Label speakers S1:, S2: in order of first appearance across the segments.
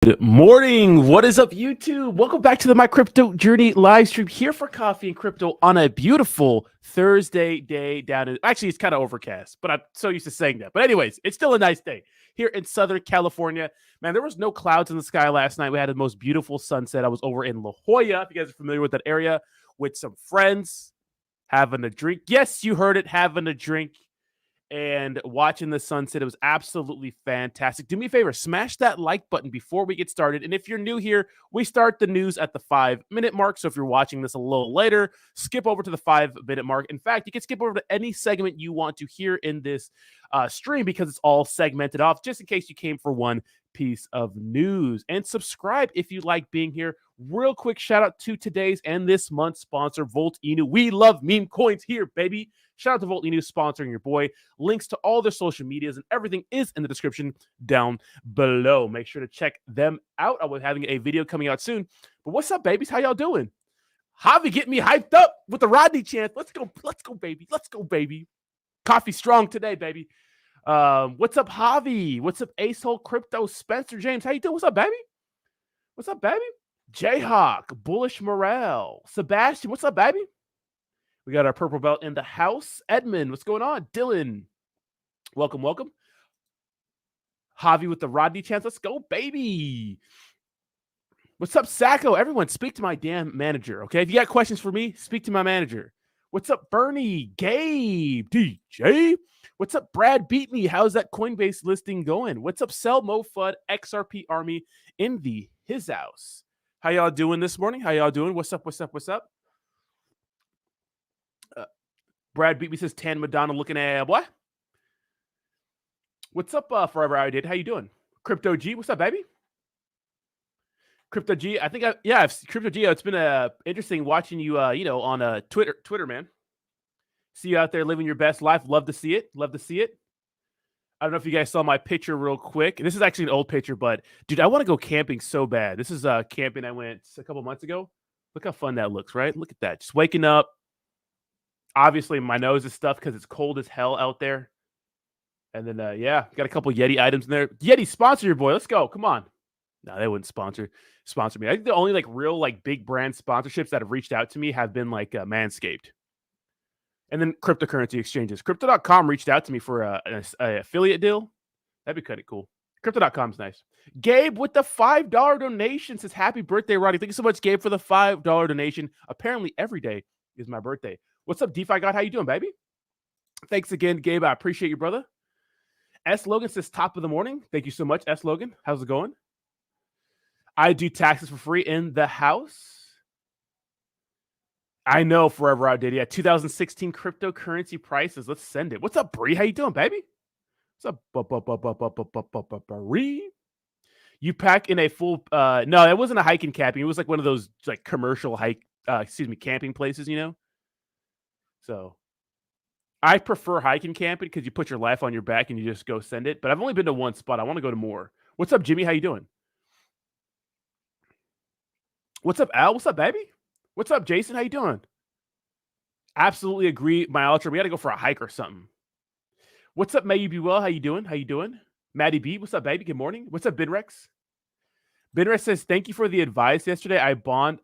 S1: Good morning. What is up, YouTube? Welcome back to the My Crypto Journey live stream here for coffee and crypto on a beautiful Thursday day down in, actually, it's kind of overcast, but I'm so used to saying that. But anyways, it's still a nice day here in Southern California. Man, there was no clouds in the sky last night. We had the most beautiful sunset. I was over in La Jolla, if you guys are familiar with that area, with some friends having a drink. Yes, you heard it, having a drink and watching the sunset. It was absolutely fantastic. Do me a favor, smash that like button before we get started. And if you're new here, we start the news at the 5-minute mark. So if you're watching this a little later, skip over to the 5-minute mark. In fact, you can skip over to any segment you want to hear in this stream because it's all segmented off, just in case you came for one piece of news. And subscribe if you like being here. Real quick shout out to today's and this month's sponsor, Volt Inu. We love meme coins here, baby. Shout out to Volt Inu sponsoring your boy. Links to all their social medias and everything is in the description down below. Make sure to check them out. I will be having a video coming out soon. But what's up, babies? How y'all doing? Javi, get me hyped up with the Rodney chant. Let's go, baby. Let's go, baby. Coffee strong today, baby. What's up, Javi? What's up, Ace Hole Crypto? Spencer James, how you doing? What's up, baby? What's up, baby? Jayhawk, Bullish Morale, Sebastian, what's up, baby? We got our purple belt in the house. Edmund, what's going on? Dylan, welcome, welcome. Javi with the Rodney chance. Let's go, baby. What's up, Sacco? Everyone, speak to my damn manager, okay? If you got questions for me, speak to my manager. What's up, Bernie? Gabe, DJ? What's up, Brad? Beat me. How's that Coinbase listing going? What's up, Sell MoFud XRP Army in the his house? How y'all doing this morning? How y'all doing? What's up? What's up? What's up? Brad beat me says Tan Madonna looking at what? What's up, Forever I Did? How you doing? Crypto G, what's up, baby? Crypto G, I think Crypto G. It's been interesting watching you, on Twitter, man. See you out there living your best life. Love to see it. Love to see it. I don't know if you guys saw my picture real quick. This is actually an old picture, but dude, I want to go camping so bad. This is camping I went a couple months ago. Look how fun that looks, right? Look at that. Just waking up. Obviously, my nose is stuffed because it's cold as hell out there. And then, got a couple Yeti items in there. Yeti, sponsor your boy. Let's go. Come on. No, they wouldn't sponsor me. I think the only real big brand sponsorships that have reached out to me have been Manscaped. And then cryptocurrency exchanges. Crypto.com reached out to me for an affiliate deal. That'd be kind of cool. Crypto.com's nice. Gabe with the $5 donation says, happy birthday, Roddy. Thank you so much, Gabe, for the $5 donation. Apparently, every day is my birthday. What's up, DeFi God? How you doing, baby? Thanks again, Gabe. I appreciate you, brother. S. Logan says, top of the morning. Thank you so much, S. Logan. How's it going? I do taxes for free in the house. I know, forever outdated. Yeah, 2016 cryptocurrency prices. Let's send it. What's up, Bree? How you doing, baby? What's up, Bree? You pack in a full no, it wasn't a hiking camping. It was one of those commercial camping places, you know? So I prefer hiking camping because you put your life on your back and you just go send it. But I've only been to one spot. I want to go to more. What's up, Jimmy? How you doing? What's up, Al? What's up, baby? What's up, Jason? How you doing? Absolutely agree, my ultra. We got to go for a hike or something. What's up, May you be well? How you doing? How you doing? Maddie B, what's up, baby? Good morning. What's up, Binrex? Binrex says, thank you for the advice yesterday. I bond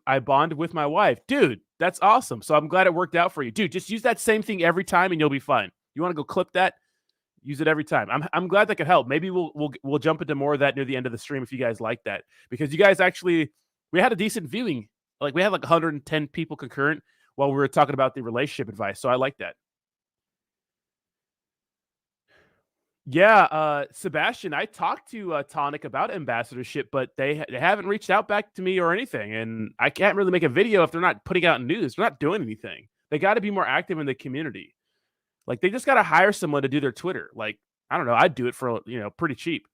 S1: with my wife. Dude, that's awesome. So I'm glad it worked out for you. Dude, just use that same thing every time and you'll be fine. You want to go clip that? Use it every time. I'm glad that could help. Maybe we'll jump into more of that near the end of the stream if you guys like that. Because you guys we had a decent viewing. We had 110 people concurrent while we were talking about the relationship advice. So I like that. Yeah, Sebastian, I talked to Tonic about ambassadorship, but they haven't reached out back to me or anything. And I can't really make a video if they're not putting out news. They're not doing anything. They got to be more active in the community. They just got to hire someone to do their Twitter. I don't know. I'd do it for, pretty cheap.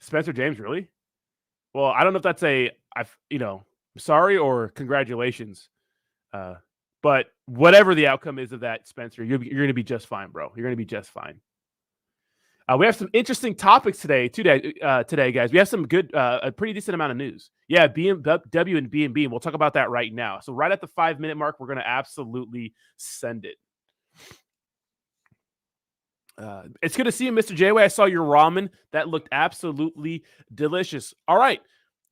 S1: Spencer James, really? Well, I don't know if that's sorry or congratulations. But whatever the outcome is of that, Spencer, you're going to be just fine, bro. You're going to be just fine. We have some interesting topics today, guys. We have some good, a pretty decent amount of news. Yeah, BMW and BNB, and we'll talk about that right now. So right at the 5-minute mark, we're going to absolutely send it. It's good to see you, Mr. J-Way. I saw your ramen. That looked absolutely delicious. All right,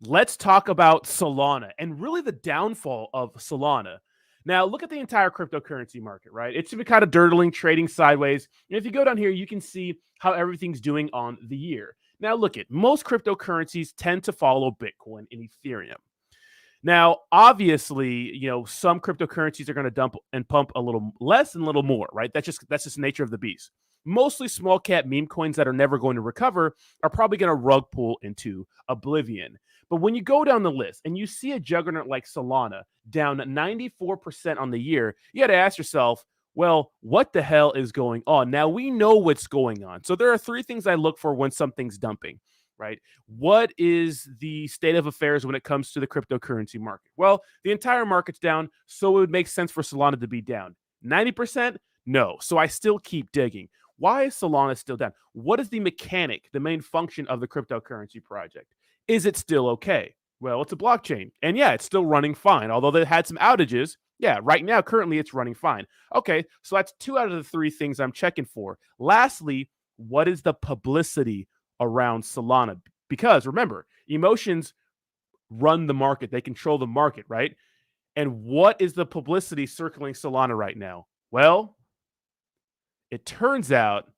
S1: let's talk about Solana and really the downfall of Solana. Now, look at the entire cryptocurrency market, right? It's been kind of dirtling, trading sideways. And if you go down here, you can see how everything's doing on the year. Now, look at most cryptocurrencies tend to follow Bitcoin and Ethereum. Now, obviously, some cryptocurrencies are going to dump and pump a little less and a little more, right? That's just the nature of the beast. Mostly small cap meme coins that are never going to recover are probably going to rug pull into oblivion. But when you go down the list and you see a juggernaut like Solana down 94% on the year, you got to ask yourself, well, what the hell is going on? Now, we know what's going on. So there are three things I look for when something's dumping, right? What is the state of affairs when it comes to the cryptocurrency market? Well, the entire market's down, so it would make sense for Solana to be down. 90%? No. So I still keep digging. Why is Solana still down? What is the mechanic, the main function of the cryptocurrency project? Is it still okay? Well, it's a blockchain. And yeah, it's still running fine. Although they had some outages, yeah, right now, currently, it's running fine. Okay, so that's 2 out of the 3 things I'm checking for. Lastly, what is the publicity around Solana? Because remember, emotions run the market. They control the market, right? And what is the publicity circling Solana right now? Well, it turns out,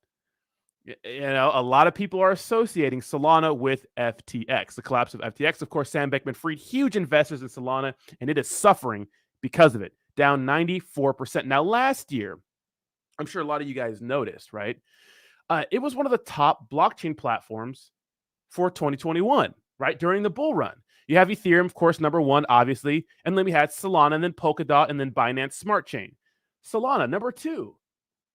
S1: a lot of people are associating Solana with FTX, the collapse of FTX. Of course, Sam Bankman-Fried, huge investors in Solana, and it is suffering because of it, down 94%. Now, last year, I'm sure a lot of you guys noticed, right? It was one of the top blockchain platforms for 2021, right? During the bull run. You have Ethereum, of course, number one, obviously. And then we had Solana, and then Polkadot, and then Binance Smart Chain. Solana, number 2.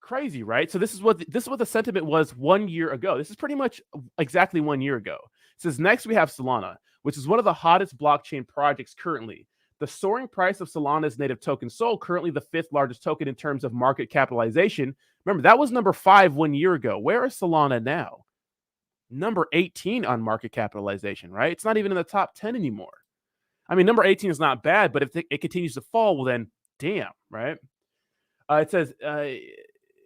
S1: Crazy, right? So this is what the sentiment was 1 year ago. This is pretty much exactly 1 year ago. It says next we have Solana, which is one of the hottest blockchain projects currently. The soaring price of Solana's native token Sol, currently the 5th largest token in terms of market capitalization. Remember, that was number 5 1 year ago. Where is Solana now? Number 18 on market capitalization, right? It's not even in the top 10 anymore. I mean, number 18 is not bad, but if it continues to fall, well then, damn, right? It says,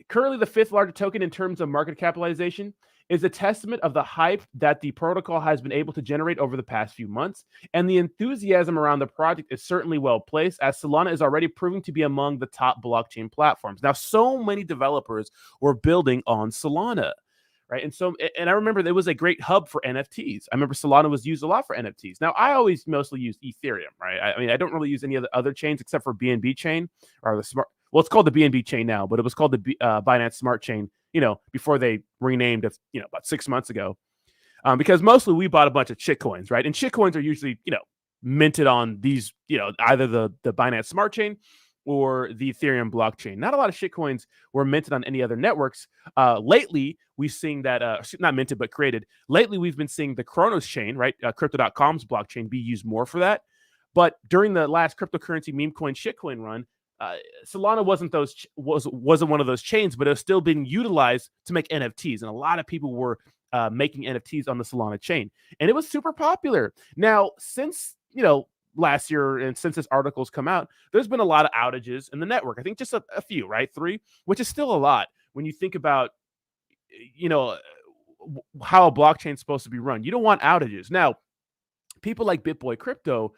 S1: currently the 5th largest token in terms of market capitalization, is a testament of the hype that the protocol has been able to generate over the past few months. And the enthusiasm around the project is certainly well placed, as Solana is already proving to be among the top blockchain platforms. Now, so many developers were building on Solana, right? And I remember there was a great hub for NFTs. I remember Solana was used a lot for NFTs. Now, I always mostly use Ethereum, right? I mean, I don't really use any other chains except for BNB chain or the smart. Well, it's called the BNB chain now, but it was called the Binance Smart Chain, before they renamed it, about 6 months ago. Because mostly we bought a bunch of shitcoins, right? And shitcoins are usually, minted on these, either the Binance Smart Chain or the Ethereum blockchain. Not a lot of shitcoins were minted on any other networks. Lately, we've seen that, not minted, but created. Lately, we've been seeing the Kronos chain, right? Crypto.com's blockchain be used more for that. But during the last cryptocurrency meme coin shitcoin run, Solana wasn't one of those chains, but it was still being utilized to make NFTs, and a lot of people were making NFTs on the Solana chain, and it was super popular. Now, since last year and since this article's come out, there's been a lot of outages in the network. I think just a few, right? 3, which is still a lot when you think about how a blockchain is supposed to be run. You don't want outages. Now, people like BitBoy Crypto.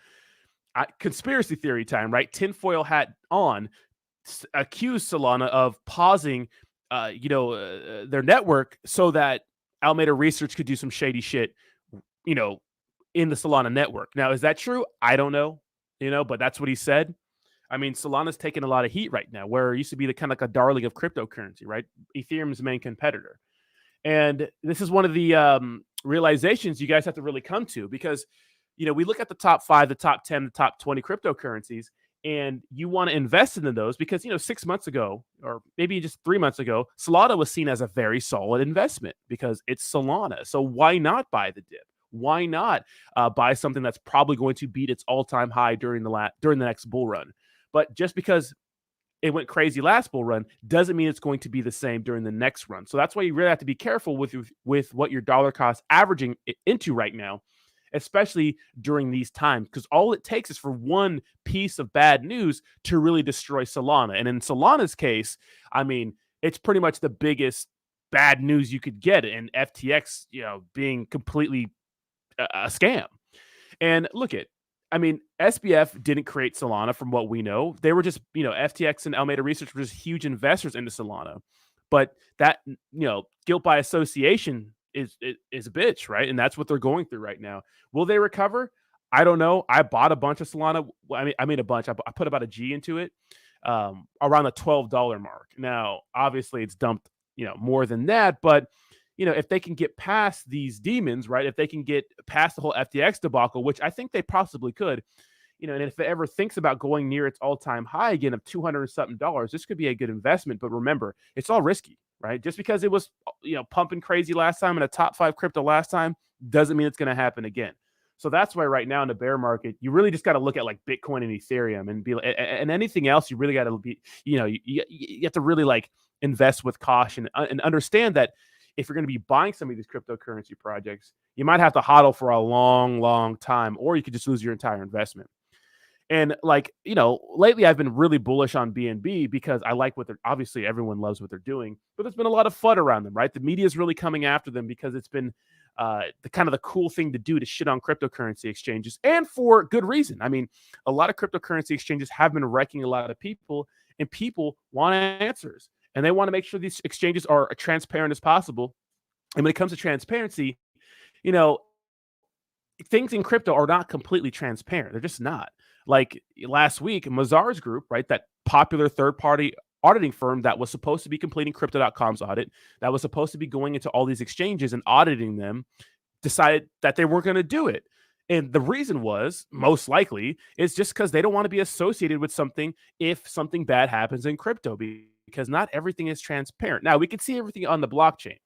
S1: Conspiracy theory time, right? Tinfoil hat on, accused Solana of pausing, their network so that Alameda Research could do some shady shit, in the Solana network. Now, is that true? I don't know, but that's what he said. I mean, Solana's taking a lot of heat right now, where it used to be the kind of like a darling of cryptocurrency, right? Ethereum's main competitor. And this is one of the realizations you guys have to really come to, because we look at the top 5, the top 10, the top 20 cryptocurrencies, and you want to invest in those because, 6 months ago, or maybe just 3 months ago, Solana was seen as a very solid investment because it's Solana. So why not buy the dip? Why not buy something that's probably going to beat its all-time high during the next bull run? But just because it went crazy last bull run doesn't mean it's going to be the same during the next run. So that's why you really have to be careful with what your dollar cost averaging into right now, especially during these times, because all it takes is for one piece of bad news to really destroy Solana. And in Solana's case, I mean, it's pretty much the biggest bad news you could get, and FTX, being completely a scam. And look at, I mean, SBF didn't create Solana from what we know. They were just, FTX and Alameda Research were just huge investors into Solana. But that, guilt by association is a bitch, right? And that's what they're going through right now. Will they recover? I don't know. I bought a bunch of Solana. I mean a bunch. I put about a G into it, around the $12 mark. Now, obviously, it's dumped, more than that. But if they can get past these demons, right? If they can get past the whole FTX debacle, which I think they possibly could, and if it ever thinks about going near its all-time high again of $200 something, this could be a good investment. But remember, it's all risky, right? Just because it was, pumping crazy last time in a top 5 crypto last time doesn't mean it's going to happen again. So that's why right now in the bear market, you really just got to look at like Bitcoin and Ethereum and and anything else. You really got to be, you have to really like invest with caution and understand that if you're going to be buying some of these cryptocurrency projects, you might have to hodl for a long, long time, or you could just lose your entire investment. And like, lately I've been really bullish on BNB because I like what they're, obviously everyone loves what they're doing, but there's been a lot of FUD around them, right? The media is really coming after them because it's been the cool thing to do to shit on cryptocurrency exchanges, and for good reason. I mean, a lot of cryptocurrency exchanges have been wrecking a lot of people, and people want answers, and they want to make sure these exchanges are as transparent as possible. And when it comes to transparency, things in crypto are not completely transparent. They're just not. Like last week, Mazars Group, right, that popular third-party auditing firm that was supposed to be completing Crypto.com's audit, that was supposed to be going into all these exchanges and auditing them, decided that they weren't going to do it. And the reason was, most likely, is just because they don't want to be associated with something if something bad happens in crypto, because not everything is transparent. Now, we can see everything on the blockchain,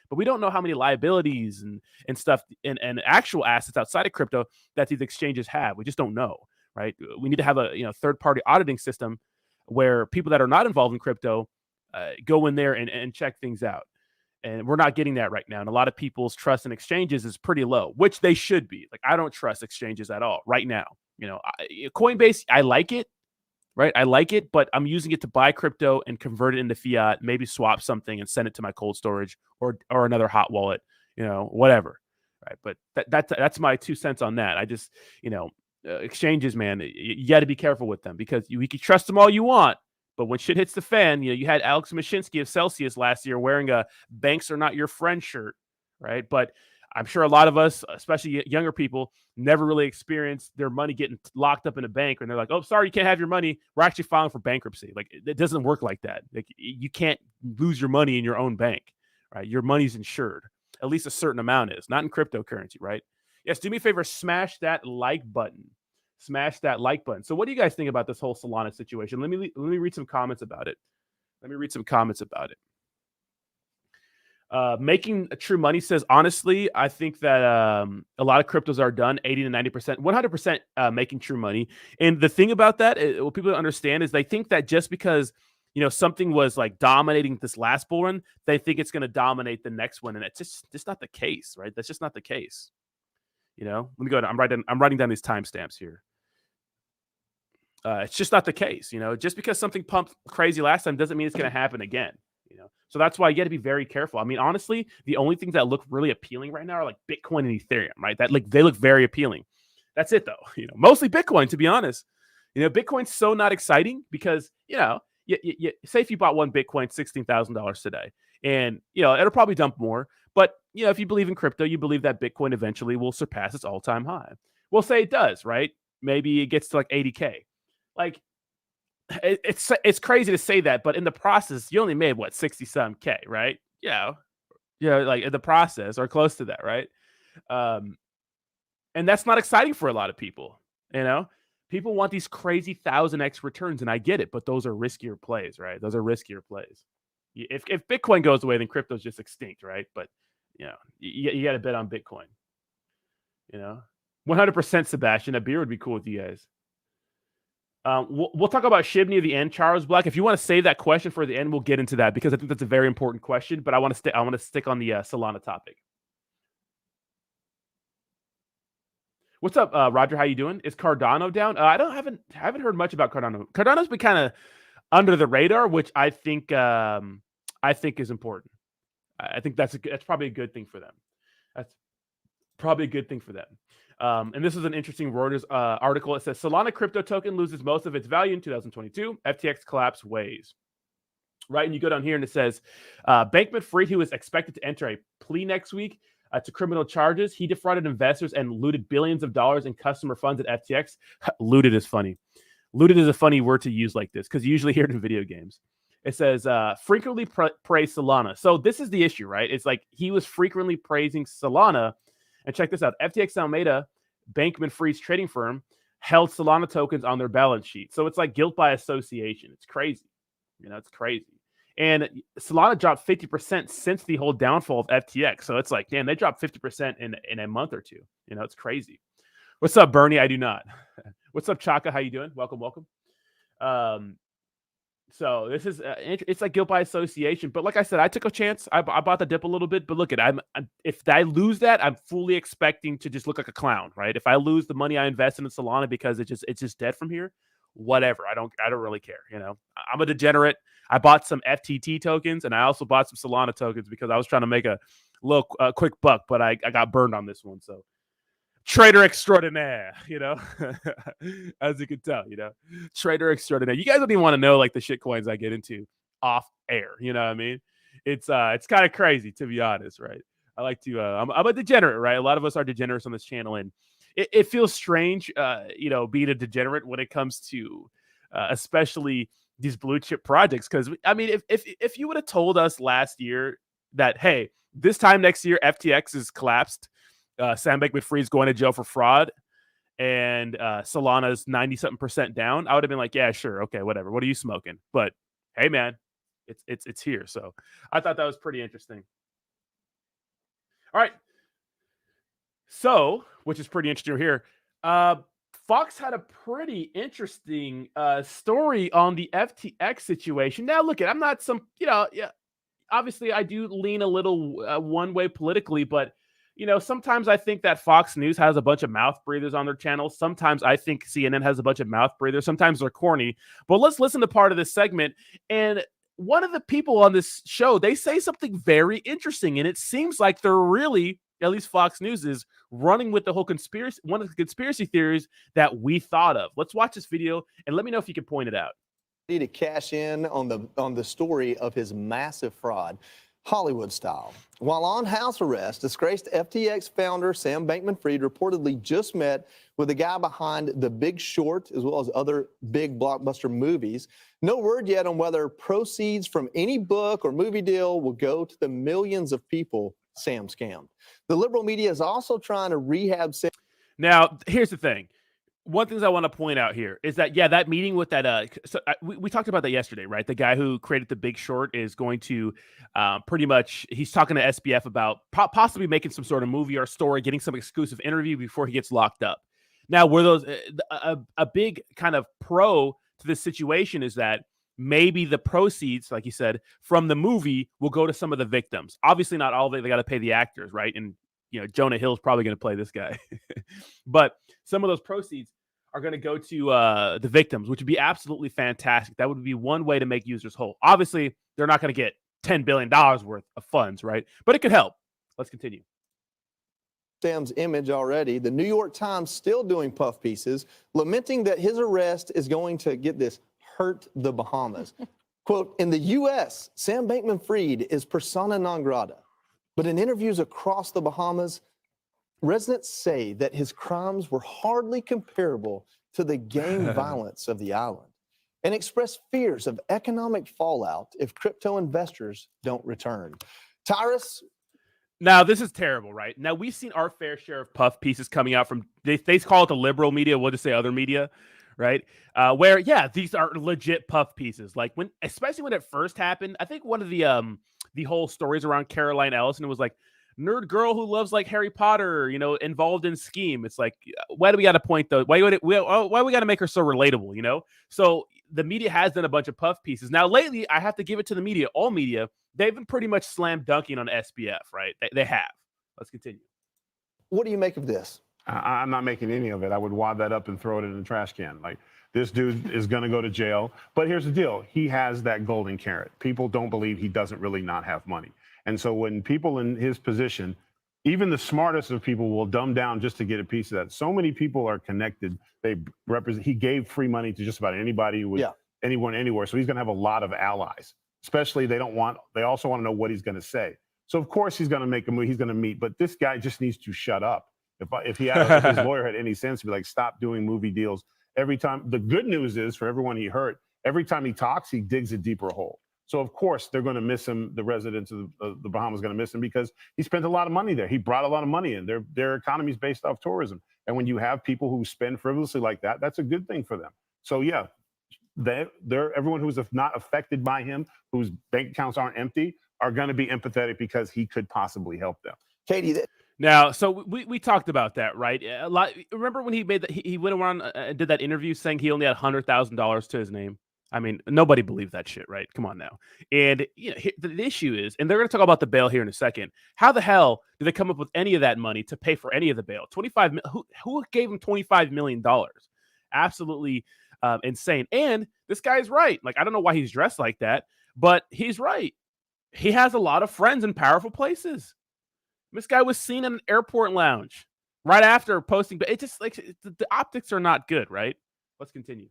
S1: but we don't know how many liabilities and stuff and actual assets outside of crypto that these exchanges have. We just don't know, right? We need to have a third-party auditing system where people that are not involved in crypto go in there and check things out. And we're not getting that right now. And a lot of people's trust in exchanges is pretty low, which they should be. Like, I don't trust exchanges at all right now. Coinbase, I like it, right? I like it, but I'm using it to buy crypto and convert it into fiat, maybe swap something and send it to my cold storage or another hot wallet, whatever, right? But that's my 2 cents on that. I just, exchanges, man, you got to be careful with them because you can trust them all you want, but when shit hits the fan, you had Alex Mashinsky of Celsius last year wearing a "Banks are not your friend" shirt, right? But I'm sure a lot of us, especially younger people, never really experienced their money getting locked up in a bank, and they're like, "Oh, sorry, you can't have your money. We're actually filing for bankruptcy." Like, it doesn't work like that. Like, you can't lose your money in your own bank, right? Your money's insured. At least a certain amount is, not in cryptocurrency, right? Yes, do me a favor, smash that like button. Smash that like button. So what do you guys think about this whole Solana situation? Let me read some comments about it. Making true money says, honestly, I think that a lot of cryptos are done 80 to 90%, 100% making true money. And the thing about that, what people don't understand is they think that just because something was like dominating this last bull run, they think it's going to dominate the next one, and it's just not the case, right? That's just not the case. Let me go. I'm writing down these timestamps here. It's just not the case. Just because something pumped crazy last time doesn't mean it's going to happen again. So that's why you got to be very careful. I mean, honestly, the only things that look really appealing right now are like Bitcoin and Ethereum, right? They look very appealing. That's it, though. Mostly Bitcoin, to be honest. Bitcoin's so not exciting because you say if you bought one Bitcoin $16,000 today, and it'll probably dump more. But if you believe in crypto, you believe that Bitcoin eventually will surpass its all-time high. We'll say it does, right? Maybe it gets to like 80K. Like, it's crazy to say that, but in the process, you only made what, 60-some K, right? Yeah, like in the process or close to that, right? And that's not exciting for a lot of people. People want these crazy 1000x returns, and I get it, but those are riskier plays, right? Those are riskier plays. If Bitcoin goes away, then crypto's just extinct, right? But you got to bet on Bitcoin. 100% Sebastian. A beer would be cool with you guys. We'll talk about SHIB near the end, Charles Black. If you want to save that question for the end, we'll get into that because I think that's a very important question. But I want to stick on the Solana topic. What's up, Roger? How you doing? Is Cardano down? I haven't heard much about Cardano. Cardano's been kind of under the radar, which I think is important. I think that's probably a good thing for them. That's probably a good thing for them. And this is an interesting Reuters article. It says Solana crypto token loses most of its value in 2022. FTX collapse weighs. Right, and you go down here and it says Bankman-Fried, who is expected to enter a plea next week to criminal charges, he defrauded investors and looted billions of dollars in customer funds at FTX. Looted is funny. Looted is a funny word to use like this because you usually hear it in video games. It says frequently praise Solana. So this is the issue, right? It's like he was frequently praising Solana. And check this out. FTX Alameda, Bankman-Fried's trading firm, held Solana tokens on their balance sheet. So it's like guilt by association. It's crazy. It's crazy. And Solana dropped 50% since the whole downfall of FTX. So it's like, damn, they dropped 50% in a month or two. It's crazy. What's up, Bernie? I do not. What's up, Chaka? How you doing? Welcome, welcome. So this is it's like guilt by association. But like I said, I took a chance. I bought the dip a little bit. But look, if I lose that, I'm fully expecting to just look like a clown, right? If I lose the money I invested in Solana because it's just dead from here, whatever. I don't really care. I'm a degenerate. I bought some FTT tokens and I also bought some Solana tokens because I was trying to make a little quick buck, but I got burned on this one. So trader extraordinaire, as you can tell, trader extraordinaire. You guys don't even want to know like the shit coins I get into off air. You know what I mean? It's kind of crazy, to be honest, right? I like to, I'm a degenerate, right? A lot of us are degenerates on this channel, and it feels strange, being a degenerate when it comes to, especially these blue chip projects. Because I mean, if you would have told us last year that, hey, this time next year FTX is collapsed, Sam Bankman-Fried's going to jail for fraud, and Solana's 90-something% down, I would have been like, yeah, sure, okay, whatever. What are you smoking? But hey, man, it's here. So I thought that was pretty interesting. All right. So, which is pretty interesting here. Fox had a pretty interesting story on the FTX situation. Now, look, I'm not some, obviously I do lean a little one way politically, but sometimes I think that Fox News has a bunch of mouth breathers on their channel. Sometimes I think CNN has a bunch of mouth breathers. Sometimes they're corny. But let's listen to part of this segment. And one of the people on this show, they say something very interesting. And it seems like they're really, at least Fox News is, running with the whole conspiracy, one of the conspiracy theories that we thought of. Let's watch this video and let me know if you can point it out.
S2: To cash in on the story of his massive fraud, Hollywood style. While on house arrest, disgraced FTX founder Sam Bankman-Fried reportedly just met with the guy behind The Big Short, as well as other big blockbuster movies. No word yet on whether proceeds from any book or movie deal will go to the millions of people Sam scammed. The liberal media is also trying to rehab Sam.
S1: Now, here's the thing. One thing I want to point out here is that, yeah, that meeting with that, we talked about that yesterday, right? The guy who created The Big Short is going to pretty much, he's talking to SBF about possibly making some sort of movie or story, getting some exclusive interview before he gets locked up. Now, were those a big kind of pro to this situation is that maybe the proceeds, like you said, from the movie will go to some of the victims. Obviously not all of it. They got to pay the actors, right? And Jonah Hill's probably going to play this guy. But some of those proceeds are going to go to the victims, which would be absolutely fantastic. That would be one way to make users whole. Obviously, they're not going to get $10 billion worth of funds, right? But it could help. Let's continue.
S2: Sam's image already. The New York Times still doing puff pieces, lamenting that his arrest is going to, get this, hurt the Bahamas. Quote, in the U.S., Sam Bankman-Fried is persona non grata. But in interviews across the Bahamas, residents say that his crimes were hardly comparable to the gang violence of the island and express fears of economic fallout if crypto investors don't return. Tyrus?
S1: Now, this is terrible, right? Now, we've seen our fair share of puff pieces coming out from, they call it the liberal media, we'll just say other media, right? Where, yeah, these are legit puff pieces. Like, especially when it first happened, I think one of the whole stories around Caroline Ellison was like, nerd girl who loves like Harry Potter, involved in scheme. It's like, why do we got to point those? Why we got to make her so relatable? So the media has done a bunch of puff pieces. Now lately, I have to give it to the media. All media, they've been pretty much slam dunking on SBF, right? They have. Let's continue.
S2: What do you make of this?
S3: I'm not making any of it. I would wad that up and throw it in the trash can. Like, this dude is going to go to jail. But here's the deal. He has that golden carrot. People don't believe he doesn't really not have money. And so when people in his position, even the smartest of people will dumb down just to get a piece of that. So many people are connected. They represent. He gave free money to just about anybody who was anyone, anywhere. So he's going to have a lot of allies. Especially they also want to know what he's going to say. So of course he's going to make a move. He's going to meet. But this guy just needs to shut up. If his lawyer had any sense, to be like, stop doing movie deals every time. The good news is for everyone he hurt, every time he talks, he digs a deeper hole. So of course they're going to miss him. The residents of the Bahamas are going to miss him because he spent a lot of money there. He brought a lot of money in. Their economy is based off tourism. And when you have people who spend frivolously like that, that's a good thing for them. So yeah, everyone who's not affected by him, whose bank accounts aren't empty, are going to be empathetic because he could possibly help them.
S2: Katie,
S1: now, so we talked about that, right? A lot. Remember when he made that? He went around and did that interview saying he only had $100,000 to his name. I mean, nobody believed that shit, right? Come on now. And the issue is, and they're going to talk about the bail here in a second. How the hell did they come up with any of that money to pay for any of the bail? Who gave him $25 million? Absolutely insane. And this guy's right. Like, I don't know why he's dressed like that, but he's right. He has a lot of friends in powerful places. This guy was seen in an airport lounge right after posting, but it just like the optics are not good, right? Let's continue.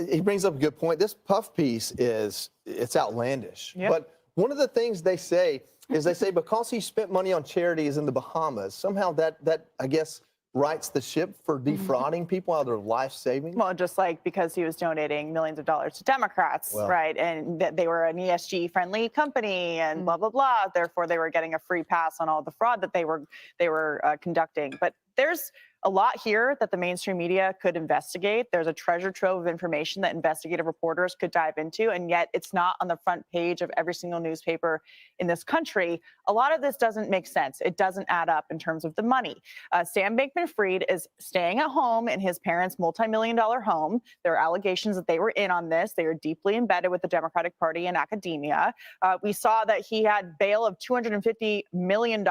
S2: He brings up a good point. This puff piece it's outlandish. Yep. But one of the things they say is because he spent money on charities in the Bahamas, somehow that I guess writes the ship for defrauding people out of their life savings.
S4: Well, just like because he was donating millions of dollars to Democrats, right? And that they were an ESG friendly company and blah, blah, blah. Therefore, they were getting a free pass on all the fraud that they were conducting. But there's a lot here that the mainstream media could investigate. There's a treasure trove of information that investigative reporters could dive into, and yet it's not on the front page of every single newspaper in this country. A lot of this doesn't make sense. It doesn't add up in terms of the money. Sam Bankman-Fried is staying at home in his parents' multi-million-dollar home. There are allegations that they were in on this. They are deeply embedded with the Democratic Party and academia. We saw that he had bail of $250 million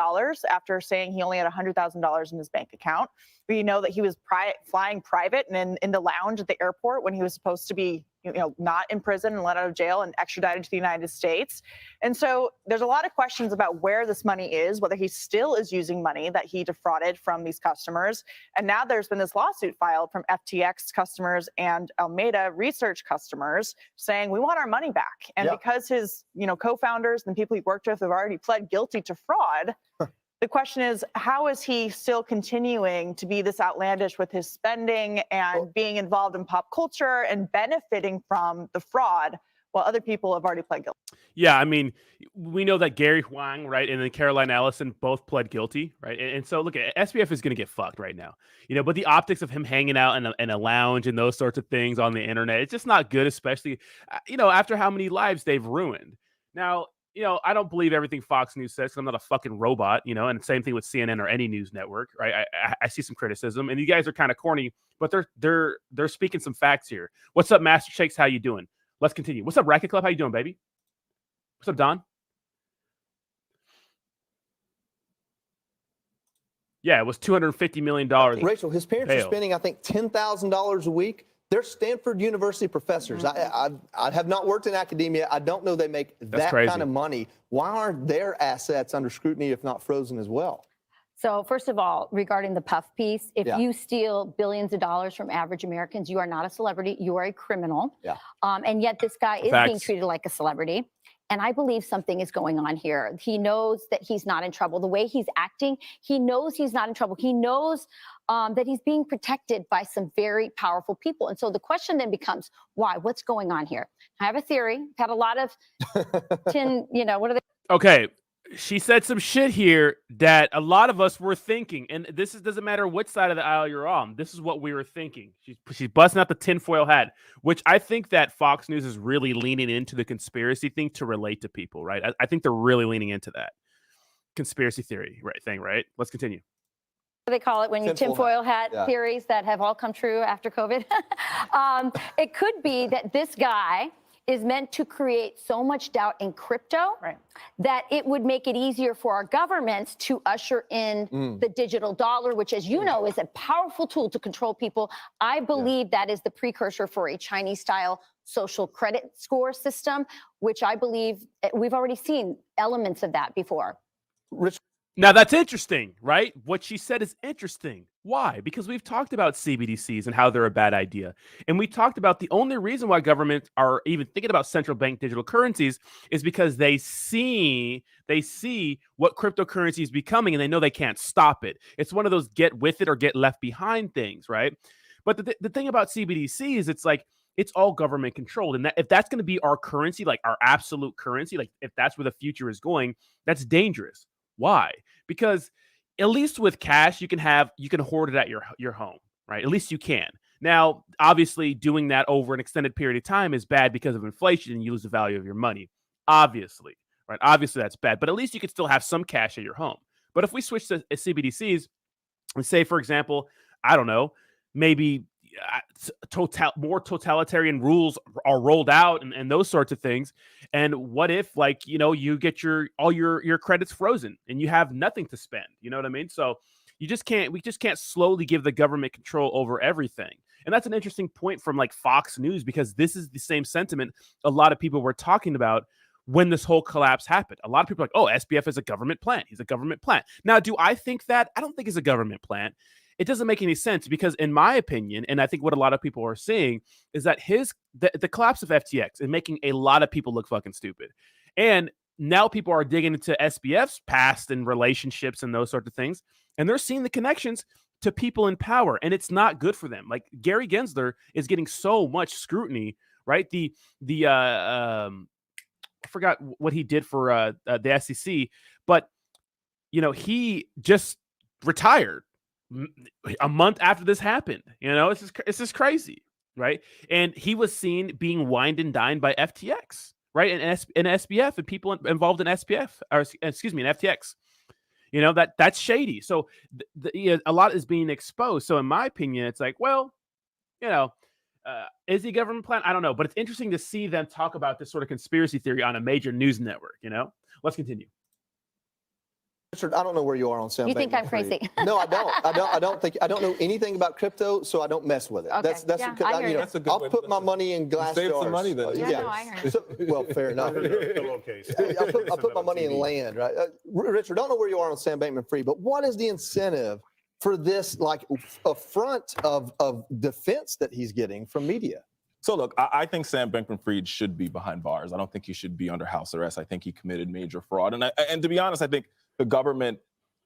S4: after saying he only had $100,000 in his bank account. We know that he was flying private and in the lounge at the airport when he was supposed to be, not in prison and let out of jail and extradited to the United States. And so there's a lot of questions about where this money is, whether he still is using money that he defrauded from these customers. And now there's been this lawsuit filed from FTX customers and Alameda Research customers saying, we want our money back. And because his, co-founders and the people he worked with have already pled guilty to fraud, the question is, how is he still continuing to be this outlandish with his spending and being involved in pop culture and benefiting from the fraud while other people have already pled guilty?
S1: Yeah, I mean, we know that Gary Huang, right, and then Caroline Ellison both pled guilty, right? And so, look, SBF is going to get fucked right now, but the optics of him hanging out in a lounge and those sorts of things on the internet, it's just not good, especially, after how many lives they've ruined. Now, I don't believe everything Fox News says because I'm not a fucking robot, and same thing with CNN or any news network, right? I see some criticism, and you guys are kind of corny, but they're speaking some facts here. What's up, Master Shakes? How you doing? Let's continue. What's up, Racket Club? How you doing, baby? What's up, Don? Yeah, it was $250 million.
S2: Rachel, his parents are spending, I think, $10,000 a week. They're Stanford University professors. I have not worked in academia. I don't know they make that kind of money. Why aren't their assets under scrutiny, if not frozen as well?
S5: So first of all, regarding the puff piece, if you steal billions of dollars from average Americans, you are not a celebrity. You are a criminal. And yet this guy is being treated like a celebrity. And I believe something is going on here. He knows that he's not in trouble. The way he's acting, he knows he's not in trouble. He knows that he's being protected by some very powerful people. And so the question then becomes, why? What's going on here? I have a theory. I've had a lot of what are they?
S1: Okay. She said some shit here that a lot of us were thinking, and doesn't matter which side of the aisle you're on. This is what we were thinking. She's busting out the tinfoil hat, which I think that Fox News is really leaning into the conspiracy thing to relate to people, right? I think they're really leaning into that conspiracy theory thing, right? Let's continue.
S5: What do they call it when you tinfoil hat theories that have all come true after COVID? It could be that this guy is meant to create so much doubt in crypto that it would make it easier for our governments to usher in the digital dollar, which, as you know, is a powerful tool to control people. I believe that is the precursor for a Chinese-style social credit score system, which I believe we've already seen elements of that before.
S1: Now that's interesting, right? What she said is interesting. Why? Because we've talked about CBDCs and how they're a bad idea. And we talked about the only reason why governments are even thinking about central bank digital currencies is because they see what cryptocurrency is becoming and they know they can't stop it. It's one of those get with it or get left behind things, right? But the thing about CBDC is it's like, it's all government controlled. And if that's going to be our currency, like our absolute currency, like if that's where the future is going, that's dangerous. Why? Because at least with cash, you can hoard it at your home, right? At least you can. Now, obviously, doing that over an extended period of time is bad because of inflation and you lose the value of your money. Obviously, right? Obviously, that's bad. But at least you could still have some cash at your home. But if we switch to CBDCs and say, for example, I don't know, maybe more totalitarian rules are rolled out and those sorts of things. And what if, like, you get all your credits frozen and you have nothing to spend? You know what I mean? So we just can't slowly give the government control over everything. And that's an interesting point from like Fox News, because this is the same sentiment a lot of people were talking about when this whole collapse happened. A lot of people are like, oh, SBF is a government plant. He's a government plant. Now, do I think that? I don't think he's a government plant. It doesn't make any sense because, in my opinion, and I think what a lot of people are seeing is that the collapse of FTX is making a lot of people look fucking stupid. And now people are digging into SBF's past and relationships and those sorts of things, and they're seeing the connections to people in power, and it's not good for them. Like Gary Gensler is getting so much scrutiny, right? I forgot what he did for the SEC, but he just retired a month after this happened. It's just crazy, right? And he was seen being wined and dined by FTX, right? And SBF and people involved in SBF, or excuse me, in FTX. That's shady. So a lot is being exposed. So in my opinion, it's like, well, is he a government plant? I don't know, but it's interesting to see them talk about this sort of conspiracy theory on a major news network. Let's continue.
S2: Richard, I don't know where you are on Sam.
S5: You think I'm crazy?
S2: No, I don't. I don't know anything about crypto, so I don't mess with it.
S5: Okay.
S2: That's
S5: that's
S2: a good. I'll put my money in glass jars.
S6: Save some money then.
S5: Yeah, no, I heard.
S2: Well, fair enough. I put my money in land, right? Richard, I don't know where you are on Sam Bankman-Fried, but what is the incentive for this, like, affront of defense that he's getting from media?
S6: So look, I think Sam Bankman-Fried should be behind bars. I don't think he should be under house arrest. I think he committed major fraud, and to be honest, I think the government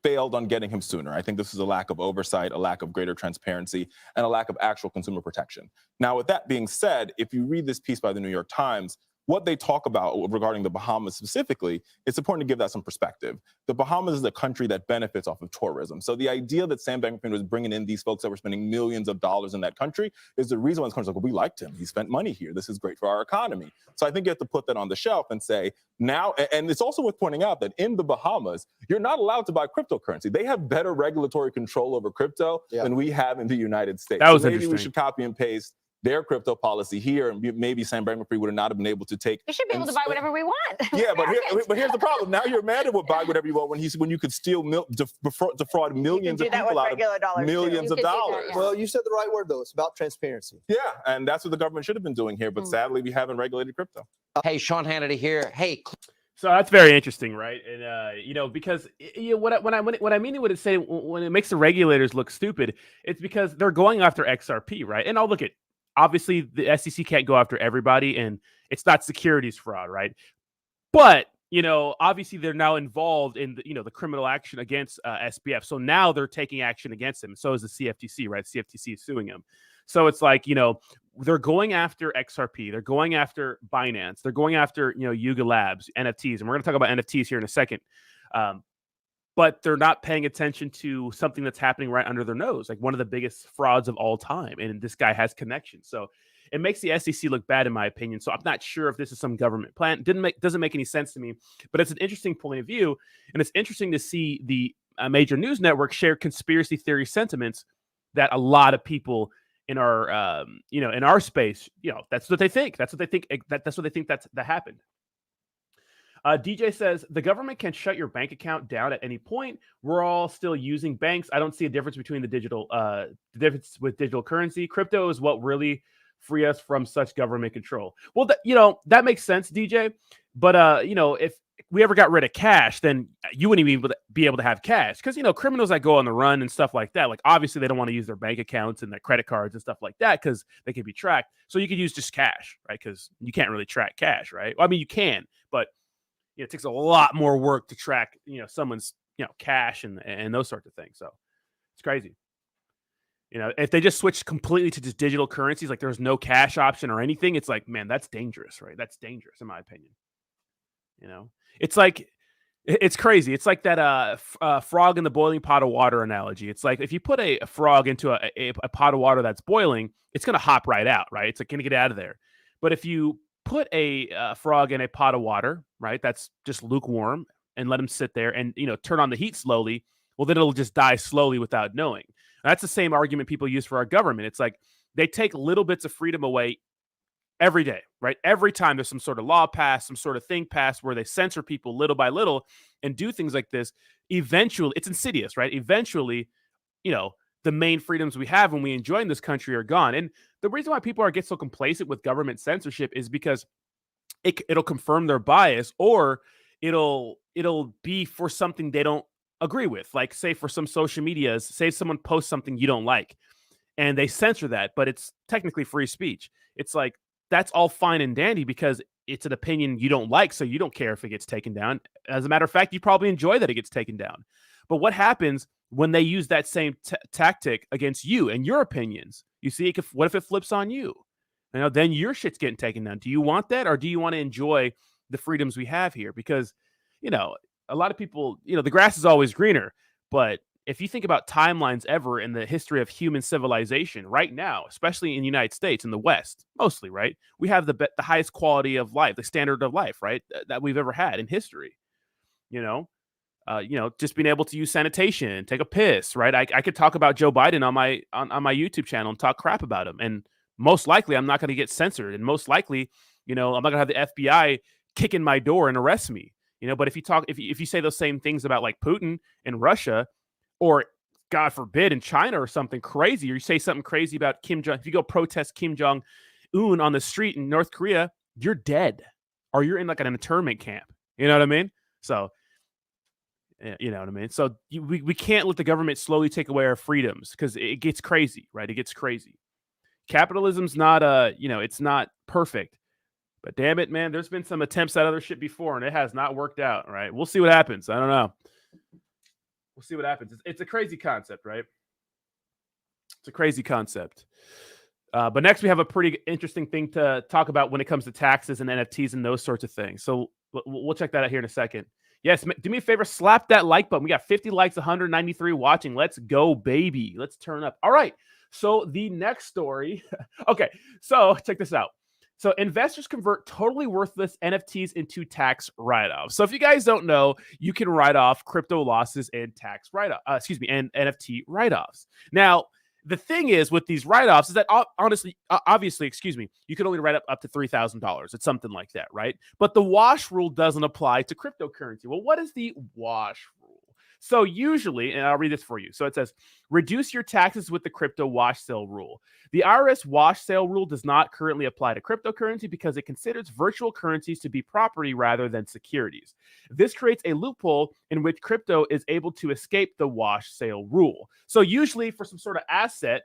S6: failed on getting him sooner. I think this is a lack of oversight, a lack of greater transparency, and a lack of actual consumer protection. Now, with that being said, if you read this piece by the New York Times, what they talk about regarding the Bahamas specifically, it's important to give that some perspective. The Bahamas is a country that benefits off of tourism. So the idea that Sam Bankman-Fried was bringing in these folks that were spending millions of dollars in that country is the reason why this country's like, well, we liked him. He spent money here. This is great for our economy. So I think you have to put that on the shelf and say, now, and it's also worth pointing out that in the Bahamas, you're not allowed to buy cryptocurrency. They have better regulatory control over crypto than we have in the United States.
S1: That was
S6: maybe
S1: interesting.
S6: We should copy and paste their crypto policy here, and maybe Sam Bankman-Fried would have not been able to take.
S5: We should be able to buy whatever we want.
S6: Yeah, but here's the problem. Now you're mad at buy whatever you want when you could steal defraud millions of people out of millions of dollars.
S5: Yeah.
S2: Well, you said the right word though. It's about transparency.
S6: Yeah, and that's what the government should have been doing here. But sadly, we haven't regulated crypto.
S7: Hey, Sean Hannity here. Hey.
S1: So that's very interesting, right? And because when I mean when it makes the regulators look stupid, it's because they're going after XRP, right? And I'll look at. Obviously, the SEC can't go after everybody, and it's not securities fraud, right? But obviously, they're now involved in the criminal action against SBF. So now they're taking action against him. So is the CFTC, right? The CFTC is suing him. So it's like they're going after XRP, they're going after Binance, they're going after Yuga Labs, NFTs, and we're going to talk about NFTs here in a second. But they're not paying attention to something that's happening right under their nose, like one of the biggest frauds of all time. And this guy has connections. So it makes the SEC look bad, in my opinion. So I'm not sure if this is some government plan. Doesn't make any sense to me, but it's an interesting point of view. And it's interesting to see the major news network share conspiracy theory sentiments that a lot of people in our, in our space, that's what they think. That's what they think. That's what they think that happened. DJ says the government can shut your bank account down at any point. We're all still using banks. I don't see a difference between the difference with digital currency. Crypto is what really free us from such government control. Well, that makes sense, DJ. But if we ever got rid of cash, then you wouldn't even be able to have cash because, criminals that go on the run and stuff like that, like obviously they don't want to use their bank accounts and their credit cards and stuff like that because they can be tracked. So you could use just cash, right? Because you can't really track cash, right? Well, I mean, you can, but it takes a lot more work to track, someone's, cash and those sorts of things. So it's crazy. If they just switch completely to just digital currencies, like there's no cash option or anything, it's like, man, that's dangerous, right? That's dangerous in my opinion. It's like, it's crazy. It's like that frog in the boiling pot of water analogy. It's like if you put a frog into a pot of water that's boiling, it's going to hop right out, right? It's like going to get out of there. But if you put a frog in a pot of water, right, that's just lukewarm and let him sit there and, turn on the heat slowly, well, then it'll just die slowly without knowing. That's the same argument people use for our government. It's like they take little bits of freedom away every day, right? Every time there's some sort of law passed, some sort of thing passed where they censor people little by little and do things like this, eventually, it's insidious, right? Eventually, the main freedoms we have when we enjoy in this country are gone. And the reason why people get so complacent with government censorship is because it'll confirm their bias, or it'll be for something they don't agree with. Like, say for some social medias, say someone posts something you don't like and they censor that, but it's technically free speech. It's like, that's all fine and dandy because it's an opinion you don't like, so you don't care if it gets taken down. As a matter of fact, you probably enjoy that it gets taken down. But what happens when they use that same tactic against you and your opinions? You see, what if it flips on you? Then your shit's getting taken down. Do you want that, or do you want to enjoy the freedoms we have here? Because, a lot of people, the grass is always greener. But if you think about timelines ever in the history of human civilization, right now, especially in the United States, in the West, mostly, right, we have the highest quality of life, the standard of life, right, that we've ever had in history. Just being able to use sanitation, take a piss, right? I could talk about Joe Biden on my YouTube channel and talk crap about him, and most likely I'm not going to get censored, and most likely, I'm not going to have the FBI kick in my door and arrest me. But if you say those same things about like Putin and Russia, or God forbid in China or something crazy, or you say something crazy about Kim Jong, if you go protest Kim Jong-un on the street in North Korea, you're dead, or you're in like an internment camp. You know what I mean? So, So we can't let the government slowly take away our freedoms because it gets crazy, right? It gets crazy. Capitalism's not it's not perfect. But damn it, man, there's been some attempts at other shit before, and it has not worked out, right? We'll see what happens. I don't know. We'll see what happens. It's a crazy concept, right? It's a crazy concept. But next, we have a pretty interesting thing to talk about when it comes to taxes and NFTs and those sorts of things. So we'll check that out here in a second. Yes, do me a favor, slap that like button. We got 50 likes, 193 watching. Let's go, baby. Let's turn up. All right. So the next story. Okay, so check this out. So investors convert totally worthless NFTs into tax write-offs. So if you guys don't know, you can write off crypto losses and tax write-off, and NFT write-offs. Now, the thing is with these write-offs is that obviously, you can only write up to $3,000. It's something like that, right? But the wash rule doesn't apply to cryptocurrency. Well, what is the wash rule? So usually, and I'll read this for you. So it says, reduce your taxes with the crypto wash sale rule. The IRS wash sale rule does not currently apply to cryptocurrency because it considers virtual currencies to be property rather than securities. This creates a loophole in which crypto is able to escape the wash sale rule. So usually for some sort of asset,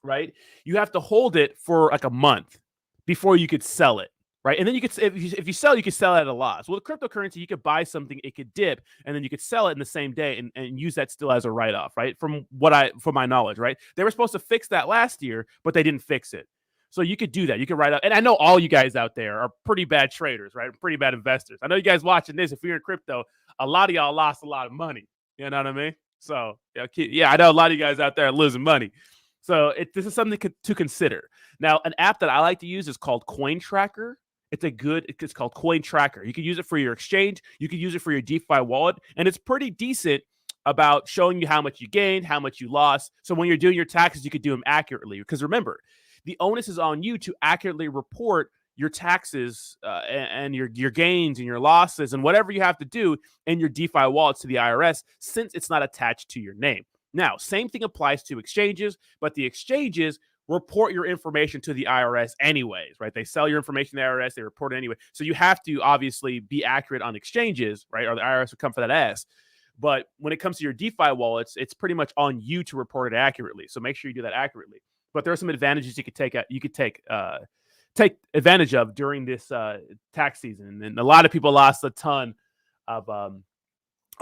S1: right, you have to hold it for like a month before you could sell it. Right. And then you could, if you sell, you could sell it at a loss. Well, the cryptocurrency, you could buy something, it could dip, and then you could sell it in the same day and use that still as a write-off, right? From my knowledge, right? They were supposed to fix that last year, but they didn't fix it. So you could do that. You could write up. And I know all you guys out there are pretty bad traders, right? Pretty bad investors. I know you guys watching this, if you're in crypto, a lot of y'all lost a lot of money. You know what I mean? So yeah, I know a lot of you guys out there are losing money. So this is something to consider. Now, an app that I like to use is called Coin Tracker. It's called Coin Tracker. You can use it for your exchange. You can use it for your DeFi wallet. And it's pretty decent about showing you how much you gained, how much you lost. So when you're doing your taxes, you could do them accurately. Because remember, the onus is on you to accurately report your taxes and your gains and your losses and whatever you have to do in your DeFi wallets to the IRS, since it's not attached to your name. Now, same thing applies to exchanges, but the exchanges report your information to the IRS anyways, right? They sell your information to the IRS, they report it anyway. So you have to obviously be accurate on exchanges, right? Or the IRS will come for that ass. But when it comes to your DeFi wallets, it's pretty much on you to report it accurately. So make sure you do that accurately. But there are some advantages you could take advantage of during this tax season. And a lot of people lost a ton of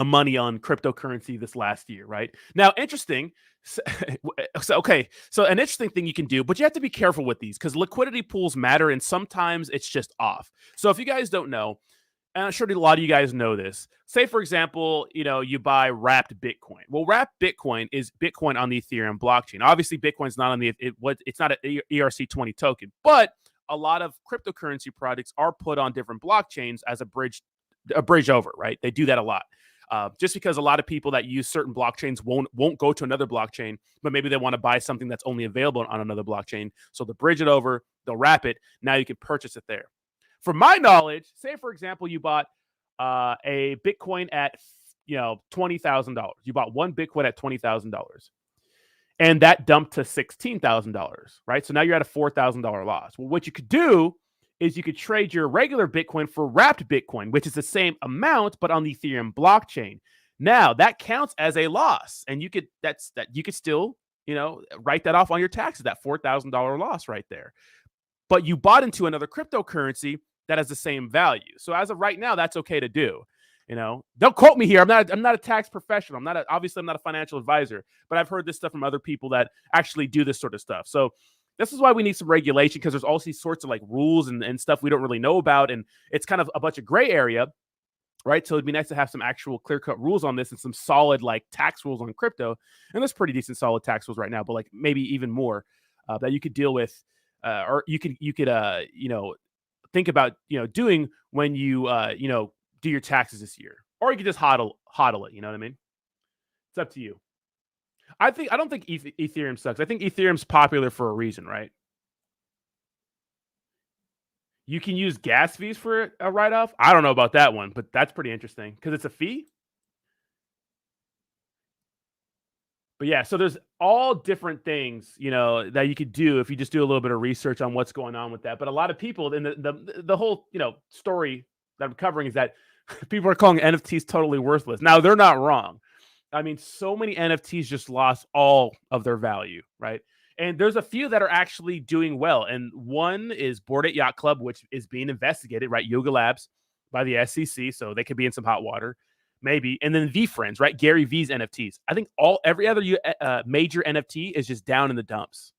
S1: money on cryptocurrency this last year, right? Now, interesting. So an interesting thing you can do, but you have to be careful with these because liquidity pools matter and sometimes it's just off. So if you guys don't know, and I'm sure a lot of you guys know this, say, for example, you buy wrapped Bitcoin. Well, wrapped Bitcoin is Bitcoin on the Ethereum blockchain. Obviously, Bitcoin's not on it's not an ERC20 token, but a lot of cryptocurrency projects are put on different blockchains as a bridge over, right? They do that a lot. Just because a lot of people that use certain blockchains won't go to another blockchain, but maybe they want to buy something that's only available on another blockchain. So they'll bridge it over, they'll wrap it. Now you can purchase it there. From my knowledge, say, for example, you bought a Bitcoin at $20,000. You bought one Bitcoin at $20,000. And that dumped to $16,000, right? So now you're at a $4,000 loss. Well, what you could do is you could trade your regular Bitcoin for wrapped Bitcoin, which is the same amount, but on the Ethereum blockchain. Now that counts as a loss. And you could still, write that off on your taxes, that $4,000 loss right there. But you bought into another cryptocurrency that has the same value. So as of right now, that's okay to do. Don't quote me here. I'm not a tax professional. I'm not a financial advisor, but I've heard this stuff from other people that actually do this sort of stuff. So this is why we need some regulation, because there's all these sorts of like rules and stuff we don't really know about. And it's kind of a bunch of gray area, right? So it'd be nice to have some actual clear-cut rules on this and some solid like tax rules on crypto. And there's pretty decent solid tax rules right now, but like maybe even more that you could deal with, or you could think about doing when you do your taxes this year, or you could just hodl it. You know what I mean? It's up to you. I don't think Ethereum sucks. I think Ethereum's popular for a reason, right? You can use gas fees for a write-off. I don't know about that one, but that's pretty interesting because it's a fee. But yeah, so there's all different things, that you could do if you just do a little bit of research on what's going on with that. But a lot of people, in the whole, story that I'm covering is that people are calling NFTs totally worthless. Now, they're not wrong. I mean, so many NFTs just lost all of their value, right? And there's a few that are actually doing well. And one is Bored Ape Yacht Club, which is being investigated, right? Yoga Labs by the SEC, so they could be in some hot water. Maybe. And then VeeFriends, right? Gary V's NFTs. I think every other major NFT is just down in the dumps.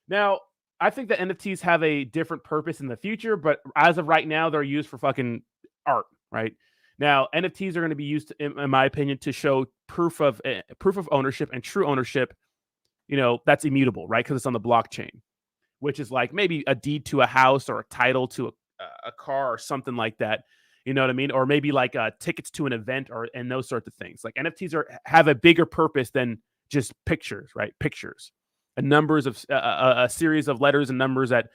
S1: Now, I think that NFTs have a different purpose in the future, but as of right now, they're used for fucking art, right? Now, NFTs are going to be used, in my opinion, to show proof of ownership and true ownership, that's immutable, right? Because it's on the blockchain, which is like maybe a deed to a house or a title to a car or something like that. You know what I mean? Or maybe like tickets to an event and those sorts of things. Like NFTs have a bigger purpose than just pictures, right? Pictures and numbers of a series of letters and numbers that,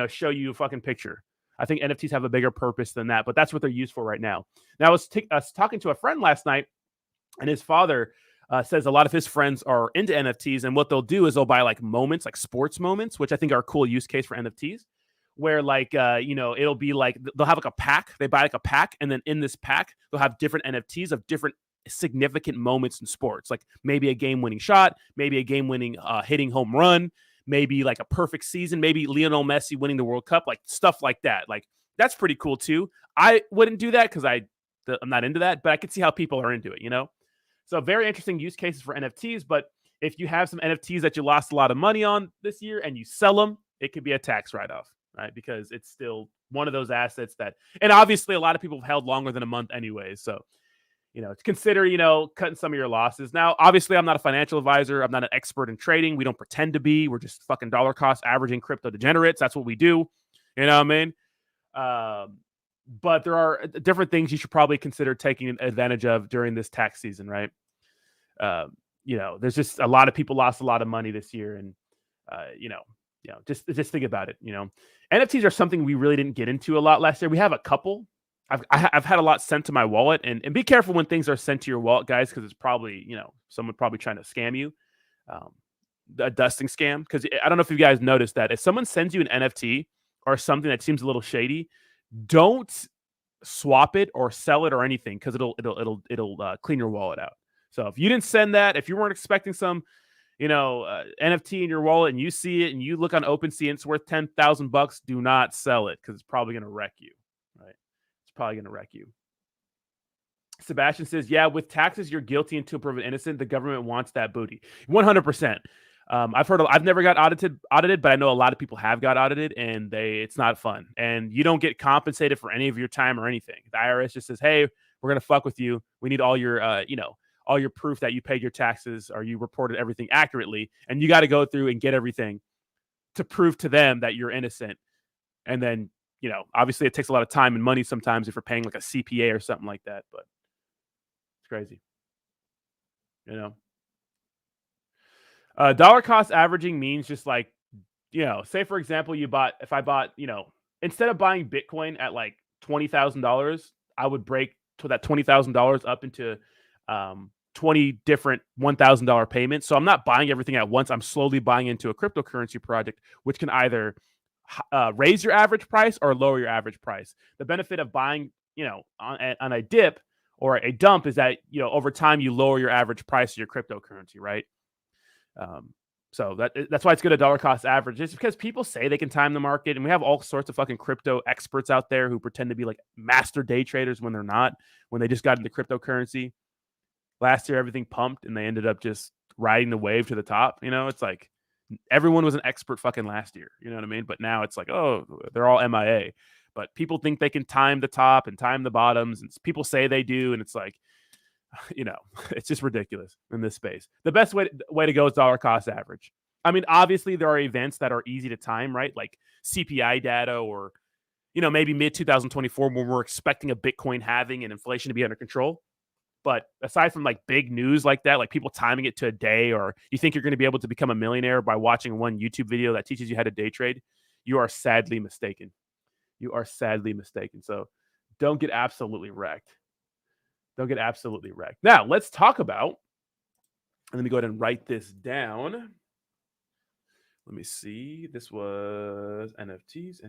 S1: show you a fucking picture. I think NFTs have a bigger purpose than that, but that's what they're used for right now. Now, I was talking to a friend last night, and his father says a lot of his friends are into NFTs, and what they'll do is they'll buy like moments, like sports moments, which I think are a cool use case for NFTs. Where like, it'll be like, they'll have like a pack, they buy like a pack. And then in this pack, they'll have different NFTs of different significant moments in sports. Like maybe a game winning shot, maybe a game winning hitting home run, maybe like a perfect season, maybe Lionel Messi winning the World Cup, like stuff like that. Like that's pretty cool too. I wouldn't do that because I'm not into that, but I could see how people are into it, So very interesting use cases for NFTs. But if you have some NFTs that you lost a lot of money on this year and you sell them, it could be a tax write-off. Right, because it's still one of those assets that, and obviously a lot of people have held longer than a month anyways. So, consider, cutting some of your losses. Now, obviously, I'm not a financial advisor. I'm not an expert in trading. We don't pretend to be. We're just fucking dollar cost averaging crypto degenerates. That's what we do. You know what I mean? But there are different things you should probably consider taking advantage of during this tax season, right? There's just a lot of people lost a lot of money this year, and just think about it. NFTs are something we really didn't get into a lot last year. We have a couple. I've had a lot sent to my wallet, and be careful when things are sent to your wallet, guys, because it's probably, someone probably trying to scam you. a dusting scam. Because I don't know if you guys noticed that if someone sends you an NFT or something that seems a little shady, don't swap it or sell it or anything, because it'll clean your wallet out. So if you didn't send that, if you weren't expecting some, NFT in your wallet and you see it and you look on OpenSea and it's worth $10,000, do not sell it, because it's probably going to wreck you. Right? It's probably going to wreck you. Sebastian says, yeah, with taxes, you're guilty until proven innocent. The government wants that booty. 100%. I've never got audited, but I know a lot of people have got audited, and it's not fun. And you don't get compensated for any of your time or anything. The IRS just says, hey, we're going to fuck with you. We need all your, all your proof that you paid your taxes or you reported everything accurately. And you got to go through and get everything to prove to them that you're innocent. And then, obviously it takes a lot of time and money sometimes if you're paying like a CPA or something like that, but it's crazy. Dollar cost averaging means just like, say for example, if I bought, instead of buying Bitcoin at like $20,000, I would break to that $20,000 up into 20 different $1,000 payments. So I'm not buying everything at once. I'm slowly buying into a cryptocurrency project, which can either raise your average price or lower your average price. The benefit of buying, on a dip or a dump is that, over time you lower your average price of your cryptocurrency, right? So that's why it's good at dollar cost average. It's because people say they can time the market, and we have all sorts of fucking crypto experts out there who pretend to be like master day traders when they're not, when they just got into cryptocurrency. Last year, everything pumped and they ended up just riding the wave to the top. It's like everyone was an expert fucking last year. You know what I mean? But now it's like, oh, they're all MIA. But people think they can time the top and time the bottoms, and people say they do. And it's like, it's just ridiculous in this space. The best way to go is dollar cost average. I mean, obviously there are events that are easy to time, right? Like CPI data, or, maybe mid 2024 when we're expecting a Bitcoin halving and inflation to be under control. But aside from like big news like that, like people timing it to a day, or you think you're going to be able to become a millionaire by watching one YouTube video that teaches you how to day trade, you are sadly mistaken. You are sadly mistaken. So don't get absolutely wrecked. Don't get absolutely wrecked. Now, let's talk about, and let me go ahead and write this down. Let me see. This was NFTs.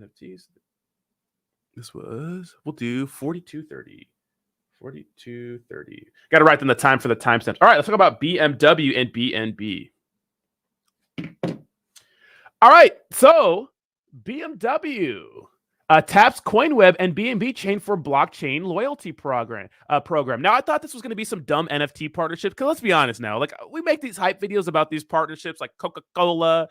S1: This was, we'll do 4230. 4230. Got to write down the time for the timestamps. All right, let's talk about BMW and BNB. All right, so BMW taps CoinWeb and BNB chain for blockchain loyalty program. Now, I thought this was going to be some dumb NFT partnership, because let's be honest now, like we make these hype videos about these partnerships like Coca-Cola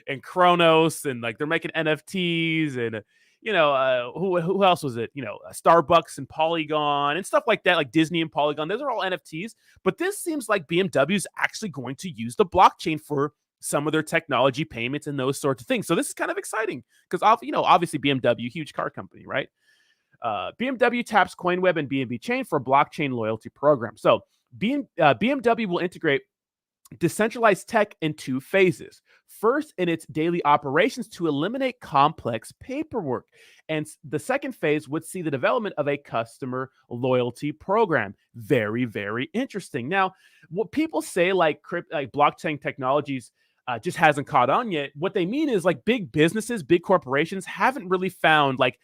S1: and Kronos, and like they're making NFTs, and who else was it? Starbucks and Polygon and stuff like that, like Disney and Polygon. Those are all NFTs. But this seems like BMW is actually going to use the blockchain for some of their technology payments and those sorts of things. So this is kind of exciting because, obviously BMW, huge car company, right? BMW taps CoinWeb and BNB chain for a blockchain loyalty program. So BMW will integrate decentralized tech in two phases. First, in its daily operations to eliminate complex paperwork. And the second phase would see the development of a customer loyalty program. Very, very interesting. Now, what people say like blockchain technologies just hasn't caught on yet, what they mean is like big businesses, big corporations haven't really found like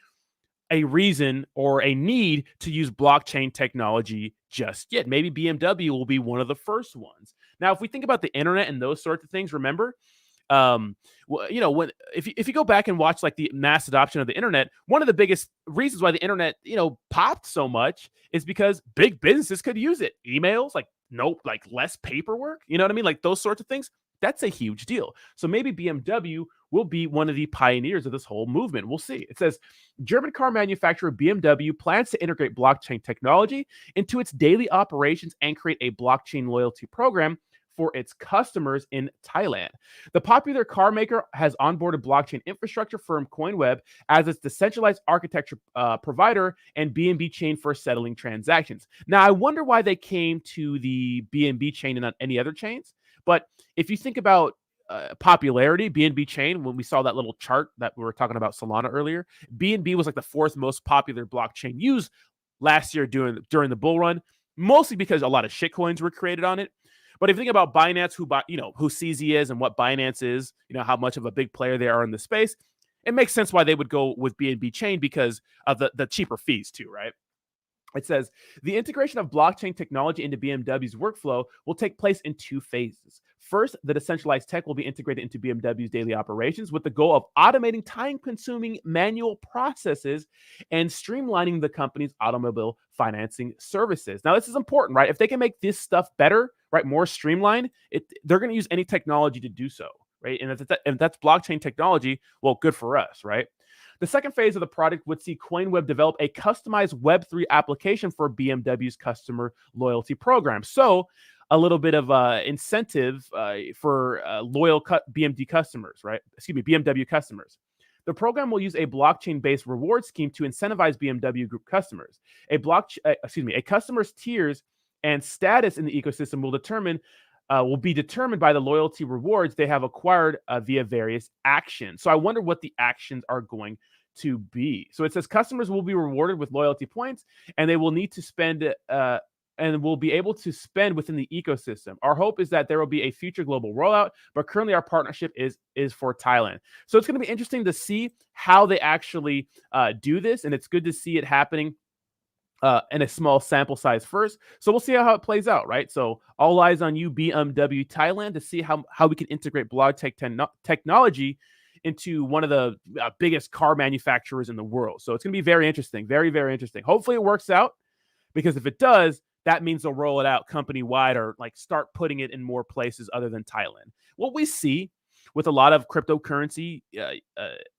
S1: a reason or a need to use blockchain technology just yet. Maybe BMW will be one of the first ones. Now, if we think about the internet and those sorts of things, remember, if you go back and watch like the mass adoption of the internet, one of the biggest reasons why the internet, popped so much is because big businesses could use it. Emails, like less paperwork, you know what I mean? Like those sorts of things. That's a huge deal. So maybe BMW will be one of the pioneers of this whole movement. We'll see. It says German car manufacturer BMW plans to integrate blockchain technology into its daily operations and create a blockchain loyalty program for its customers in Thailand. The popular car maker has onboarded blockchain infrastructure firm CoinWeb as its decentralized architecture provider and BNB chain for settling transactions. Now, I wonder why they came to the BNB chain and not any other chains. But if you think about popularity, BNB chain, when we saw that little chart that we were talking about Solana earlier, BNB was like the fourth most popular blockchain used last year during the bull run, mostly because a lot of shitcoins were created on it. But if you think about Binance, who CZ is and what Binance is, how much of a big player they are in the space, it makes sense why they would go with BNB chain because of the cheaper fees too, right? It says the integration of blockchain technology into BMW's workflow will take place in 2 phases. First, the decentralized tech will be integrated into BMW's daily operations with the goal of automating time-consuming manual processes and streamlining the company's automobile financing services. Now, this is important, right? If they can make this stuff better, right, more streamlined, they're going to use any technology to do so, right? And if that's blockchain technology, well, good for us, right? The second phase of the project would see CoinWeb develop a customized Web3 application for BMW's customer loyalty program. So a little bit of incentive for loyal BMW customers, right? BMW customers. The program will use a blockchain-based reward scheme to incentivize BMW Group customers. A customer's tiers and status in the ecosystem will be determined by the loyalty rewards they have acquired via various actions. So I wonder what the actions are going to be. So it says customers will be rewarded with loyalty points, and they will need to spend and will be able to spend within the ecosystem. Our hope is that there will be a future global rollout, but currently our partnership is for Thailand. So it's going to be interesting to see how they actually do this, and it's good to see it happening in a small sample size first. So we'll see how it plays out, right? So all eyes on you, BMW Thailand, to see how we can integrate blockchain technology into one of the biggest car manufacturers in the world. So it's going to be very interesting, very, very interesting. Hopefully it works out, because if it does, that means they'll roll it out company-wide or like start putting it in more places other than Thailand. What we see with a lot of cryptocurrency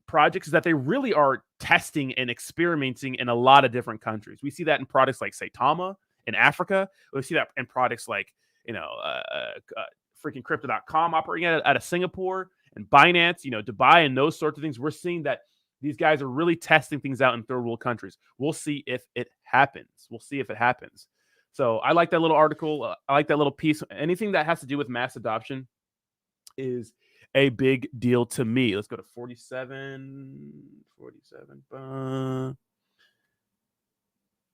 S1: projects is that they really are testing and experimenting in a lot of different countries. We see that in products like Saitama in Africa. We see that in products like, freaking crypto.com operating out of Singapore, and Binance, Dubai, and those sorts of things. We're seeing that these guys are really testing things out in third world countries. We'll see if it happens. So I like that little article. I like that little piece. Anything that has to do with mass adoption is a big deal to me. Let's go to 47. All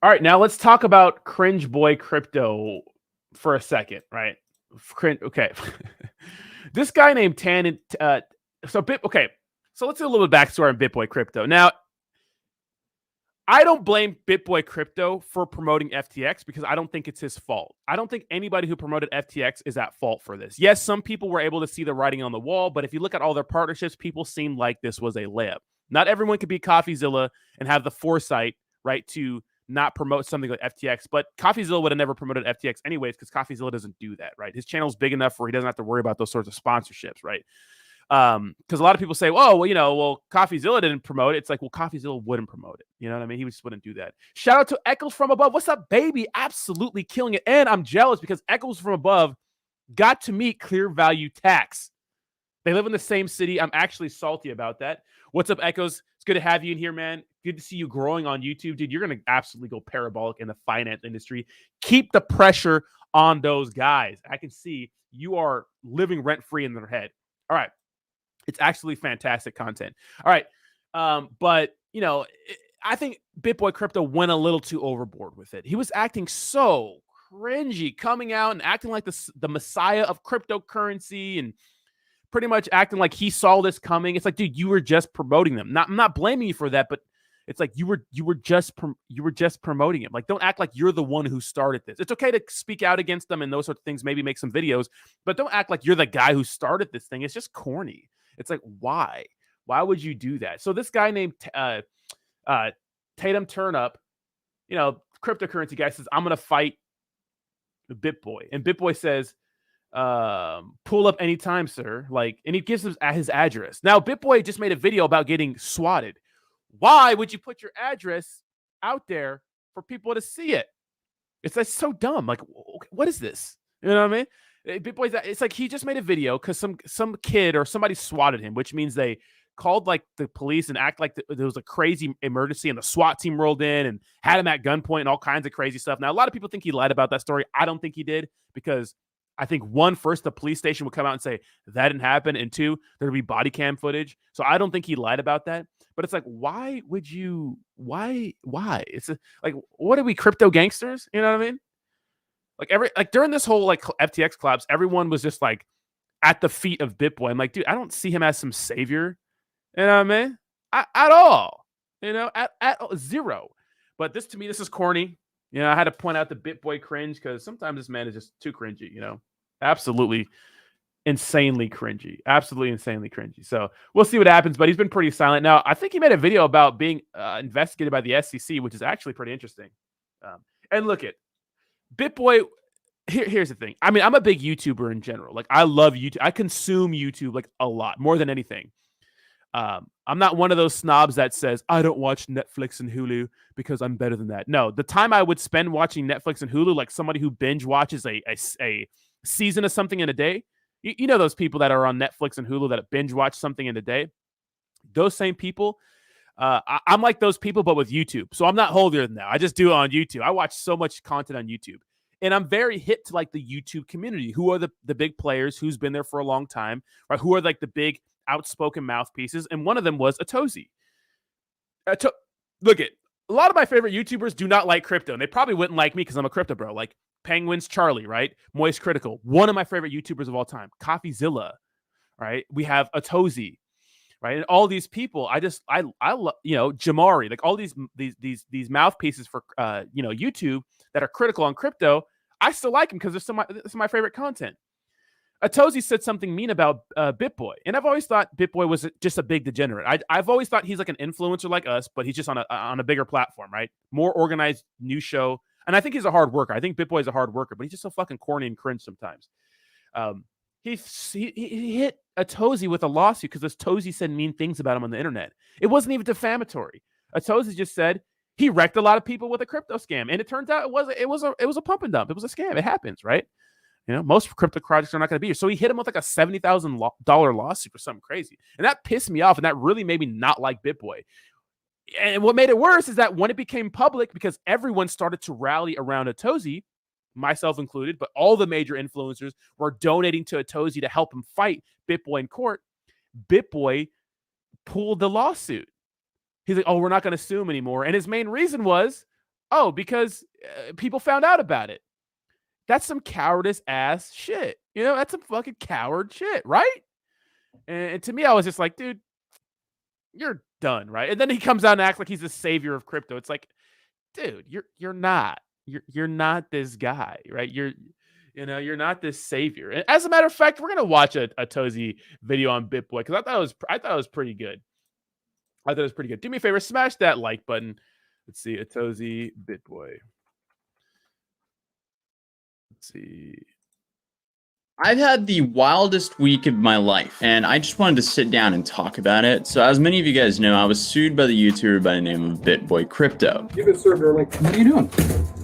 S1: right, now let's talk about Cringe Boy Crypto for a second, right? Okay. This guy named Tan. So let's do a little bit of backstory on BitBoy Crypto. Now, I don't blame BitBoy Crypto for promoting FTX because I don't think it's his fault. I don't think anybody who promoted FTX is at fault for this. Yes, some people were able to see the writing on the wall, but if you look at all their partnerships, people seemed like this was a layup. Not everyone could be CoffeeZilla and have the foresight, right, to not promote something like FTX, but CoffeeZilla would have never promoted FTX anyways because CoffeeZilla doesn't do that, right? His channel's big enough where he doesn't have to worry about those sorts of sponsorships, right? Because a lot of people say, CoffeeZilla didn't promote it. It's like, well, CoffeeZilla wouldn't promote it. You know what I mean? He just wouldn't do that. Shout out to Echoes from Above. What's up, baby? Absolutely killing it. And I'm jealous because Echoes from Above got to meet Clear Value Tax. They live in the same city. I'm actually salty about that. What's up, Echoes? It's good to have you in here, man. Good to see you growing on YouTube. Dude, you're going to absolutely go parabolic in the finance industry. Keep the pressure on those guys. I can see you are living rent-free in their head. All right. It's actually fantastic content. All right. But, I think BitBoy Crypto went a little too overboard with it. He was acting so cringy, coming out and acting like the messiah of cryptocurrency and pretty much acting like he saw this coming. It's like, dude, you were just promoting them. I'm not blaming you for that, but it's like you were just promoting him. Like, don't act like you're the one who started this. It's okay to speak out against them and those sorts of things, maybe make some videos, but don't act like you're the guy who started this thing. It's just corny. It's like, why? Why would you do that? So this guy named Tatum Turnup, cryptocurrency guy, says, I'm going to fight the BitBoy. And BitBoy says, pull up anytime, sir. And he gives him his address. Now, BitBoy just made a video about getting swatted. Why would you put your address out there for people to see it? It's like so dumb. Like, what is this? You know what I mean? BitBoy's, it's like he just made a video because some kid or somebody swatted him, which means they called like the police and act like there was a crazy emergency and the SWAT team rolled in and had him at gunpoint and all kinds of crazy stuff. Now, a lot of people think he lied about that story. I don't think he did because I think first, the police station would come out and say that didn't happen. And two, there'd be body cam footage. So I don't think he lied about that. But it's like, why would you? Why? It's like, what are we, crypto gangsters? You know what I mean? Like during this whole like FTX collapse, everyone was just like at the feet of BitBoy. I'm like, dude, I don't see him as some savior. You know what I mean? At all. You know, at zero. But this, to me, this is corny. You know, I had to point out the BitBoy cringe because sometimes this man is just too cringy, you know? Absolutely insanely cringy. Absolutely insanely cringy. So we'll see what happens, but he's been pretty silent. Now, I think he made a video about being investigated by the SEC, which is actually pretty interesting. And look at BitBoy. Here's the thing. I mean, I'm a big YouTuber in general. Like, I love YouTube. I consume YouTube like a lot, more than anything. I'm not one of those snobs that says, I don't watch Netflix and Hulu because I'm better than that. No, the time I would spend watching Netflix and Hulu, like somebody who binge watches a season of something in a day, you know those people that are on Netflix and Hulu that binge watch something in a day? Those same people, I'm like those people, but with YouTube. So I'm not holier than that. I just do it on YouTube. I watch so much content on YouTube. And I'm very hip to like the YouTube community. Who are the big players? Who's been there for a long time? Right? Who are like the big outspoken mouthpieces? And one of them was Atozy. Look at a lot of my favorite YouTubers do not like crypto, and they probably wouldn't like me because I'm a crypto bro. Like Penguins Charlie, right? Moist Critical, one of my favorite YouTubers of all time. Coffeezilla, right? We have Atozy, right? And all these people, I love, you know, Jamari, like all these these mouthpieces for you know, YouTube that are critical on crypto. I still like them because they're some of my favorite content. Atozy said something mean about BitBoy, and I've always thought BitBoy was just a big degenerate. I've always thought he's like an influencer like us, but he's just on a bigger platform, right? More organized news show, and I think he's a hard worker. I think BitBoy is a hard worker, but he's just so fucking corny and cringe sometimes. He hit Atozy with a lawsuit because Atozy said mean things about him on the internet. It wasn't even defamatory. Atozy just said he wrecked a lot of people with a crypto scam, and it turns out it was a pump and dump. It was a scam. It happens, right? You know, most crypto projects are not going to be here. So he hit him with like a $70,000 lawsuit for something crazy. And that pissed me off. And that really made me not like BitBoy. And what made it worse is that when it became public, because everyone started to rally around Atozy, myself included, but all the major influencers were donating to Atozy to help him fight BitBoy in court, BitBoy pulled the lawsuit. He's like, oh, we're not going to sue him anymore. And his main reason was, because people found out about it. That's some cowardice ass shit. You know, that's some fucking coward shit, right? And to me, I was just like, dude, you're done, right? And then he comes out and acts like he's the savior of crypto. It's like, dude, you're not. You're not this guy, right? You're not this savior. And as a matter of fact, we're gonna watch a Atozy video on BitBoy because I thought it was pretty good. I thought it was pretty good. Do me a favor, smash that like button. Let's see, Atozy BitBoy. Let's see.
S8: I've had the wildest week of my life, and I just wanted to sit down and talk about it. So as many of you guys know, I was sued by the YouTuber by the name of BitBoy Crypto.
S9: You've been served early. What are you doing?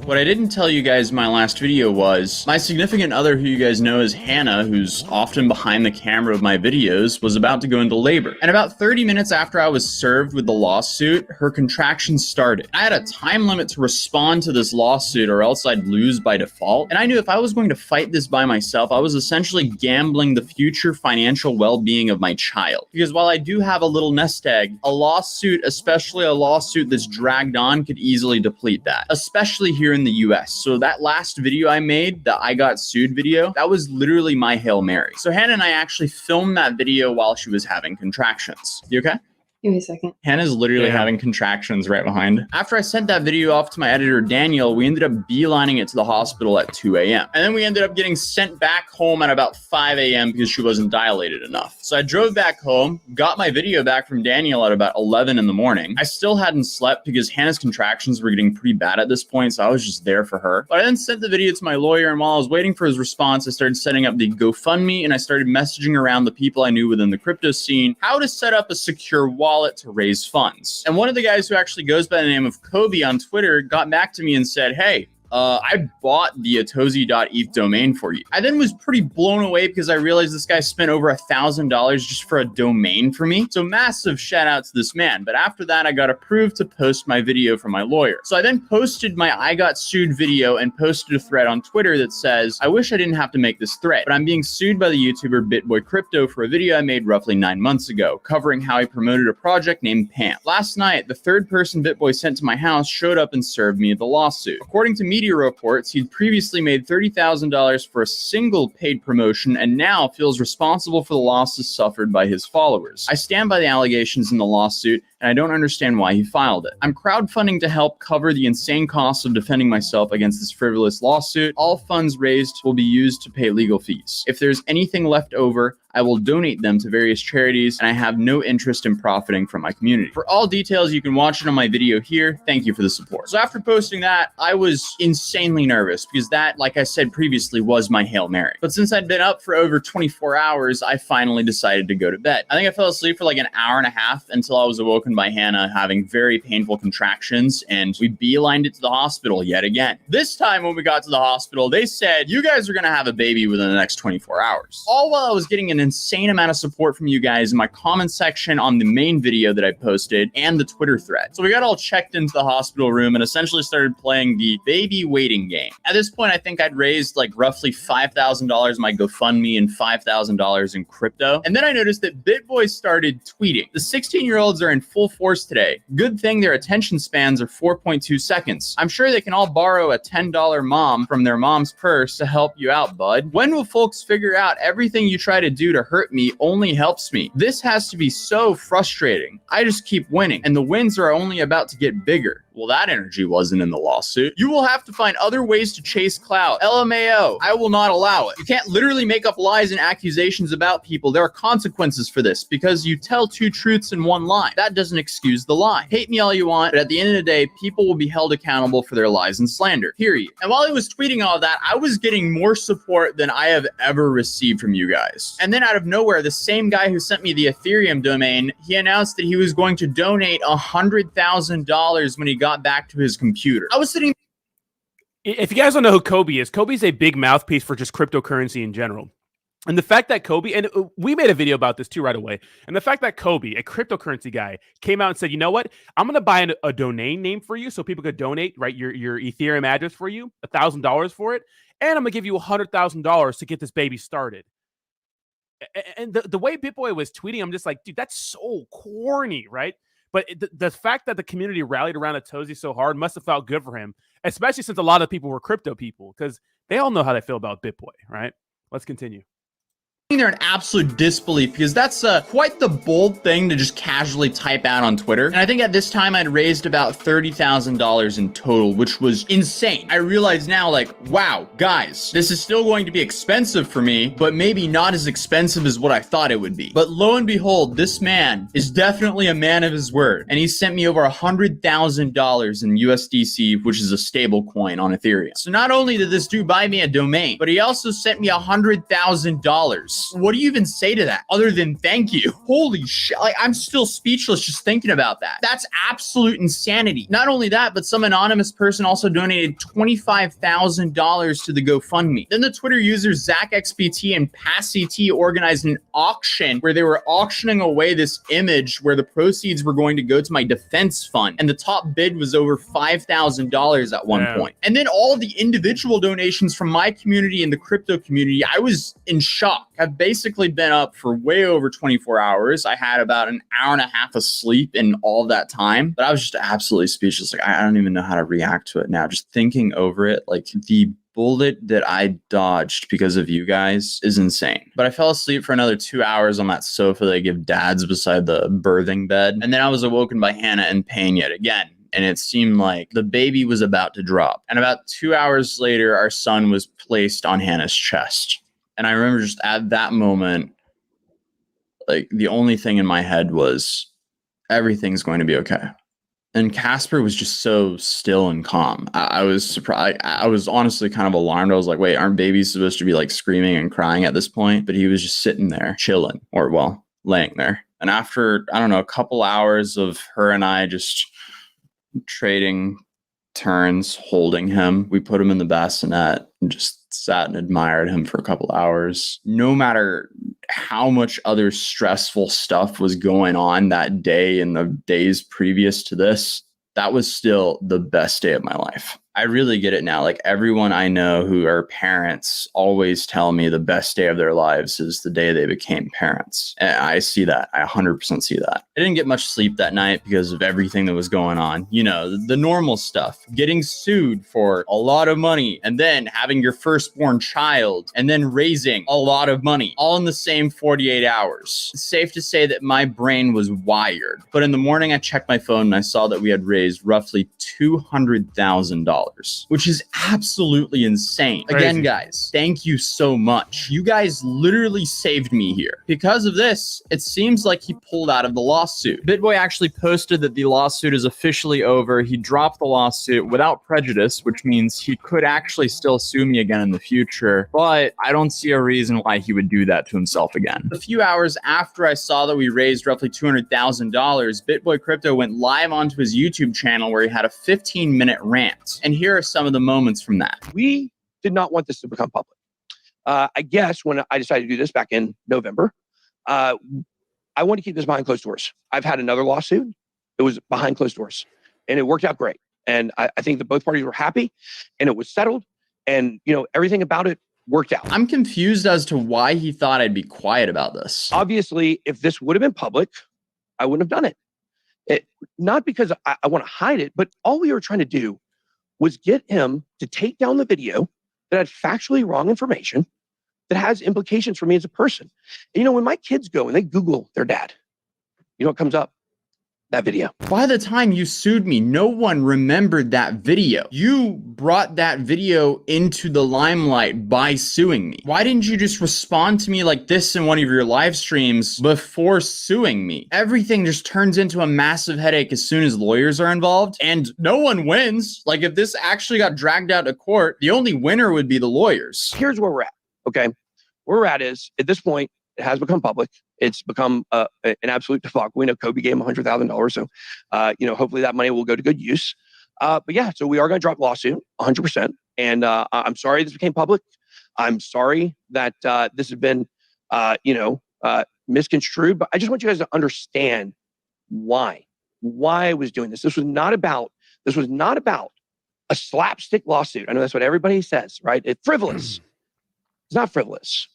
S8: What I didn't tell you guys in my last video was my significant other, who you guys know as Hannah, who's often behind the camera of my videos, was about to go into labor. And about 30 minutes after I was served with the lawsuit, her contractions started. I had a time limit to respond to this lawsuit or else I'd lose by default. And I knew if I was going to fight this by myself, I was essentially gambling the future financial well-being of my child. Because while I do have a little nest egg, a lawsuit, especially a lawsuit that's dragged on, could easily deplete that, especially here in the US. So that last video I made, the I got sued video, that was literally my Hail Mary. So Hannah and I actually filmed that video while she was having contractions. You okay?
S10: Give me a second.
S8: Hannah's literally having contractions right behind. After I sent that video off to my editor, Daniel, we ended up beelining it to the hospital at 2 a.m. And then we ended up getting sent back home at about 5 a.m. because she wasn't dilated enough. So I drove back home, got my video back from Daniel at about 11 in the morning. I still hadn't slept because Hannah's contractions were getting pretty bad at this point, so I was just there for her. But I then sent the video to my lawyer, and while I was waiting for his response, I started setting up the GoFundMe, and I started messaging around the people I knew within the crypto scene how to set up a secure wallet to raise funds. And one of the guys who actually goes by the name of Kobe on Twitter got back to me and said, hey, I bought the atozy.eth domain for you. I then was pretty blown away because I realized this guy spent over $1,000 just for a domain for me. So massive shout out to this man. But after that, I got approved to post my video for my lawyer. So I then posted my I got sued video and posted a thread on Twitter that says, I wish I didn't have to make this thread, but I'm being sued by the YouTuber BitBoy Crypto for a video I made roughly 9 months ago, covering how I promoted a project named Pam. Last night, the third person BitBoy sent to my house showed up and served me the lawsuit. According to media media reports he'd previously made $30,000 for a single paid promotion and now feels responsible for the losses suffered by his followers. I stand by the allegations in the lawsuit, and I don't understand why he filed it. I'm crowdfunding to help cover the insane costs of defending myself against this frivolous lawsuit. All funds raised will be used to pay legal fees. If there's anything left over, I will donate them to various charities, and I have no interest in profiting from my community. For all details, you can watch it on my video here. Thank you for the support. So after posting that, I was insanely nervous because that, like I said previously, was my Hail Mary. But since I'd been up for over 24 hours, I finally decided to go to bed. I think I fell asleep for like an hour and a half until I was awoken by Hannah having very painful contractions, and we beelined it to the hospital yet again. This time when we got to the hospital, they said, you guys are gonna have a baby within the next 24 hours. All while I was getting an insane amount of support from you guys in my comment section on the main video that I posted and the Twitter thread. So we got all checked into the hospital room and essentially started playing the baby waiting game. At this point, I think I'd raised like roughly $5,000 my GoFundMe and $5,000 in crypto. And then I noticed that BitBoy started tweeting. The 16-year-olds are in full force today. Good thing their attention spans are 4.2 seconds. I'm sure they can all borrow a $10 mom from their mom's purse to help you out, bud. When will folks figure out everything you try to do to hurt me only helps me? This has to be so frustrating. I just keep winning, and the wins are only about to get bigger. Well, that energy wasn't in the lawsuit. You will have to find other ways to chase clout. LMAO. I will not allow it. You can't literally make up lies and accusations about people. There are consequences for this because you tell two truths in one lie. That doesn't excuse the lie. Hate me all you want, but at the end of the day, people will be held accountable for their lies and slander. Period. And while he was tweeting all that, I was getting more support than I have ever received from you guys. And then out of nowhere, the same guy who sent me the Ethereum domain, he announced that he was going to donate $100,000 when he got back to his computer. I was sitting.
S1: If you guys don't know who Kobe is, Kobe's a big mouthpiece for just cryptocurrency in general. And the fact that Kobe, and we made a video about this too right away, and the fact that Kobe, a cryptocurrency guy, came out and said, you know what, I'm going to buy a domain name for you so people could donate, right, your Ethereum address for you, $1,000 for it, and I'm going to give you $100,000 to get this baby started. And the way BitBoy was tweeting, I'm just like, dude, that's so corny, right? But the fact that the community rallied around Atozy so hard must have felt good for him, especially since a lot of people were crypto people, because they all know how they feel about BitBoy, right? Let's continue.
S8: There in absolute disbelief because that's quite the bold thing to just casually type out on Twitter. And I think at this time I'd raised about $30,000 in total, which was insane. I realize now, like, wow, guys, this is still going to be expensive for me, but maybe not as expensive as what I thought it would be. But lo and behold, this man is definitely a man of his word. And he sent me over $100,000 in USDC, which is a stable coin on Ethereum. So not only did this dude buy me a domain, but he also sent me $100,000. What do you even say to that other than thank you? Holy shit. Like, I'm still speechless just thinking about that. That's absolute insanity. Not only that, but some anonymous person also donated $25,000 to the GoFundMe. Then the Twitter users ZachXBT and PassCT organized an auction where they were auctioning away this image where the proceeds were going to go to my defense fund. And the top bid was over $5,000 at one point. And then all the individual donations from my community and the crypto community, I was in shock. I've basically been up for way over 24 hours. I had about an hour and a half of sleep in all that time, but I was just absolutely speechless. Like, I don't even know how to react to it now. Just thinking over it, like the bullet that I dodged because of you guys is insane. But I fell asleep for another 2 hours on that sofa they give dads beside the birthing bed. And then I was awoken by Hannah in pain yet again. And it seemed like the baby was about to drop. And about 2 hours later, our son was placed on Hannah's chest. And I remember just at that moment, like the only thing in my head was everything's going to be okay. And Casper was just so still and calm. I was surprised. I was honestly kind of alarmed. I was like, wait, aren't babies supposed to be like screaming and crying at this point? But he was just sitting there chilling, or well, laying there. And after, I don't know, a couple hours of her and I just trading turns, holding him, we put him in the bassinet and just sat and admired him for a couple hours. No matter how much other stressful stuff was going on that day and the days previous to this, that was still the best day of my life. I really get it now. Like everyone I know who are parents always tell me the best day of their lives is the day they became parents. And I see that. I 100% see that. I didn't get much sleep that night because of everything that was going on. You know, the normal stuff, getting sued for a lot of money and then having your firstborn child and then raising a lot of money all in the same 48 hours. It's safe to say that my brain was wired. But in the morning, I checked my phone and I saw that we had raised roughly $200,000, which is absolutely insane.
S1: Crazy.
S8: Again, guys, thank you so much. You guys literally saved me here. Because of this, it seems like he pulled out of the lawsuit. BitBoy actually posted that the lawsuit is officially over. He dropped the lawsuit without prejudice, which means he could actually still sue me again in the future, but I don't see a reason why he would do that to himself again. A few hours after I saw that we raised roughly $200,000, BitBoy Crypto went live onto his YouTube channel where he had a 15-minute rant. And here are some of the moments from that.
S9: We did not want this to become public. I guess when I decided to do this back in November, I want to keep this behind closed doors. I've had another lawsuit. It was behind closed doors and it worked out great. And I think that both parties were happy and it was settled and, you know, everything about it worked out.
S8: I'm confused as to why he thought I'd be quiet about this.
S9: Obviously, if this would have been public, I wouldn't have done it. Not because I want to hide it, but all we were trying to do was get him to take down the video that had factually wrong information that has implications for me as a person. And, you know, when my kids go and they Google their dad, you know what comes up? That video.
S8: By the time you sued me, no one remembered that video. You brought that video into the limelight by suing me. Why didn't you just respond to me like this in one of your live streams before suing me? Everything just turns into a massive headache as soon as lawyers are involved, and no one wins. Like if this actually got dragged out to court, the only winner would be the lawyers.
S9: Here's where we're at, okay? Where we're at is, at this point, it has become public. It's become an absolute debacle. We know Kobe gave him $100,000. So, you know, hopefully that money will go to good use. But yeah, so we are going to drop the lawsuit 100%. And I'm sorry this became public. I'm sorry that this has been, you know, misconstrued. But I just want you guys to understand why I was doing this. This was not about a slapstick lawsuit. I know that's what everybody says, right? It's frivolous. It's not frivolous.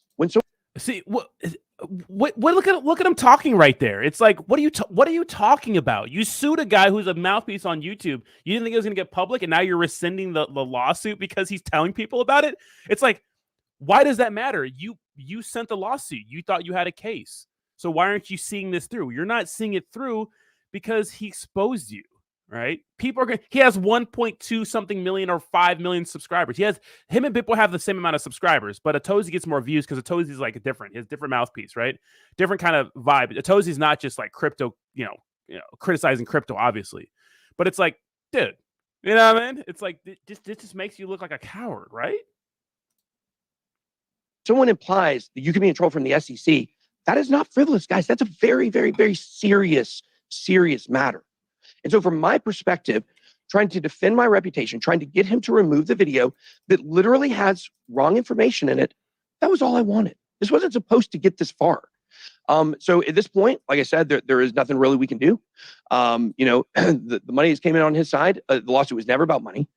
S1: See what look at him talking right there. It's like, what are you talking about? You sued a guy who's a mouthpiece on YouTube. You didn't think it was going to get public, and now you're rescinding the lawsuit because he's telling people about it. It's like, why does that matter? You sent the lawsuit. You thought you had a case. So why aren't you seeing this through? You're not seeing it through because he exposed you. Right? People are going. He has 1.2 something million or 5 million subscribers. Him and BitBoy have the same amount of subscribers, but Atozy gets more views because Atozy is like a different mouthpiece, right? Different kind of vibe. Atozy is not just like crypto, you know, criticizing crypto, obviously, but it's like, dude, you know what I mean? It's like this just makes you look like a coward, right?
S9: Someone implies that you can be in trouble from the SEC. That is not frivolous, guys. That's a very, very, very serious matter. And so from my perspective, trying to defend my reputation, trying to get him to remove the video that literally has wrong information in it, that was all I wanted. This wasn't supposed to get this far. So at this point, like I said, there is nothing really we can do. You know, the money has came in on his side. The lawsuit was never about money.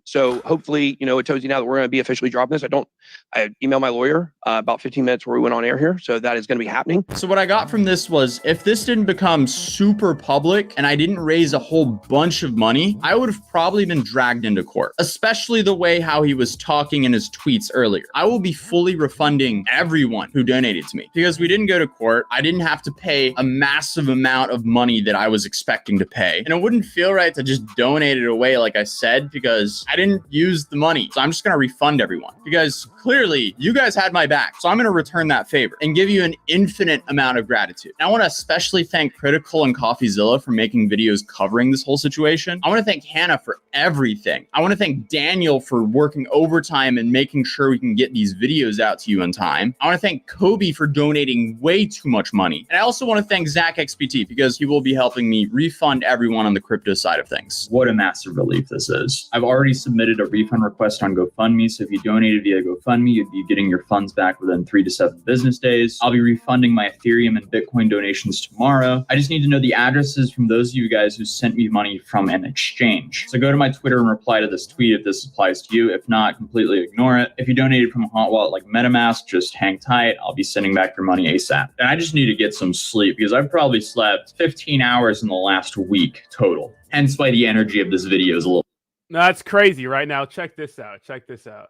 S9: So hopefully, you know, Atozy, now that we're going to be officially dropping this, I emailed my lawyer about 15 minutes before we went on air here. So that is going to be happening.
S8: So what I got from this was, if this didn't become super public and I didn't raise a whole bunch of money, I would have probably been dragged into court, especially the way how he was talking in his tweets earlier. I will be fully refunding everyone who donated to me because we didn't go to court. I didn't have to pay a massive amount of money that I was expecting to pay. And it wouldn't feel right to just donate it away, like I said, because I didn't use the money. So I'm just going to refund everyone because clearly you guys had my back. So I'm going to return that favor and give you an infinite amount of gratitude. And I want to especially thank Critical and CoffeeZilla for making videos covering this whole situation. I want to thank Hannah for everything. I want to thank Daniel for working overtime and making sure we can get these videos out to you in time. I want to thank Kobe for donating way too much money. And I also want to thank Zach XBT because he will be helping me refund everyone on the crypto side of things. What a massive relief this is. I I've already submitted a refund request on GoFundMe, so if you donated via GoFundMe, you'd be getting your funds back within 3 to 7 business days. I'll be refunding my Ethereum and Bitcoin donations tomorrow. I just need to know the addresses from those of you guys who sent me money from an exchange. So go to my Twitter and reply to this tweet if this applies to you. If not, completely ignore it. If you donated from a hot wallet like MetaMask, just hang tight. I'll be sending back your money ASAP. And I just need to get some sleep because I've probably slept 15 hours in the last week total. Hence why the energy of this video is a little.
S1: No, that's crazy right now. Check this out. Check this out.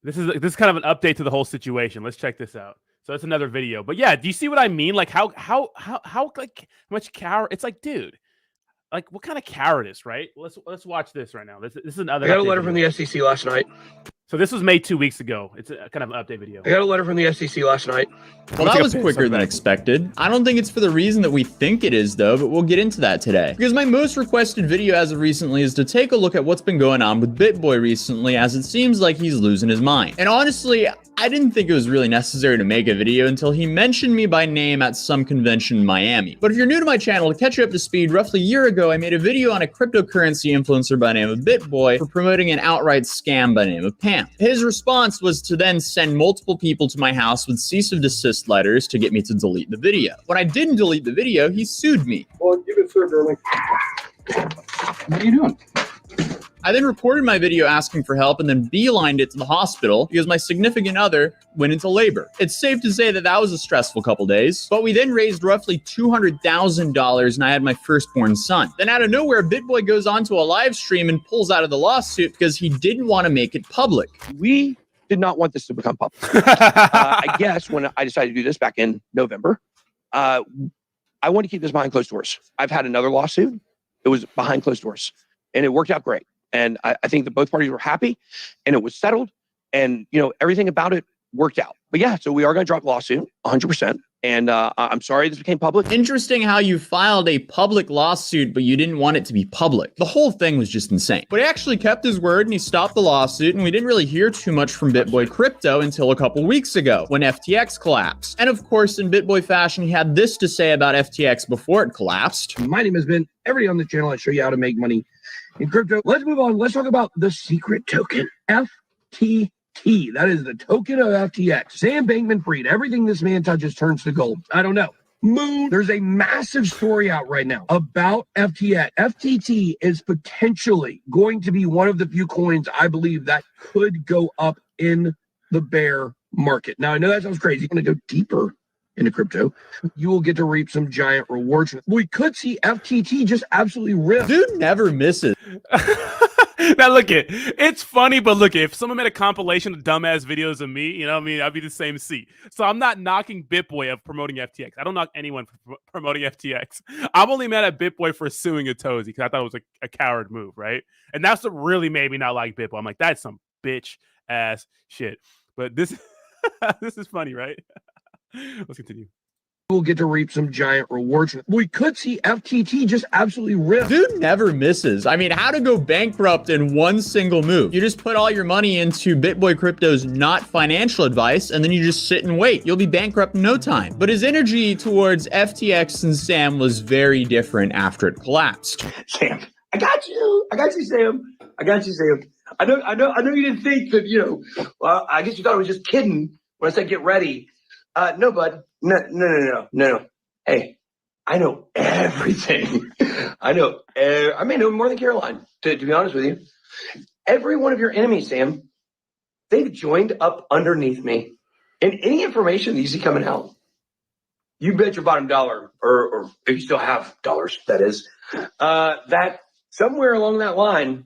S1: This is kind of an update to the whole situation. Let's check this out. So it's another video. But yeah, do you see what I mean? Like how like much coward? It's like, dude, like what kind of cowardice, right? Let's watch this right now. This is another.
S9: I got a letter from the SEC last night.
S1: So this was made 2 weeks ago. It's a kind of an update video.
S9: I got a letter from the SEC last night.
S8: Well, that was quicker than expected. I don't think it's for the reason that we think it is, though, but we'll get into that today. Because my most requested video as of recently is to take a look at what's been going on with BitBoy recently, as it seems like he's losing his mind. And honestly, I didn't think it was really necessary to make a video until he mentioned me by name at some convention in Miami. But if you're new to my channel, to catch you up to speed, roughly a year ago, I made a video on a cryptocurrency influencer by the name of BitBoy for promoting an outright scam by the name of Pam. His response was to then send multiple people to my house with cease of desist letters to get me to delete the video. When I didn't delete the video, he sued me.
S9: Well, you've been served early.
S8: What are you doing? I then recorded my video asking for help and then beelined it to the hospital because my significant other went into labor. It's safe to say that that was a stressful couple days, but we then raised roughly $200,000 and I had my firstborn son. Then out of nowhere, BitBoy goes onto a live stream and pulls out of the lawsuit because he didn't want to make it public.
S9: We did not want this to become public. I guess when I decided to do this back in November, I wanted to keep this behind closed doors. I've had another lawsuit. It was behind closed doors and it worked out great. And I think that both parties were happy and it was settled and, you know, everything about it worked out. But yeah, so we are going to drop the lawsuit 100%. And I'm sorry this became public.
S8: Interesting how you filed a public lawsuit, but you didn't want it to be public. The whole thing was just insane. But he actually kept his word and he stopped the lawsuit, and we didn't really hear too much from BitBoy Crypto until a couple weeks ago when FTX collapsed. And of course, in BitBoy fashion, he had this to say about FTX before it collapsed.
S9: My name has been every day on the channel. I show you how to make money in crypto. Let's move on. Let's talk about the secret token, FTT. That is the token of FTX. Sam Bankman-Fried, everything this man touches turns to gold. I don't know. Moon. There's a massive story out right now about FTX. FTT is potentially going to be one of the few coins I believe that could go up in the bear market. Now, I know that sounds crazy. I'm going to go deeper into crypto. You will get to reap some giant rewards. We could see FTT just absolutely rip.
S8: Dude never misses.
S1: Now look it's funny, but look if someone made a compilation of dumbass videos of me, you know what I mean, I'd be the same seat. So I'm not knocking BitBoy of promoting FTX. I don't knock anyone for promoting FTX. I'm only mad at BitBoy for suing Atozy because I thought it was a coward move, right? And that's what really made me not like BitBoy. I'm like, that's some bitch ass shit. But this this is funny, right? Let's continue.
S9: We'll get to reap some giant rewards. We could see FTT just absolutely rip.
S8: Dude never misses. I mean, how to go bankrupt in one single move. You just put all your money into BitBoy Crypto's not financial advice, and then you just sit and wait. You'll be bankrupt in no time. But his energy towards FTX and Sam was very different after it collapsed.
S9: Sam, I got you. I got you, Sam. I got you, Sam. I know you didn't think that, you know, well, I guess you thought I was just kidding when I said get ready. No, bud. No. Hey, I know everything. I may know more than Caroline, to be honest with you. Every one of your enemies, Sam, they've joined up underneath me. And any information that you see coming out, you bet your bottom dollar, or if you still have dollars, that is, that somewhere along that line,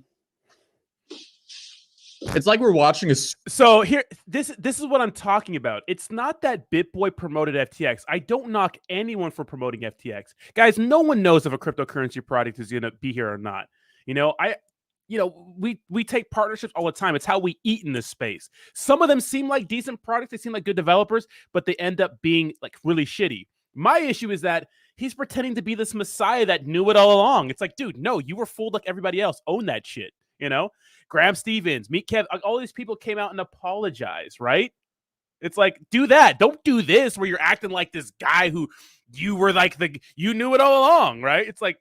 S8: it's like we're watching a...
S1: So here, this is what I'm talking about. It's not that BitBoy promoted FTX. I don't knock anyone for promoting FTX. Guys, no one knows if a cryptocurrency product is going to be here or not. You know, we take partnerships all the time. It's how we eat in this space. Some of them seem like decent products. They seem like good developers, but they end up being like really shitty. My issue is that he's pretending to be this messiah that knew it all along. It's like, dude, no, you were fooled like everybody else. Own that shit, you know? Graham Stevens, Meet Kev, all these people came out and apologized, right? It's like, do that. Don't do this where you're acting like this guy who you were like you knew it all along, right? It's like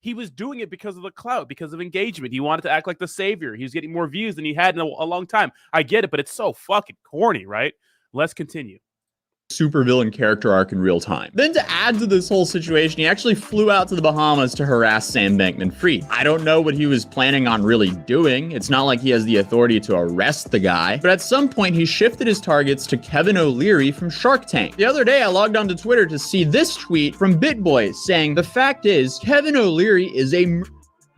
S1: he was doing it because of the clout, because of engagement. He wanted to act like the savior. He was getting more views than he had in a long time. I get it, but it's so fucking corny, right? Let's continue.
S8: Supervillain character arc in real time. Then to add to this whole situation, he actually flew out to the Bahamas to harass Sam Bankman-Fried. I don't know what he was planning on really doing. It's not like he has the authority to arrest the guy, but at some point he shifted his targets to Kevin O'Leary from Shark Tank. The other day I logged onto Twitter to see this tweet from BitBoy saying, "The fact is, Kevin O'Leary is a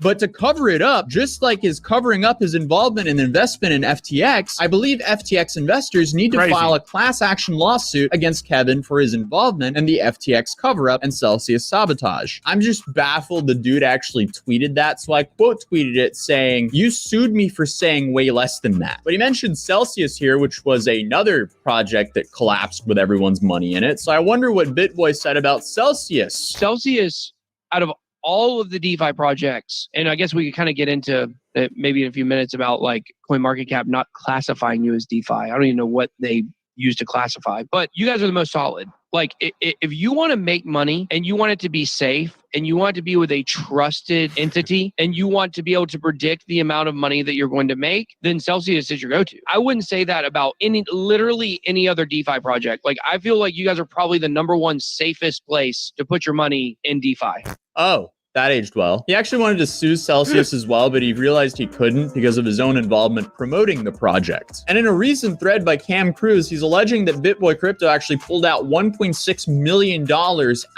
S8: but to cover it up, just like his covering up his involvement and investment in FTX, I believe FTX investors need to file a class action lawsuit against Kevin for his involvement in the FTX cover-up and Celsius sabotage." I'm just baffled the dude actually tweeted that, so I quote tweeted it saying, "You sued me for saying way less than that." But he mentioned Celsius here, which was another project that collapsed with everyone's money in it. So I wonder what BitBoy said about Celsius.
S9: Celsius, out of all of the DeFi projects, and I guess we could kind of get into maybe in a few minutes about like CoinMarketCap not classifying you as DeFi. I don't even know what they use to classify, but you guys are the most solid. Like if you want to make money and you want it to be safe and you want to be with a trusted entity and you want to be able to predict the amount of money that you're going to make, then Celsius is your go-to. I wouldn't say that about literally any other DeFi project. Like I feel like you guys are probably the #1 safest place to put your money in DeFi.
S8: Oh, that aged well. He actually wanted to sue Celsius as well, but he realized he couldn't because of his own involvement promoting the project. And in a recent thread by Cam Cruz, he's alleging that BitBoy Crypto actually pulled out $1.6 million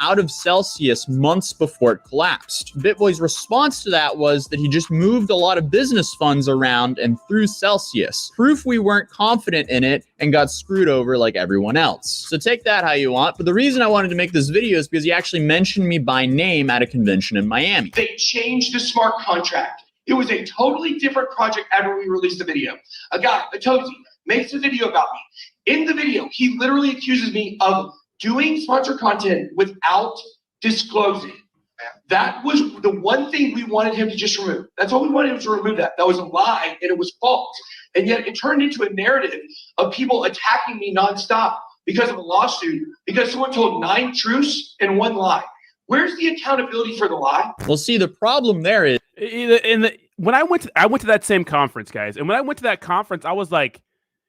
S8: out of Celsius months before it collapsed. BitBoy's response to that was that he just moved a lot of business funds around and through Celsius. Proof we weren't confident in it and got screwed over like everyone else. So take that how you want, but the reason I wanted to make this video is because he actually mentioned me by name at a convention in Miami.
S9: They changed the smart contract. It was a totally different project after we released the video. A guy, Atozy, makes a video about me. In the video, he literally accuses me of doing sponsored content without disclosing. That was the one thing we wanted him to just remove. That's all we wanted him to remove that. That was a lie and it was false. And yet it turned into a narrative of people attacking me nonstop because of a lawsuit, because someone told 9 truths and 1 lie. Where's the accountability for the lie?
S8: Well, see, the problem there is
S1: when I went to that same conference, guys, and when I went to that conference, I was like,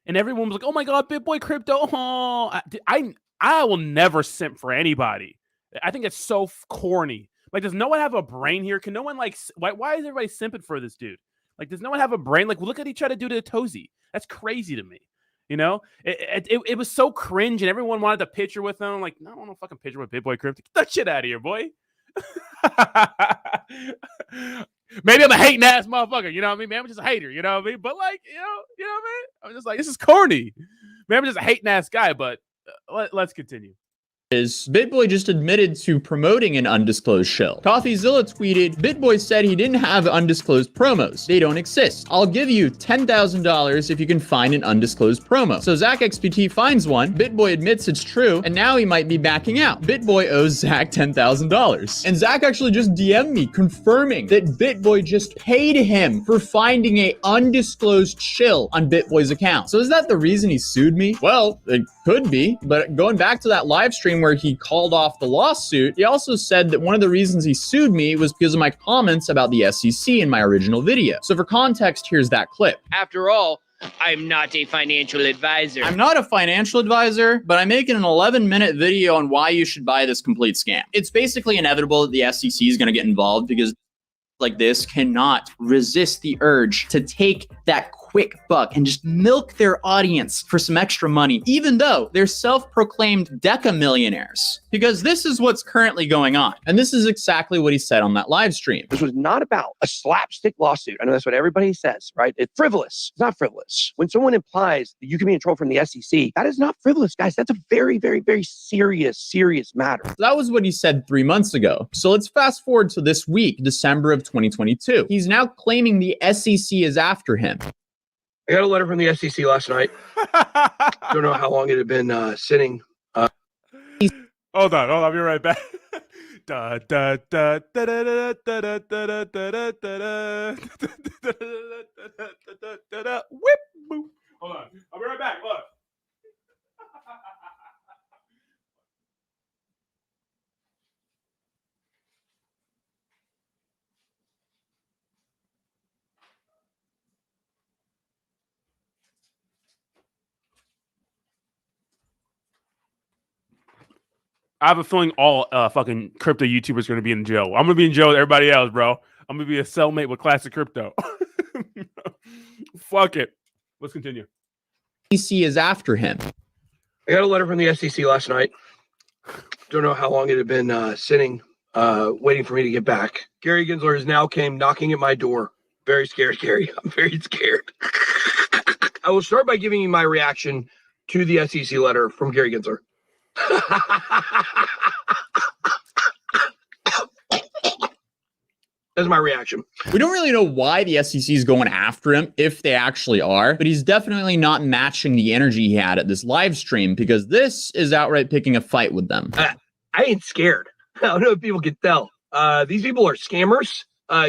S1: and everyone was like, "Oh my God, BitBoy Crypto!" Oh, I will never simp for anybody. I think it's so corny. Like, does no one have a brain here? Can no one why is everybody simping for this dude? Like, does no one have a brain? Like, look at what he tried to do to Atozy. That's crazy to me. You know, it was so cringe, and everyone wanted a picture with him. I'm like, no, I don't want a fucking picture with BitBoy Crypto. Get that shit out of here, boy. Maybe I'm a hating ass motherfucker. You know what I mean? Maybe I'm just a hater. You know what I mean? But like, you know what I mean? I'm just like, this is corny. Maybe I'm just a hating ass guy. But let's continue.
S8: BitBoy just admitted to promoting an undisclosed shill. CoffeeZilla tweeted, "BitBoy said he didn't have undisclosed promos. They don't exist. I'll give you $10,000 if you can find an undisclosed promo." So Zach XPT finds one, BitBoy admits it's true, and now he might be backing out. BitBoy owes Zach $10,000. And Zach actually just DM'd me confirming that BitBoy just paid him for finding a undisclosed shill on BitBoy's account. So is that the reason he sued me? Well, it could be, but going back to that live stream where he called off the lawsuit, he also said that one of the reasons he sued me was because of my comments about the SEC in my original video. So for context, here's that clip.
S10: After all, I'm not a financial advisor.
S8: I'm not a financial advisor, but I'm making an 11-minute video on why you should buy this complete scam. It's basically inevitable that the SEC is going to get involved because like this cannot resist the urge to take that quick buck and just milk their audience for some extra money, even though they're self-proclaimed deca millionaires. Because this is what's currently going on. And this is exactly what he said on that live stream.
S9: This was not about a slapstick lawsuit. I know that's what everybody says, right? It's frivolous. It's not frivolous. When someone implies that you can be in trouble from the SEC, that is not frivolous, guys. That's a very, very, very serious matter.
S8: That was what he said 3 months ago. So let's fast forward to this week, December of 2022. He's now claiming the SEC is after him.
S9: I got a letter from the SEC last night. Don't know how long it had been sitting.
S1: Hold on, I'll be right back. Da da da da da da da da da da da da da. Whip. Hold on, I'll be right back. Look. I have a feeling all fucking crypto YouTubers are going to be in jail. I'm going to be in jail with everybody else, bro. I'm going to be a cellmate with Classic Crypto. Fuck it. Let's continue.
S8: SEC is after him.
S9: I got a letter from the SEC last night. Don't know how long it had been sitting, waiting for me to get back. Gary Gensler has now came knocking at my door. Very scared, Gary. I'm very scared. I will start by giving you my reaction to the SEC letter from Gary Gensler. That's my reaction.
S8: We don't really know why the SEC is going after him, if they actually are, but he's definitely not matching the energy he had at this live stream, because this is outright picking a fight with them.
S9: I ain't scared. I don't know if people can tell. These people are scammers.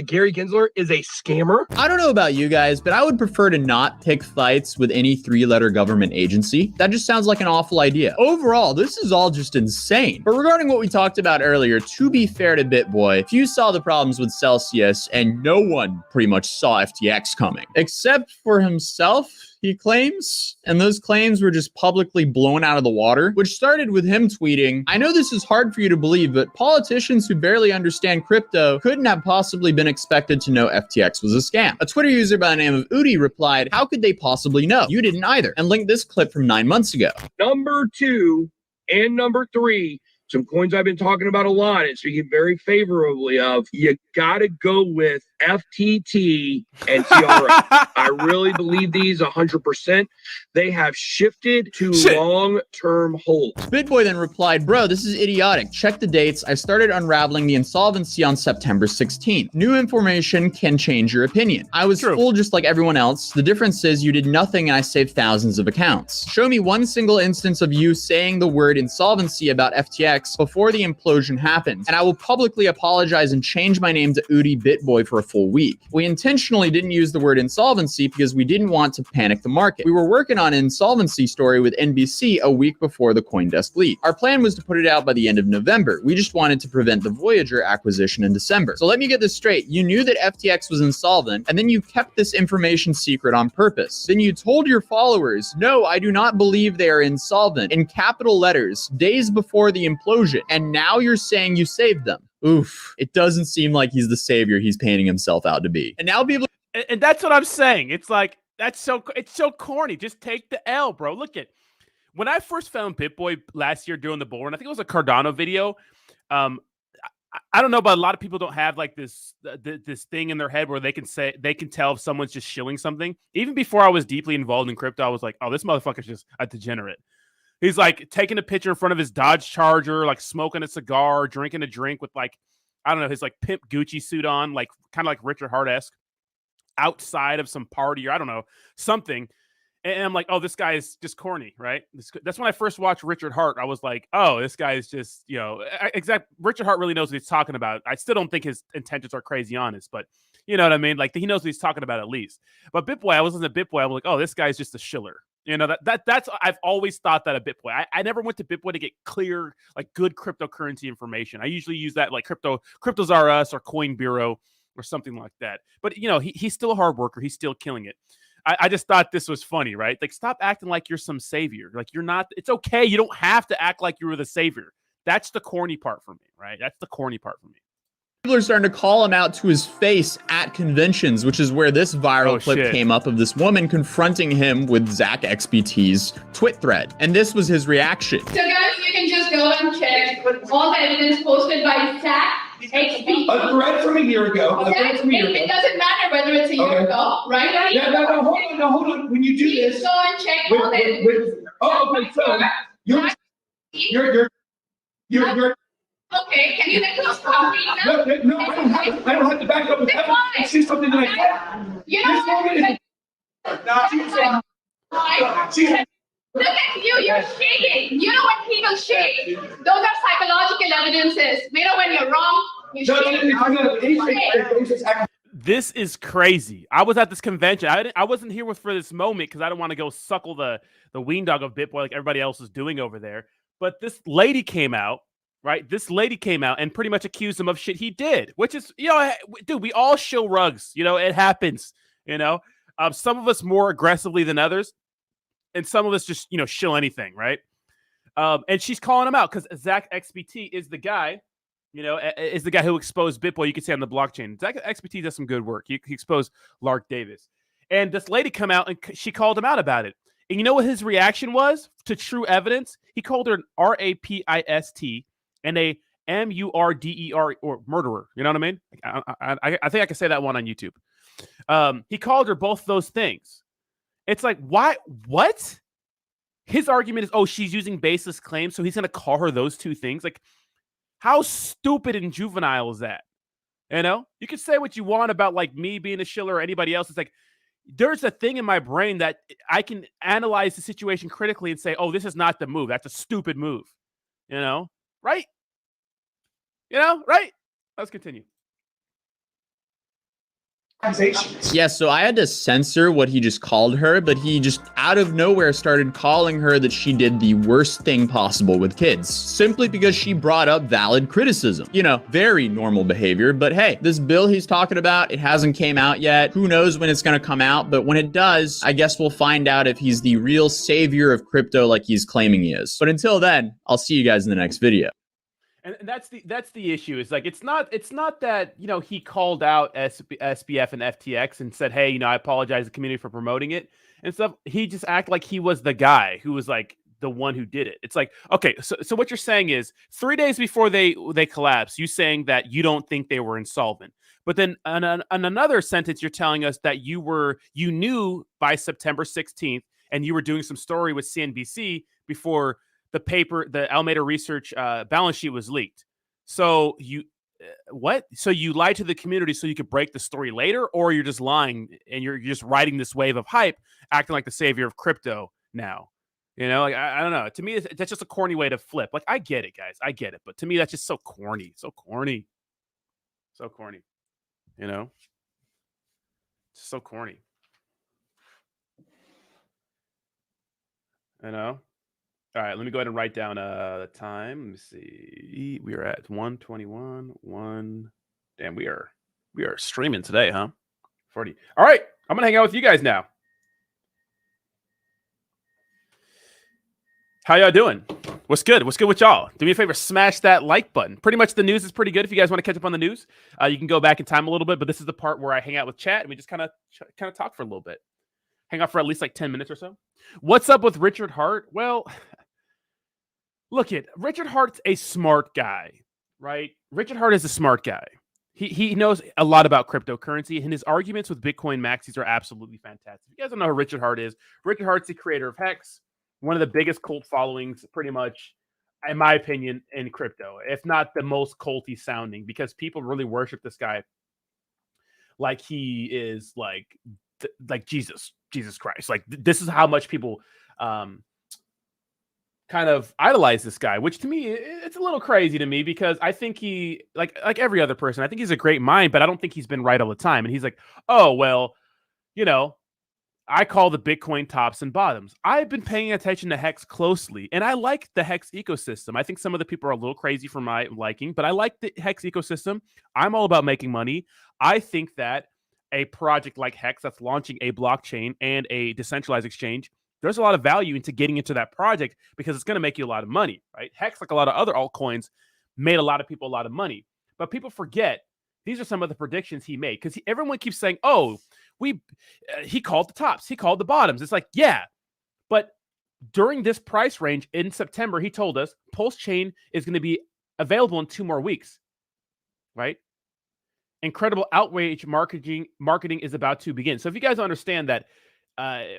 S9: Gary Gensler is a scammer.
S8: I don't know about you guys, but I would prefer to not pick fights with any three-letter government agency. That just sounds like an awful idea. Overall, this is all just insane. But regarding what we talked about earlier, to be fair to BitBoy, few saw the problems with Celsius, and no one pretty much saw FTX coming. Except for himself, he claims, and those claims were just publicly blown out of the water, which started with him tweeting, "I know this is hard for you to believe, but politicians who barely understand crypto couldn't have possibly been expected to know FTX was a scam." A Twitter user by the name of Udi replied, "How could they possibly know? You didn't either," and linked this clip from 9 months ago.
S9: Number 2 and number 3, some coins I've been talking about a lot and speaking very favorably of, you gotta go with FTT and TRO. I really believe these 100%. They have shifted to long-term holds.
S8: BitBoy then replied, "Bro, this is idiotic. Check the dates. I started unraveling the insolvency on September 16th. New information can change your opinion. I was fooled just like everyone else. The difference is you did nothing and I saved thousands of accounts. Show me one single instance of you saying the word insolvency about FTX before the implosion happened, and I will publicly apologize and change my name to Udi BitBoy for a full week. We intentionally didn't use the word insolvency because we didn't want to panic the market. We were working on an insolvency story with NBC a week before the CoinDesk leak. Our plan was to put it out by the end of November. We just wanted to prevent the Voyager acquisition in December. So let me get this straight. You knew that FTX was insolvent, and then you kept this information secret on purpose. Then you told your followers, no, I do not believe they are insolvent, in capital letters, days before the implosion. And now you're saying you saved them. Oof. It doesn't seem like he's the savior he's painting himself out to be. And now people...
S1: And that's what I'm saying. It's like, it's so corny. Just take the L, bro. Look at, when I first found BitBoy last year doing the bull run, I think it was a Cardano video. I don't know, but a lot of people don't have like this thing in their head where they can tell if someone's just shilling something. Even before I was deeply involved in crypto, I was like, oh, this motherfucker's just a degenerate. He's like taking a picture in front of his Dodge Charger, like smoking a cigar, drinking a drink with like, I don't know, his like pimp Gucci suit on, like kind of like Richard H outside of some party or I don't know, something. And I'm like, oh, this guy is just corny, right? That's when I first watched Richard Hart. I was like, oh, this guy is just, you know, Richard Hart really knows what he's talking about. I still don't think his intentions are crazy honest, but you know what I mean? Like he knows what he's talking about at least. But BitBoy, I was listening to BitBoy. I'm like, oh, this guy's just a shiller. You know, that's I've always thought that a BitBoy. I never went to BitBoy to get clear, like good cryptocurrency information. I usually use that like Cryptos R Us or Coin Bureau or something like that. But you know, he's still a hard worker. He's still killing it. I just thought this was funny, right? Like, stop acting like you're some savior. Like you're not. It's okay. You don't have to act like you were the savior. That's the corny part for me, right? That's the corny part for me.
S8: People are starting to call him out to his face at conventions, which is where this viral clip came up of this woman confronting him with Zach XBT's tweet thread. And this was his reaction. So guys, you can just go and check all the evidence posted by Zach XBT.
S9: A thread from a year ago.
S8: It doesn't matter whether it's a year ago, right?
S9: Yeah, no, hold on. When you do this,
S8: go and check all the evidence.
S9: Okay, so you're
S8: Okay, can you let us talk?
S9: No, I don't have to back up with evidence. It's just something that I said.
S8: You know, look at you, you're shaking. You know when people shake, those are psychological evidences. You know when you're wrong, you shake.
S1: This is crazy. I was at this convention. I wasn't here for this moment because I don't want to go suckle the ween dog of BitBoy like everybody else is doing over there. But this lady came out. Right, this lady came out and pretty much accused him of shit he did, which is, you know, dude, we all shill rugs. You know, it happens. You know, some of us more aggressively than others, and some of us just, you know, shill anything. Right. And she's calling him out because Zach XBT is the guy, is the guy who exposed BitBoy. You could say on the blockchain. Zach XBT does some good work. He exposed Lark Davis. And this lady come out and she called him out about it. And you know what his reaction was to true evidence? He called her an RAPIST and a MURDER or murderer. You know what I mean? I think I can say that one on YouTube. He called her both those things. It's like, why? What? His argument is, oh, she's using baseless claims, so he's going to call her those two things. Like, how stupid and juvenile is that? You can say what you want about like me being a shiller or anybody else. It's like, there's a thing in my brain that I can analyze the situation critically and say, oh, this is not the move. That's a stupid move. Right? Right? Let's continue.
S8: Yeah, so I had to censor what he just called her, but he just out of nowhere started calling her that she did the worst thing possible with kids, simply because she brought up valid criticism. Very normal behavior, but hey, this bill he's talking about, it hasn't came out yet. Who knows when it's going to come out, but when it does, I guess we'll find out if he's the real savior of crypto like he's claiming he is. But until then, I'll see you guys in the next video.
S1: And that's the issue. Is like it's not that he called out SBF and FTX and said, hey, I apologize to the community for promoting it and stuff. He just acted like he was the guy who was like the one who did it. It's like, okay, so what you're saying is 3 days before they collapsed, you saying that you don't think they were insolvent, but then on another sentence you're telling us that you knew by September 16th and you were doing some story with CNBC before the Alameda Research balance sheet was leaked. So what? So you lied to the community so you could break the story later, or you're just lying and you're just riding this wave of hype, acting like the savior of crypto now. I don't know. To me, that's just a corny way to flip. Like, I get it, guys. I get it. But to me, that's just so corny. So corny. So corny. Just so corny. All right, let me go ahead and write down the time. Let me see. We are at 1:21. Damn, we are streaming today, huh? 40. All right, I'm gonna hang out with you guys now. How y'all doing? What's good? What's good with y'all? Do me a favor, smash that like button. Pretty much the news is pretty good. If you guys want to catch up on the news, you can go back in time a little bit. But this is the part where I hang out with chat and we just kind of talk for a little bit. Hang out for at least like 10 minutes or so. What's up with Richard Hart? Well, look Richard Hart's a smart guy, right? Richard Hart is a smart guy. He knows a lot about cryptocurrency, and his arguments with Bitcoin maxis are absolutely fantastic. If you guys don't know who Richard Hart is, Richard Hart's the creator of HEX, one of the biggest cult followings, pretty much, in my opinion, in crypto, if not the most culty sounding, because people really worship this guy like he is like Jesus Christ. Like, this is how much people kind of idolize this guy, which to me, it's a little crazy to me, because I think he, like every other person, I think he's a great mind, but I don't think he's been right all the time. And he's like, oh, well, I call the Bitcoin tops and bottoms. I've been paying attention to HEX closely, and I like the HEX ecosystem. I think some of the people are a little crazy for my liking, but I like the HEX ecosystem. I'm all about making money. I think that a project like HEX that's launching a blockchain and a decentralized exchange, there's a lot of value into getting into that project because it's going to make you a lot of money, right? HEX, like a lot of other altcoins, made a lot of people a lot of money. But people forget, these are some of the predictions he made, because everyone keeps saying, oh, he called the tops, he called the bottoms. It's like, yeah, but during this price range in September, he told us Pulse Chain is going to be available in 2 more weeks, right? Incredible outrage marketing is about to begin. So if you guys understand that,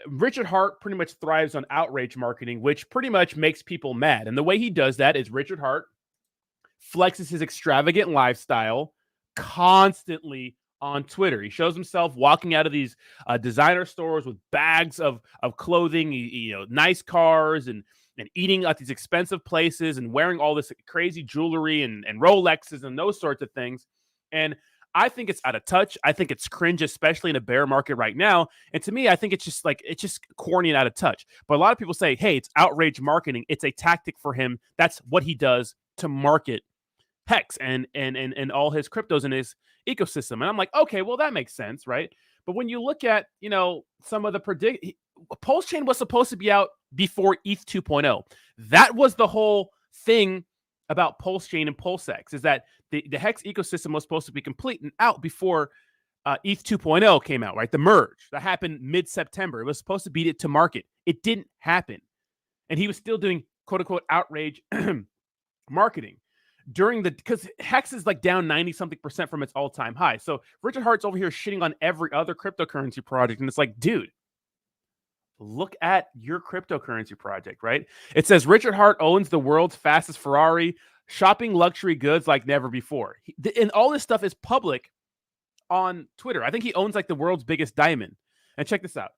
S1: Richard Hart pretty much thrives on outrage marketing, which pretty much makes people mad. And the way he does that is Richard Hart flexes his extravagant lifestyle constantly on Twitter. He shows himself walking out of these designer stores with bags of clothing, nice cars, and eating at these expensive places and wearing all this crazy jewelry and Rolexes and those sorts of things. And I think it's out of touch. I think it's cringe, especially in a bear market right now. And to me, I think it's just corny and out of touch. But a lot of people say, hey, it's outrage marketing. It's a tactic for him. That's what he does to market HEX and all his cryptos in his ecosystem. And I'm like, okay, well, that makes sense, right? But when you look at, some of the Pulse Chain was supposed to be out before ETH 2.0. That was the whole thing about Pulse Chain and PulseX, is that the Hex ecosystem was supposed to be complete and out before ETH 2.0 came out, right? The merge that happened mid-September. It was supposed to beat it to market. It didn't happen. And he was still doing quote unquote outrage marketing because Hex is like down 90-something% from its all-time high. So Richard Hart's over here shitting on every other cryptocurrency project. And it's like, dude, look at your cryptocurrency project, right? It says Richard Hart owns the world's fastest Ferrari, shopping luxury goods like never before. And all this stuff is public on Twitter. I think he owns like the world's biggest diamond. And check this out.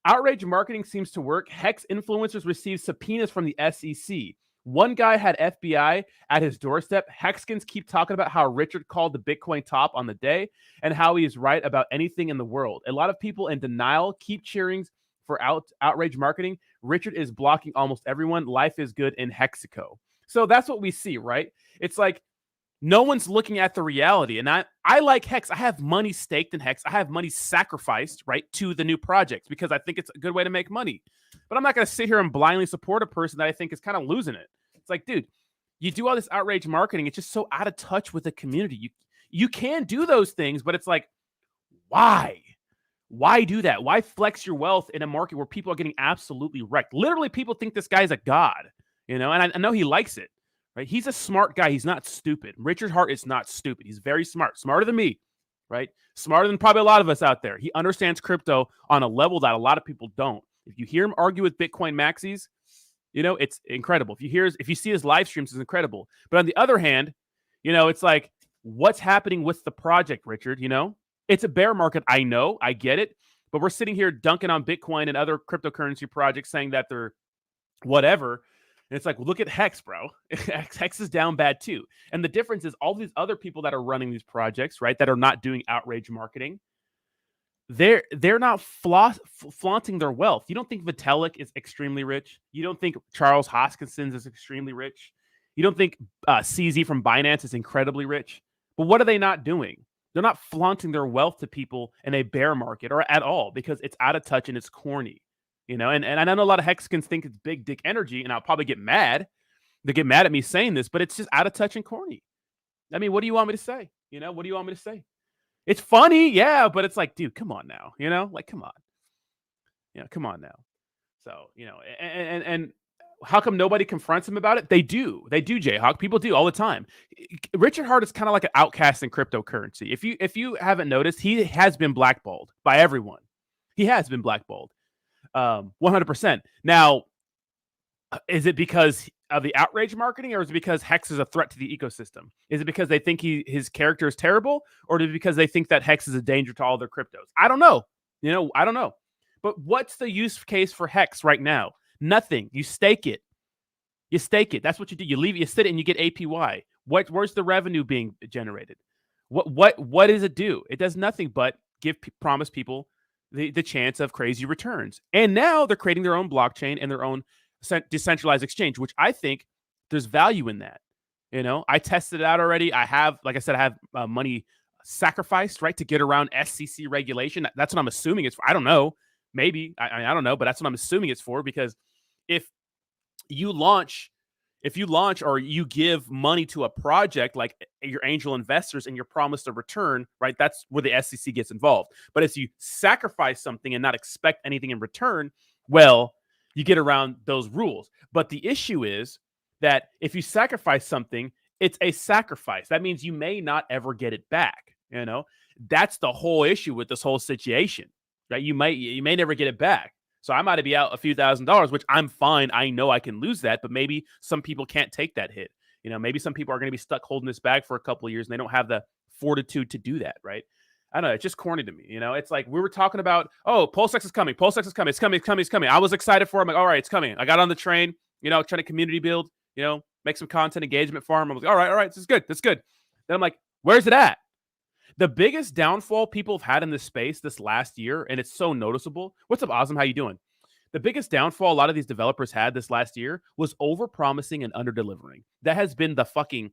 S1: Outrage marketing seems to work. Hex influencers receive subpoenas from the SEC. One guy had FBI at his doorstep. Hexkins keep talking about how Richard called the Bitcoin top on the day and how he is right about anything in the world. A lot of people in denial keep cheering for outrage marketing. Richard is blocking almost everyone. Life is good in Hexico. So that's what we see, right? It's like no one's looking at the reality. And I like Hex. I have money staked in Hex. I have money sacrificed, right, to the new project because I think it's a good way to make money. But I'm not going to sit here and blindly support a person that I think is kind of losing it. It's like, dude, you do all this outrage marketing. It's just so out of touch with the community. You can do those things, but it's like, why? Why do that? Why flex your wealth in a market where people are getting absolutely wrecked? Literally, people think this guy's a god, you know, and I know he likes it, right? He's a smart guy. He's not stupid. Richard Hart is not stupid. He's very smart, smarter than me, right? Smarter than probably a lot of us out there. He understands crypto on a level that a lot of people don't. If you hear him argue with Bitcoin maxis, you know, it's incredible. If you see his live streams, it's incredible. But on the other hand, you know, it's like, what's happening with the project, Richard? You know, it's a bear market. I know, I get it. But we're sitting here dunking on Bitcoin and other cryptocurrency projects saying that they're whatever. And it's like, well, look at Hex, bro. Hex is down bad too. And the difference is all these other people that are running these projects, right, that are not doing outrage marketing, they're not flaunting their wealth. You don't think Vitalik is extremely rich. You don't think Charles Hoskinson is extremely rich. You don't think CZ from Binance is incredibly rich. But what are they not doing? They're not flaunting their wealth to people in a bear market or at all because it's out of touch and it's corny. You know, and I know a lot of Hexicans think it's big dick energy, and I'll probably get mad. They get mad at me saying this, but it's just out of touch and corny. I mean, what do you want me to say? You know, what do you want me to say? It's funny, yeah, but it's like, dude, come on now. You know, like, come on. You know, come on now. So, you know, and how come nobody confronts him about it? They do, Jayhawk. People do all the time. Richard Hart is kind of like an outcast in cryptocurrency. If you haven't noticed, he has been blackballed by everyone. He has been blackballed. 100%. Now, is it because of the outrage marketing, or is it because Hex is a threat to the ecosystem? Is it because they think his character is terrible, or is it because they think that Hex is a danger to all their cryptos? I don't know. You know, I don't know. But what's the use case for Hex right now? Nothing. You stake it. You stake it. That's what you do. You leave it, you sit it, and you get APY. Where's the revenue being generated? What does it do? It does nothing but promise people the chance of crazy returns. And now they're creating their own blockchain and their own decentralized exchange, which I think there's value in that. You know, I tested it out already. I have, like I said, I have money sacrificed, right, to get around SEC regulation. That's what I'm assuming it's for. I don't know. Maybe. I don't know, but that's what I'm assuming it's for, because if you launch or you give money to a project like your angel investors and you're promised a return, right? That's where the SEC gets involved. But if you sacrifice something and not expect anything in return, well, you get around those rules. But the issue is that if you sacrifice something, it's a sacrifice. That means you may not ever get it back. You know, that's the whole issue with this whole situation, right? You may never get it back. So I might be out a few $1,000s, which I'm fine. I know I can lose that, but maybe some people can't take that hit. You know, maybe some people are going to be stuck holding this bag for a couple of years and they don't have the fortitude to do that, right? I don't know. It's just corny to me. You know, it's like we were talking about, oh, PulseX is coming. PulseX is coming. It's coming. It's coming. It's coming. I was excited for it. I'm like, all right, it's coming. I got on the train, you know, trying to community build, you know, make some content engagement for him. I was like, all right, this is good. That's good. Then I'm like, where's it at? The biggest downfall people have had in this space this last year, and it's so noticeable. What's up, Awesome? How you doing? The biggest downfall a lot of these developers had this last year was over-promising and under-delivering. That has been the fucking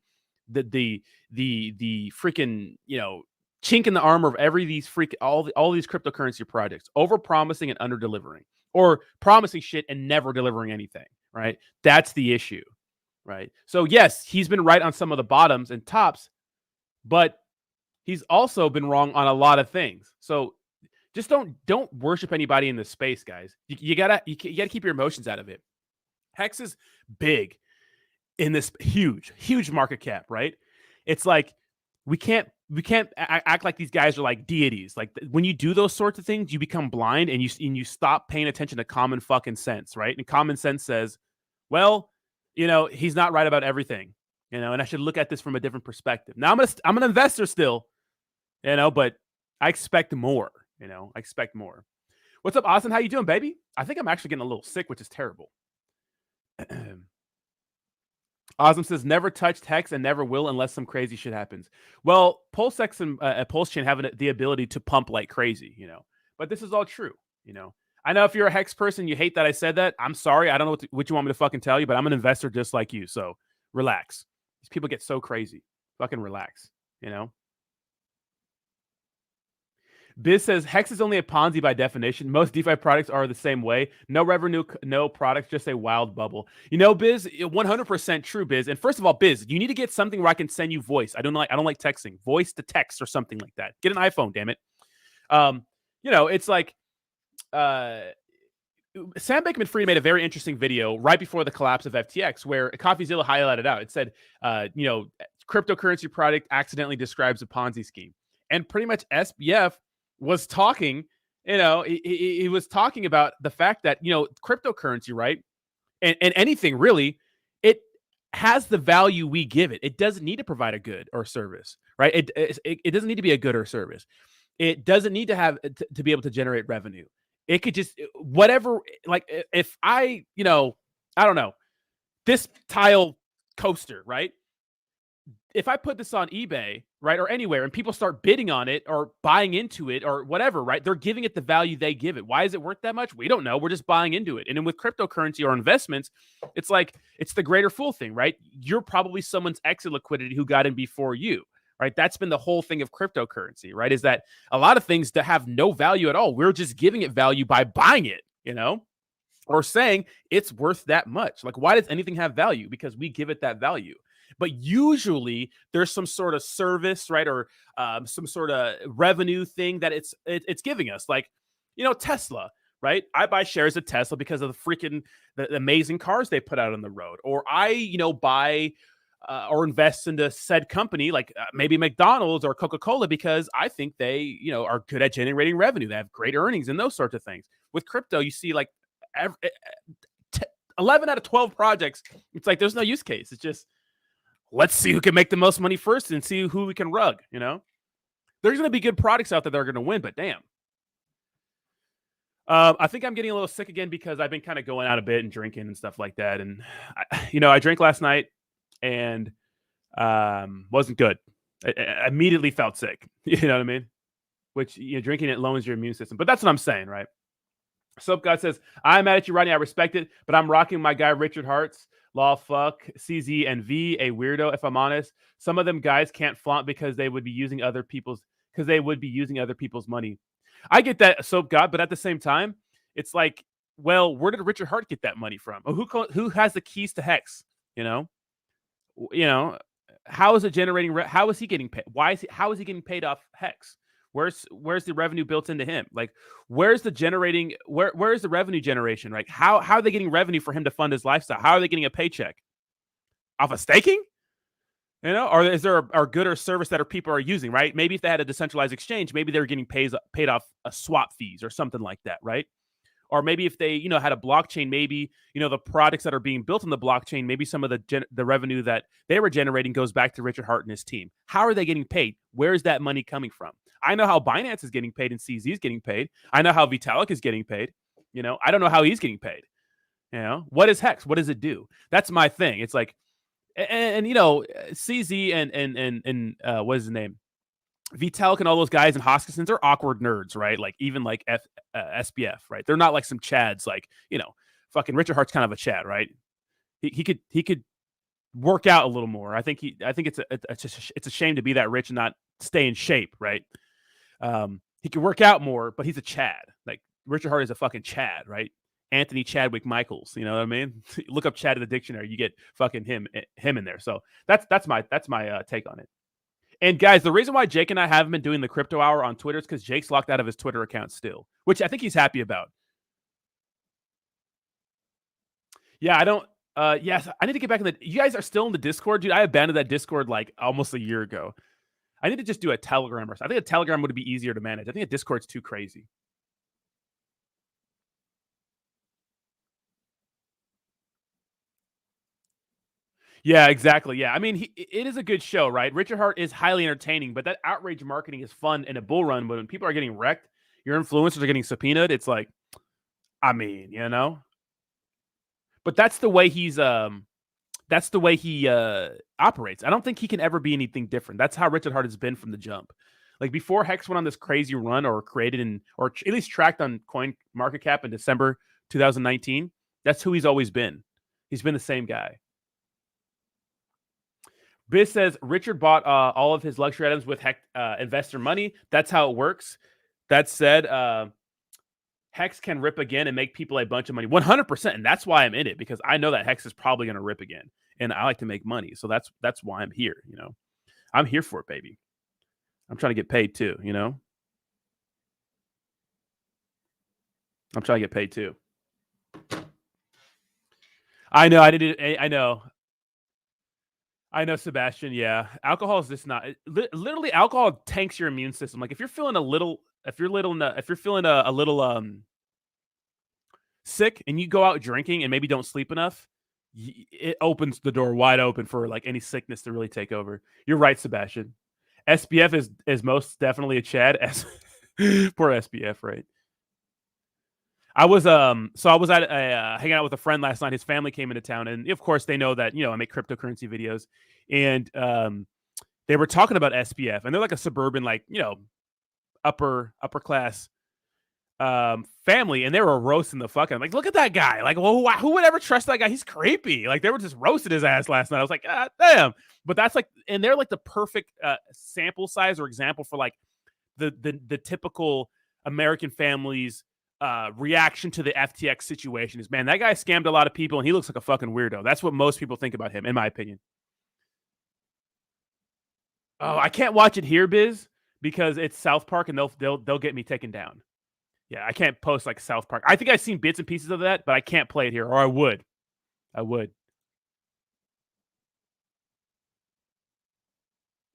S1: the freaking, you know, chink in the armor of all these cryptocurrency projects. Over-promising and under-delivering. or promising shit and never delivering anything, right? That's the issue, right? So yes, he's been right on some of the bottoms and tops, but he's also been wrong on a lot of things. So just don't worship anybody in this space, guys. You gotta keep your emotions out of it. Hex is big in this huge market cap, right? It's like we can't act like these guys are like deities. Like when you do those sorts of things, you become blind and you stop paying attention to common fucking sense, right? And common sense says, well, he's not right about everything, and I should look at this from a different perspective. Now I'm an investor still, but I expect more. I expect more. What's up, Austin? How you doing, baby? I think I'm actually getting a little sick, which is terrible. Osm says, never touched Hex and never will unless some crazy shit happens. Well, PulseX and PulseChain have the ability to pump like crazy, but this is all true, I know if you're a Hex person, you hate that I said that. I'm sorry. I don't know what you want me to fucking tell you, but I'm an investor just like you. So relax. These people get so crazy. Fucking relax, Biz says, Hex is only a Ponzi by definition. Most DeFi products are the same way. No revenue, no products, just a wild bubble. Biz, 100% true, Biz. And first of all, Biz, you need to get something where I can send you voice. I don't like texting. Voice to text or something like that. Get an iPhone, damn it. It's like Sam Bankman-Fried made a very interesting video right before the collapse of FTX where CoffeeZilla highlighted out. It said, cryptocurrency product accidentally describes a Ponzi scheme. And pretty much SBF was talking, he was talking about the fact that, cryptocurrency, right? And anything really, it has the value we give it. It doesn't need to provide a good or service, right? It doesn't need to be a good or service. It doesn't need to have to be able to generate revenue. It could just whatever, like if I don't know, this tile coaster, right? If I put this on eBay, right, or anywhere, and people start bidding on it or buying into it or whatever, right, they're giving it the value they give it. Why is it worth that much? We don't know. We're just buying into it. And then with cryptocurrency or investments, it's like it's the greater fool thing, right? You're probably someone's exit liquidity who got in before you, right? That's been the whole thing of cryptocurrency, right? Is that a lot of things that have no value at all, we're just giving it value by buying it, or saying it's worth that much. Like, why does anything have value? Because we give it that value. But usually there's some sort of service, right, or some sort of revenue thing that it's giving us. Like, Tesla, right? I buy shares of Tesla because of the amazing cars they put out on the road. Or I, buy or invest into said company, like maybe McDonald's or Coca-Cola, because I think they, are good at generating revenue. They have great earnings and those sorts of things. With crypto, you see like 11 out of 12 projects, it's like there's no use case. It's just, let's see who can make the most money first and see who we can rug, There's going to be good products out there that are going to win, but damn. I think I'm getting a little sick again because I've been kind of going out a bit and drinking and stuff like that. And, I drank last night and wasn't good. I immediately felt sick. You know what I mean? Which, drinking it lowers your immune system. But that's what I'm saying, right? Soap God says, I'm mad at you, Rodney. I respect it, but I'm rocking my guy Richard Hart's Law Fuck, CZ and V, a weirdo, if I'm honest. Some of them guys can't flaunt because they would be using other people's money. I get that, Soap God, but at the same time, it's like, well, where did Richard Hart get that money from? Who has the keys to Hex? How is it generating? How is he getting paid? How is he getting paid off Hex? Where's the revenue built into him? Like, where's the generating? Where is the revenue generation? Like, how are they getting revenue for him to fund his lifestyle? How are they getting a paycheck? Off of staking? Or is there a good or service that people are using, right? Maybe if they had a decentralized exchange, maybe they were getting paid off a swap fees or something like that, right? Or maybe if they, had a blockchain, maybe, the products that are being built on the blockchain, maybe some of the revenue that they were generating goes back to Richard Hart and his team. How are they getting paid? Where is that money coming from? I know how Binance is getting paid and CZ is getting paid. I know how Vitalik is getting paid. I don't know how he's getting paid. What is Hex? What does it do? That's my thing. It's like, and CZ and what is his name? Vitalik and all those guys in Hoskins are awkward nerds, right? Like even like SBF, right? They're not like some chads, like, fucking Richard Hart's kind of a chad, right? He could work out a little more. I think it's a shame to be that rich and not stay in shape, right? He could work out more, but he's a chad. Like Richard Hart is a fucking Chad, right? Anthony Chadwick Michaels. You know what I mean? Look up Chad in the dictionary, you get fucking him in there. So that's my take on it. And guys, the reason why Jake and I haven't been doing the crypto hour on Twitter is because Jake's locked out of his Twitter account still, which I think he's happy about. Yeah, I don't. Yes, I need to get back in the. You guys are still in the Discord, dude. I abandoned that Discord like almost a year ago. I need to just do a Telegram or something. I think a Telegram would be easier to manage. I think a Discord's too crazy. Yeah, exactly. Yeah, I mean, it is a good show, right? Richard Hart is highly entertaining, but that outrage marketing is fun in a bull run. But when people are getting wrecked, your influencers are getting subpoenaed. It's like, I mean, you know. But that's the way he operates. I don't think he can ever be anything different. That's how Richard Hart has been from the jump. Like before Hex went on this crazy run or created or at least tracked on Coin Market Cap in December 2019, that's who he's always been. He's been the same guy. Biz says Richard bought all of his luxury items with investor money. That's how it works. That said, Hex can rip again and make people a bunch of money. 100%. And that's why I'm in it, because I know that Hex is probably going to rip again. And I like to make money. So that's why I'm here, you know. I'm here for it, baby. I'm trying to get paid too, you know. I'm trying to get paid too. I know. I know, Sebastian. Yeah. Alcohol is just not literally alcohol tanks your immune system. Like if you're feeling a little sick and you go out drinking and maybe don't sleep enough, it opens the door wide open for like any sickness to really take over. You're right, Sebastian. SBF is most definitely a Chad. Poor SBF, right? I was at hanging out with a friend last night. His family came into town, and of course they know that, you know, I make cryptocurrency videos, and they were talking about SBF, and they're like a suburban, like, you know, upper class family, and they were roasting the fuck out. I'm like, look at that guy. Like, well, who would ever trust that guy? He's creepy. Like, they were just roasting his ass last night. I was like, ah, damn. But that's like, and they're like the perfect sample size or example for like the typical American families reaction to the FTX situation is, man, that guy scammed a lot of people and he looks like a fucking weirdo. That's what most people think about him, in my opinion. Oh, I can't watch it here, Biz, because it's South Park and they'll get me taken down. Yeah, I can't post like South Park. I think I've seen bits and pieces of that, but I can't play it here, or I would.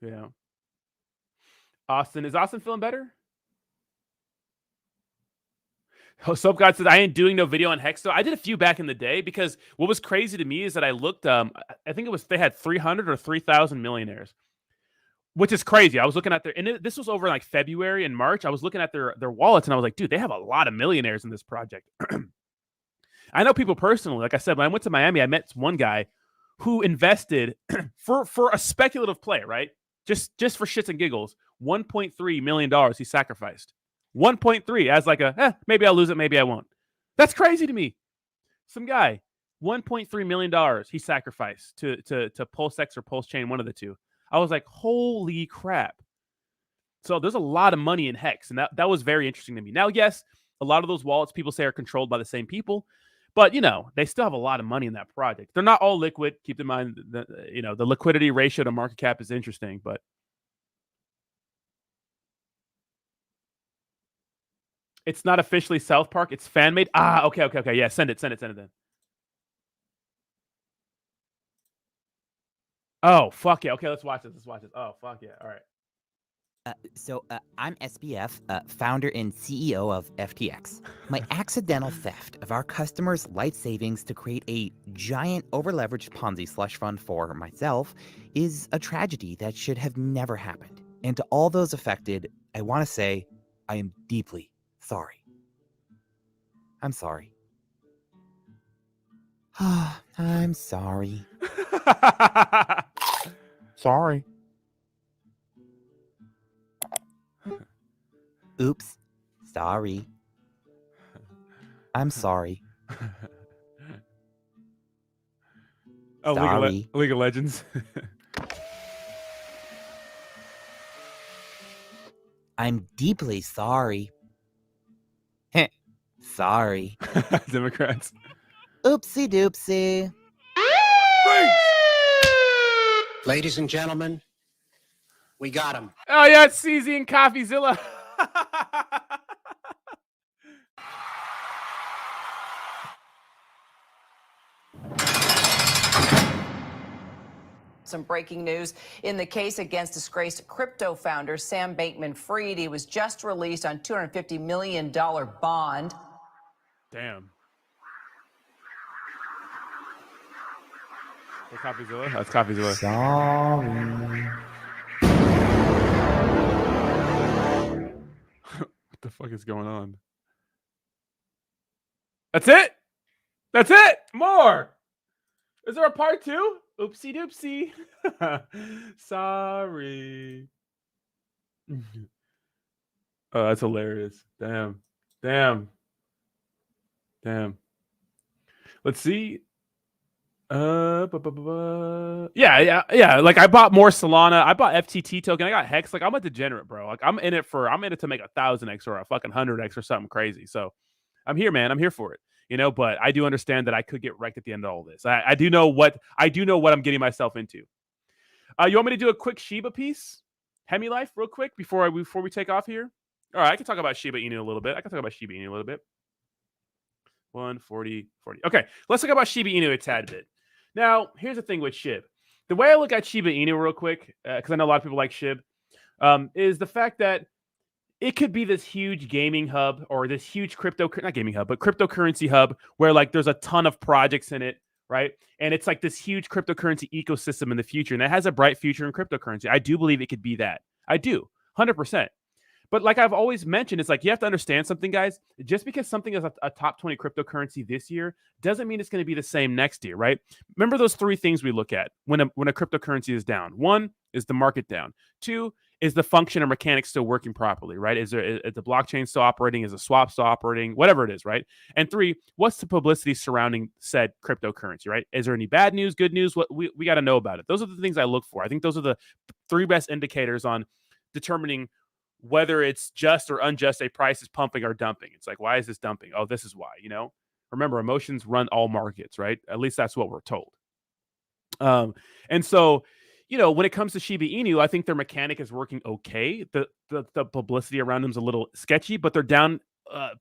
S1: Yeah. Austin, is Austin feeling better? Oh, Soap God says, I ain't doing no video on Hex. So I did a few back in the day, because what was crazy to me is that I looked, I think it was, they had 300 or 3,000 millionaires, which is crazy. I was looking at this was over like February and March. I was looking at their wallets and I was like, dude, they have a lot of millionaires in this project. I know people personally. Like I said, when I went to Miami, I met one guy who invested for a speculative play, right? Just for shits and giggles, $1.3 million he sacrificed. 1.3 as like maybe I'll lose it, maybe I won't. That's crazy to me. Some guy, $1.3 million he sacrificed to Pulse X or Pulse Chain, one of the two. I was like, holy crap. So there's a lot of money in Hex, and that was very interesting to me. Now, yes, a lot of those wallets people say are controlled by the same people, but, you know, they still have a lot of money in that project. They're not all liquid. Keep in mind, the liquidity ratio to market cap is interesting, but it's not officially South Park. It's fan made. Ah, okay. Yeah, send it then. Oh, fuck yeah. Okay, let's watch this. Oh, fuck yeah. All right.
S11: I'm SBF, founder and CEO of FTX. My accidental theft of our customers' life savings to create a giant over-leveraged Ponzi slush fund for myself is a tragedy that should have never happened. And to all those affected, I want to say I am deeply sorry. I'm sorry. I'm sorry. Sorry. Oops. Sorry. I'm sorry.
S1: Oh,
S11: sorry.
S1: League of Legends.
S11: I'm deeply sorry. Sorry.
S1: Democrats.
S11: Oopsie doopsie.
S12: Ladies and gentlemen, we got him.
S1: Oh yeah, it's CZ and CoffeeZilla.
S13: Some breaking news in the case against disgraced crypto founder Sam Bankman-Fried. He was just released on $250 million bond.
S1: Damn. Hey, CoffeeZilla? That's CoffeeZilla.
S11: Sorry.
S1: What the fuck is going on? That's it? That's it? More. Is there a part 2? Oopsie doopsie. Sorry. Oh, that's hilarious. Damn. Damn. Damn. Let's see. Yeah. Like I bought more Solana. I bought FTT token. I got Hex. Like I'm a degenerate, bro. Like I'm in it to make 1,000x or a fucking 100x or something crazy. So I'm here, man. I'm here for it. You know, but I do understand that I could get wrecked at the end of all this. I do know what I'm getting myself into. You want me to do a quick Shiba piece? Hemi Life real quick before we take off here? All right, I can talk about Shiba Inu a little bit. 140, 40. Okay, let's talk about Shiba Inu a tad bit. Now, here's the thing with SHIB. The way I look at Shiba Inu real quick, because I know a lot of people like SHIB, is the fact that it could be this huge gaming hub or this huge not gaming hub, but cryptocurrency hub where like there's a ton of projects in it, right? And it's like this huge cryptocurrency ecosystem in the future. And it has a bright future in cryptocurrency. I do believe it could be that. I do, 100%. But like I've always mentioned, it's like you have to understand something, guys. Just because something is a top 20 cryptocurrency this year doesn't mean it's going to be the same next year, right? Remember those 3 things we look at when a cryptocurrency is down. 1 is the market down. 2 is the function or mechanics still working properly, right? Is the blockchain still operating? Is the swap still operating? Whatever it is, right? And 3, what's the publicity surrounding said cryptocurrency, right? Is there any bad news, good news? What we got to know about it. Those are the things I look for. I think those are the 3 best indicators on determining whether it's just or unjust a price is pumping or dumping. It's like, why is this dumping? Oh, this is why, you know? Remember, emotions run all markets, right? At least that's what we're told. And so, you know, when it comes to Shiba Inu, I think their mechanic is working okay. The publicity around them is a little sketchy, but they're down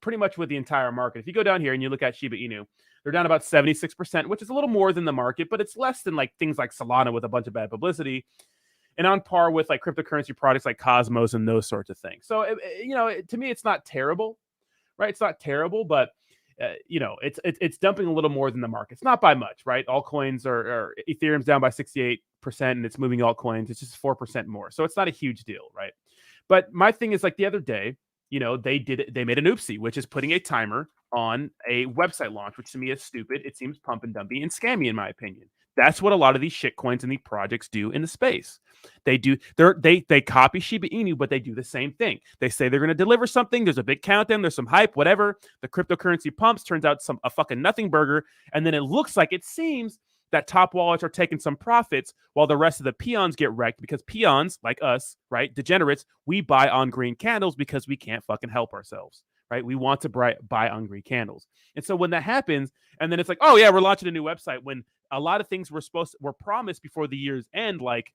S1: pretty much with the entire market. If you go down here and you look at Shiba Inu, they're down about 76%, which is a little more than the market, but it's less than like things like Solana with a bunch of bad publicity, and on par with like cryptocurrency products like Cosmos and those sorts of things. So, you know, to me, it's not terrible, right? It's not terrible, but you know, it's dumping a little more than the market. It's not by much, right? Altcoins are Ethereum's down by 68% and it's moving altcoins. It's just 4% more. So it's not a huge deal, right? But my thing is like the other day, you know, they made an oopsie, which is putting a timer on a website launch, which to me is stupid. It seems pump and dumpy and scammy in my opinion. That's what a lot of these shit coins and these projects do in the space. They copy Shiba Inu, but they do the same thing. They say they're going to deliver something. There's a big countdown. There's some hype, whatever. The cryptocurrency pumps, turns out a fucking nothing burger. And then it seems that top wallets are taking some profits while the rest of the peons get wrecked because peons like us, right? Degenerates, we buy on green candles because we can't fucking help ourselves. Right? We want to buy on green candles. And so when that happens, and then it's like, oh yeah, we're launching a new website when a lot of things were promised before the year's end, like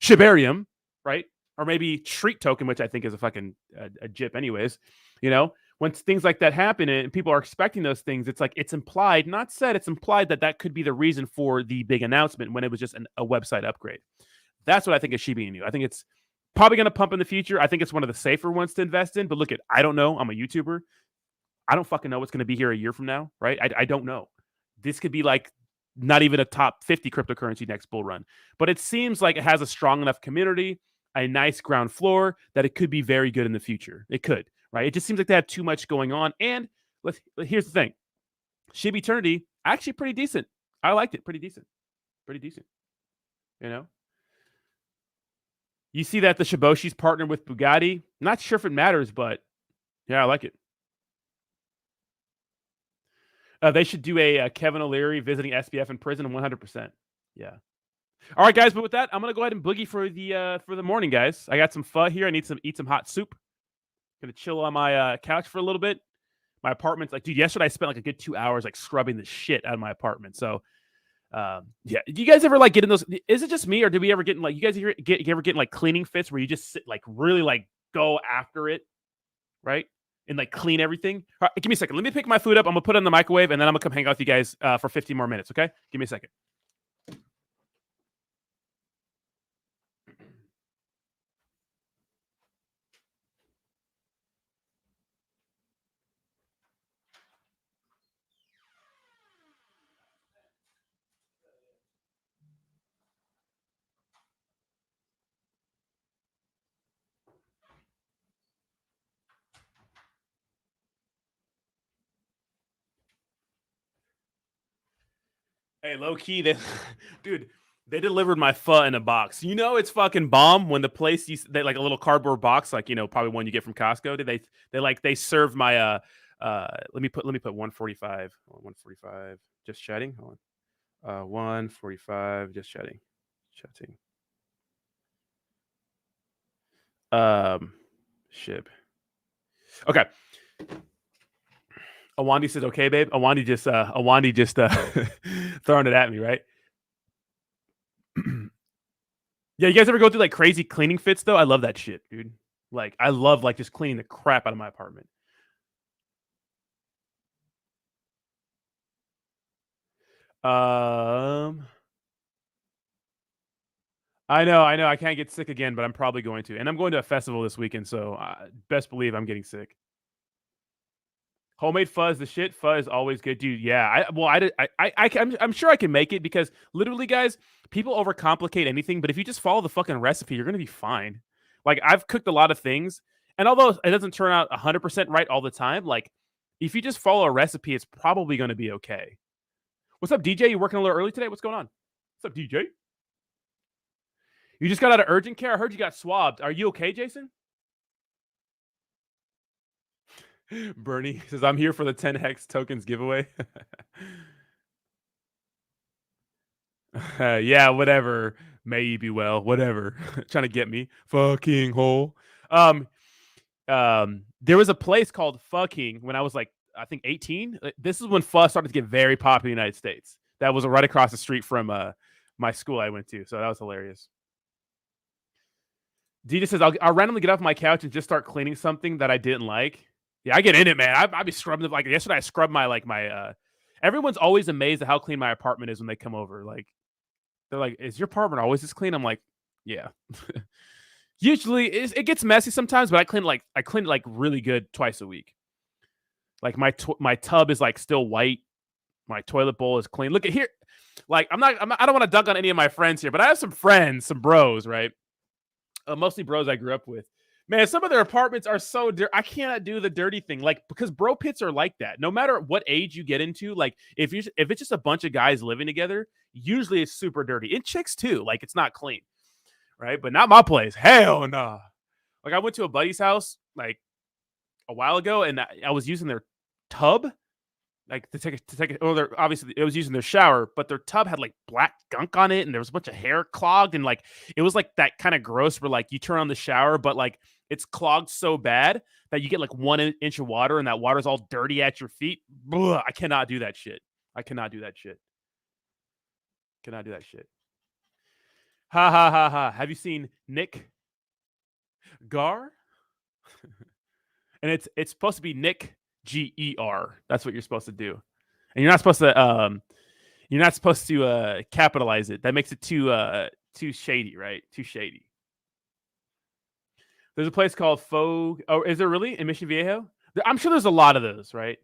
S1: Shibarium, right? Or maybe Shriek token, which I think is a fucking a JIP anyways. You know, when things like that happen and people are expecting those things, it's like, it's implied, not said, it's implied that could be the reason for the big announcement when it was just a website upgrade. That's what I think of Shiba Inu. I think it's probably going to pump in the future. I think it's one of the safer ones to invest in. But look, I don't know. I'm a YouTuber. I don't fucking know what's going to be here a year from now, right? I don't know. This could be like not even a top 50 cryptocurrency next bull run. But it seems like it has a strong enough community, a nice ground floor, that it could be very good in the future. It could, right? It just seems like they have too much going on. And here's the thing. SHIB Eternity, actually pretty decent. I liked it. Pretty decent. Pretty decent. You know? You see that the Shiboshi's partnered with Bugatti. Not sure if it matters, but yeah, I like it. They should do a Kevin O'Leary visiting SBF in prison 100%. Yeah. All right, guys. But with that, I'm gonna go ahead and boogie for the morning, guys. I got some pho here. I need eat some hot soup. Gonna chill on my couch for a little bit. My apartment's like, dude, yesterday I spent like a good 2 hours like scrubbing the shit out of my apartment. So yeah, do you guys ever like get in those? Is it just me, or do we ever get in like, you guys ever get in like cleaning fits where you just sit, like really like go after it, right? And like clean everything. All right, give me a second. Let me pick my food up. I'm gonna put it in the microwave, and then I'm gonna come hang out with you guys for 15 more minutes. Okay, give me a second. Hey, low key, dude, they delivered my pho in a box. You know it's fucking bomb when the place they like a little cardboard box, like, you know, probably one you get from Costco. They served my let me put 145. 145. Just chatting. Hold on. 145. Just chatting. SHIB. Okay. Awandi said, "Okay, babe." Awandi just throwing it at me, right? Yeah, you guys ever go through like crazy cleaning fits though? I love that shit, dude. Like, I love like just cleaning the crap out of my apartment. I know. I can't get sick again, but I'm probably going to. And I'm going to a festival this weekend, so best believe I'm getting sick. Homemade pho is the shit. Pho is always good, dude. Yeah. I'm sure I can make it because literally, guys, people overcomplicate anything. But if you just follow the fucking recipe, you're gonna be fine. Like, I've cooked a lot of things, and although it doesn't turn out 100% right all the time, like if you just follow a recipe, it's probably gonna be okay. What's up, DJ? You working a little early today? What's going on? What's up, DJ? You just got out of urgent care. I heard you got swabbed. Are you okay, Jason? Bernie says, I'm here for the 10 hex tokens giveaway. Yeah, whatever. May you be well. Whatever. Trying to get me. Fucking hole. There was a place called Fucking when I was like, I think 18. This is when pho started to get very popular in the United States. That was right across the street from my school I went to. So that was hilarious. DJ says, I'll randomly get off my couch and just start cleaning something that I didn't like. Yeah, I get in it, man. I'd be scrubbing. Like yesterday, I scrubbed my everyone's always amazed at how clean my apartment is when they come over. Like, they're like, "Is your apartment always this clean?" I'm like, "Yeah." Usually, it gets messy sometimes, but I clean it like really good twice a week. Like my tub is like still white. My toilet bowl is clean. Look at here. Like I don't want to dunk on any of my friends here, but I have some friends, some bros, right? Mostly bros I grew up with. Man, some of their apartments are so dirty. I cannot do the dirty thing, like, because bro pits are like that. No matter what age you get into, like if it's just a bunch of guys living together, usually it's super dirty. And chicks too, like it's not clean, right? But not my place. Hell no. Nah. Like I went to a buddy's house like a while ago, and I was using their tub, like to take it. Or obviously it was using their shower, but their tub had like black gunk on it, and there was a bunch of hair clogged, and like it was like that kind of gross where like you turn on the shower, but like it's clogged so bad that you get like 1 inch of water, and that water's all dirty at your feet. Blah, I cannot do that shit. Cannot do that shit. Ha ha ha ha. Have you seen Nick Gar? And it's supposed to be Nick G-E-R. That's what you're supposed to do. And you're not supposed to capitalize it. That makes it too shady, right? Too shady. There's a place called Faux. Oh, is there really in Mission Viejo? I'm sure there's a lot of those, right?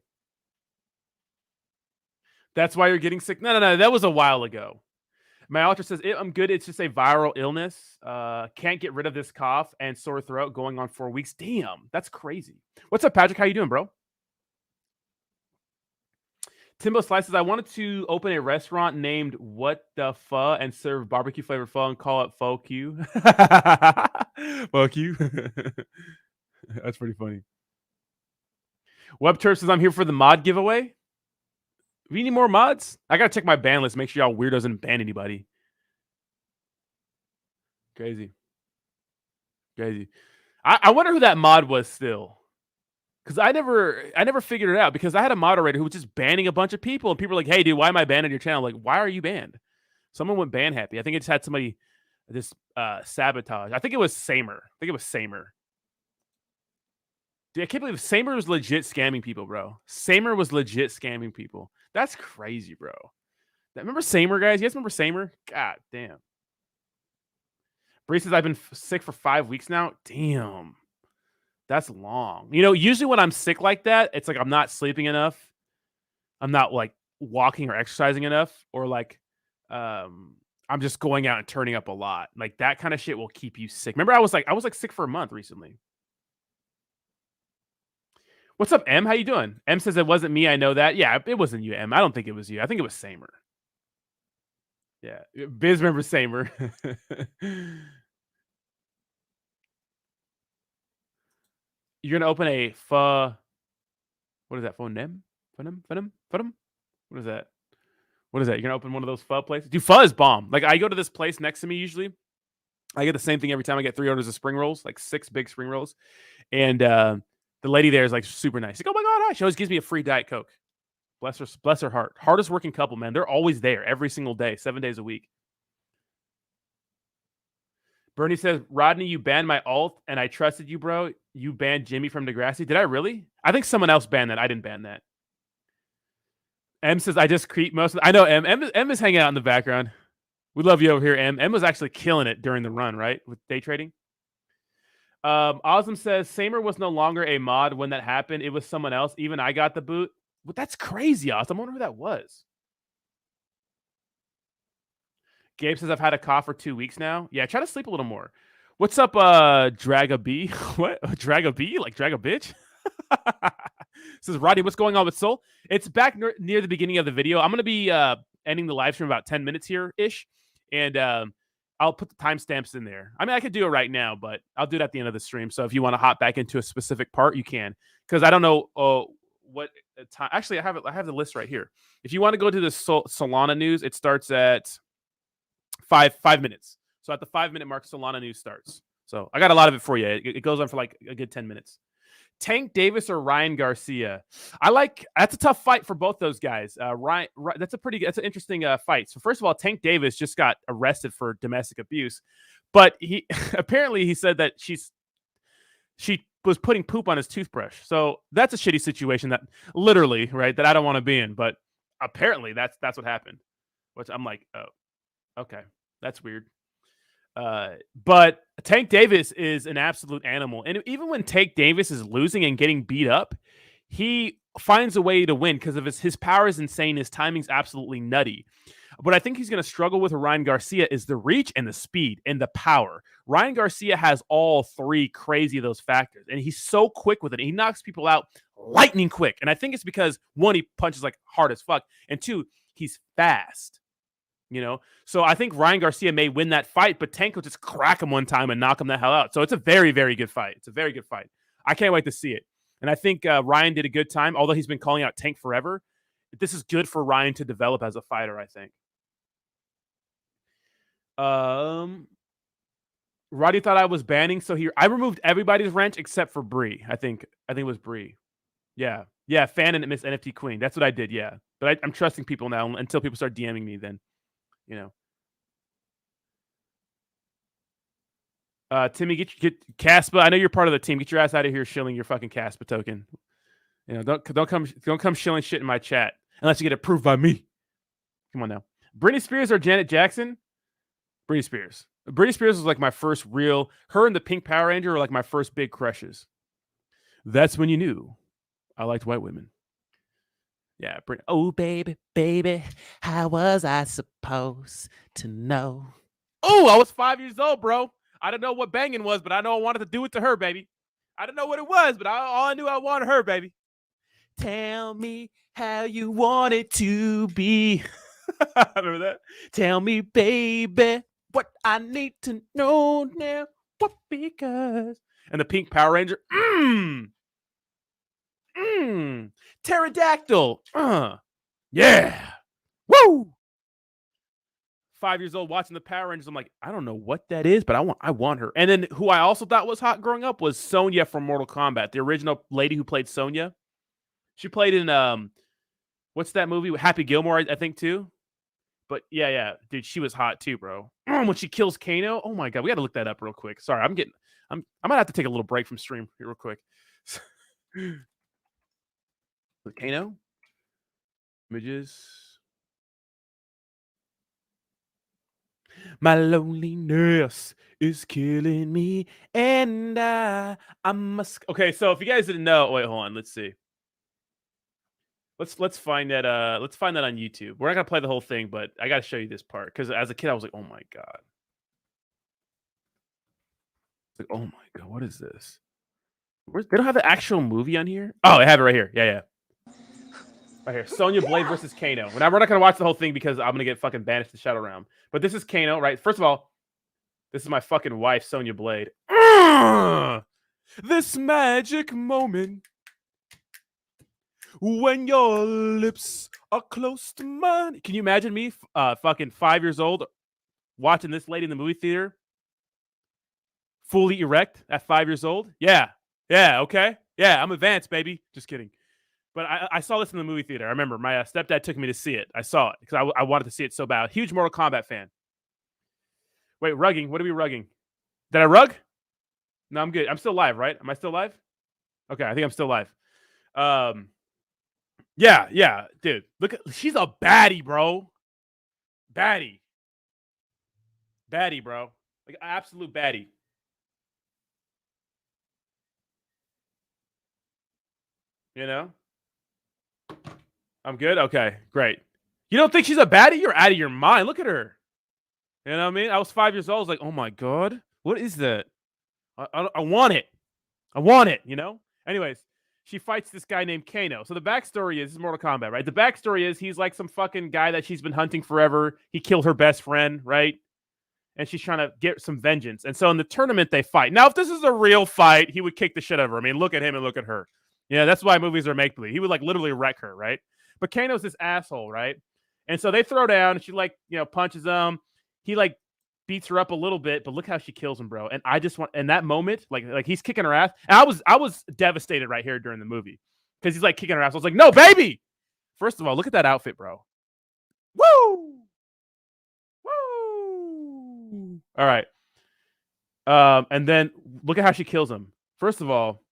S1: That's why you're getting sick. No. That was a while ago. My altar says, I'm good. It's just a viral illness. Can't get rid of this cough and sore throat going on 4 weeks. Damn, that's crazy. What's up, Patrick? How you doing, bro? Timbo Slices, I wanted to open a restaurant named What the Pho and serve barbecue flavored pho and call it Pho Q. Pho Q. That's pretty funny. WebTurf says, I'm here for the mod giveaway. We need more mods? I gotta check my ban list, make sure y'all weirdos didn't ban anybody. Crazy. I wonder who that mod was still. Because I never figured it out because I had a moderator who was just banning a bunch of people, and people were like, "Hey, dude, why am I banned on your channel?" Like, why are you banned? Someone went ban happy. I think it just had somebody this sabotage. I think it was Samer. Dude, I can't believe Samer was legit scamming people, bro. Samer was legit scamming people. That's crazy, bro. Remember Samer, guys? You guys remember Samer? God damn. Bree says I've been sick for 5 weeks now. Damn. That's long. You know, usually when I'm sick like that, it's like I'm not sleeping enough. I'm not like walking or exercising enough, or like I'm just going out and turning up a lot. Like that kind of shit will keep you sick. Remember, I was like sick for a month recently. What's up, M? How you doing? M says it wasn't me. I know that. Yeah, it wasn't you, M. I don't think it was you. I think it was Samer. Yeah, Biz remembers Samer. You're gonna open a what is that? Phonem? What is that? What is that? You're gonna open one of those pho places? Dude, pho is bomb. Like I go to this place next to me usually. I get the same thing every time. I get 3 orders of spring rolls, like 6 big spring rolls, and the lady there is like super nice. Like, oh my god, she always gives me a free Diet Coke. Bless her heart. Hardest working couple, man. They're always there every single day, 7 days a week. Bernie says, Rodney, you banned my alt, and I trusted you, bro. You banned Jimmy from Degrassi. Did I really? I think someone else banned that. I didn't ban that. M says, I just creep most of the... I know M is hanging out in the background. We love you over here, M. M was actually killing it during the run, right? With day trading. Osm says, Samer was no longer a mod when that happened. It was someone else. Even I got the boot. But that's crazy, Osm. I wonder who that was. Gabe says, I've had a cough for 2 weeks now. Yeah, try to sleep a little more. What's up, Draga B? What? Draga B? Like Draga bitch? Says, Rodney, what's going on with Soul? It's back near the beginning of the video. I'm going to be ending the live stream about 10 minutes here-ish. And I'll put the timestamps in there. I mean, I could do it right now, but I'll do it at the end of the stream. So if you want to hop back into a specific part, you can. Because I don't know what time. Actually, I have the list right here. If you want to go to the Solana news, it starts at 5 minutes. So at the 5-minute mark, Solana news starts. So I got a lot of it for you. It goes on for like a good 10 minutes. Tank Davis or Ryan Garcia? That's a tough fight for both those guys. Ryan, that's an interesting fight. So first of all, Tank Davis just got arrested for domestic abuse, but he apparently he said that she was putting poop on his toothbrush. So that's a shitty situation that literally, right, that I don't want to be in. But apparently that's what happened. Which I'm like, oh, okay, that's weird. But Tank Davis is an absolute animal. And even when Tank Davis is losing and getting beat up, he finds a way to win because of his power is insane. His timing's absolutely nutty. What I think he's going to struggle with Ryan Garcia is the reach and the speed and the power. Ryan Garcia has all 3 crazy of those factors, and he's so quick with it. He knocks people out lightning quick. And I think it's because 1, he punches like hard as fuck, and 2, he's fast. You know, so I think Ryan Garcia may win that fight, but Tank will just crack him one time and knock him the hell out. So it's a very, very good fight. It's a very good fight. I can't wait to see it. And I think Ryan did a good time, although he's been calling out Tank forever. This is good for Ryan to develop as a fighter, I think. Roddy thought I was banning, so I removed everybody's wrench except for Bree. I think it was Bree. Yeah, fan and Miss NFT Queen. That's what I did. Yeah, but I'm trusting people now until people start DMing me. Then. You know, Timmy, get Caspa. I know you're part of the team. Get your ass out of here, shilling your fucking Caspa token. You know, don't come shilling shit in my chat unless you get approved by me. Come on now, Britney Spears or Janet Jackson? Britney Spears. Britney Spears was like my first real. Her and the Pink Power Ranger were like my first big crushes. That's when you knew I liked white women. Yeah, oh baby, how was I supposed to know? Oh, I was 5 years old, bro. I didn't know what banging was, but I know I wanted to do it to her, baby. I didn't know what it was, but all I knew I wanted her, baby. Tell me how you want it to be. Remember that? Tell me, baby, what I need to know now. What because? And the Pink Power Ranger. Pterodactyl. Yeah. Woo. 5 years old watching the Power Rangers. I'm like, I don't know what that is, but I want her. And then who I also thought was hot growing up was Sonya from Mortal Kombat, the original lady who played Sonya. She played in what's that movie with Happy Gilmore, I think too. But yeah, dude, she was hot too, bro. When she kills Kano, oh my god, we got to look that up real quick. Sorry, I'm gonna have to take a little break from stream here real quick. Kano images. My loneliness is killing me, and I must. Okay, so if you guys didn't know, wait, hold on, let's see. Let's find that. Let's find that on YouTube. We're not gonna play the whole thing, but I gotta show you this part because as a kid, I was like, oh my god. It's like, oh my god, what is this? They don't have the actual movie on here. Oh, I have it right here. Yeah. Right here, Sonya Blade versus Kano. We're not gonna watch the whole thing because I'm gonna get fucking banished to Shadow Realm. But this is Kano, right? First of all, this is my fucking wife, Sonya Blade. This magic moment when your lips are close to mine. Can you imagine me, fucking 5 years old, watching this lady in the movie theater, fully erect at 5 years old? Yeah, okay. Yeah, I'm advanced, baby. Just kidding. But I saw this in the movie theater. I remember my stepdad took me to see it. I saw it because I wanted to see it so bad. Huge Mortal Kombat fan. Wait, rugging. What are we rugging? Did I rug? No, I'm good. I'm still live, right? Am I still live? Okay, I think I'm still live. Yeah, dude. Look at, she's a baddie, bro. Baddie, bro. Like absolute baddie. You know? I'm good? Okay, great. You don't think she's a baddie? You're out of your mind. Look at her. You know what I mean? I was 5 years old. I was like, oh my god, what is that? I want it. I want it, you know? Anyways, she fights this guy named Kano. So the backstory is, this is Mortal Kombat, right? The backstory is he's like some fucking guy that she's been hunting forever. He killed her best friend, right? And she's trying to get some vengeance. And so in the tournament, they fight. Now, if this is a real fight, he would kick the shit out of her. I mean, look at him and look at her. Yeah, that's why movies are make-believe. He would like literally wreck her, right? But Kano's this asshole, right? And so they throw down, and she like, punches him. He like beats her up a little bit, but look how she kills him, bro. And I just want, in that moment, like he's kicking her ass. And I was devastated right here during the movie because he's like kicking her ass. I was like, no, baby. First of all, look at that outfit, bro. Woo! Woo! All right. And then look at how she kills him. First of all,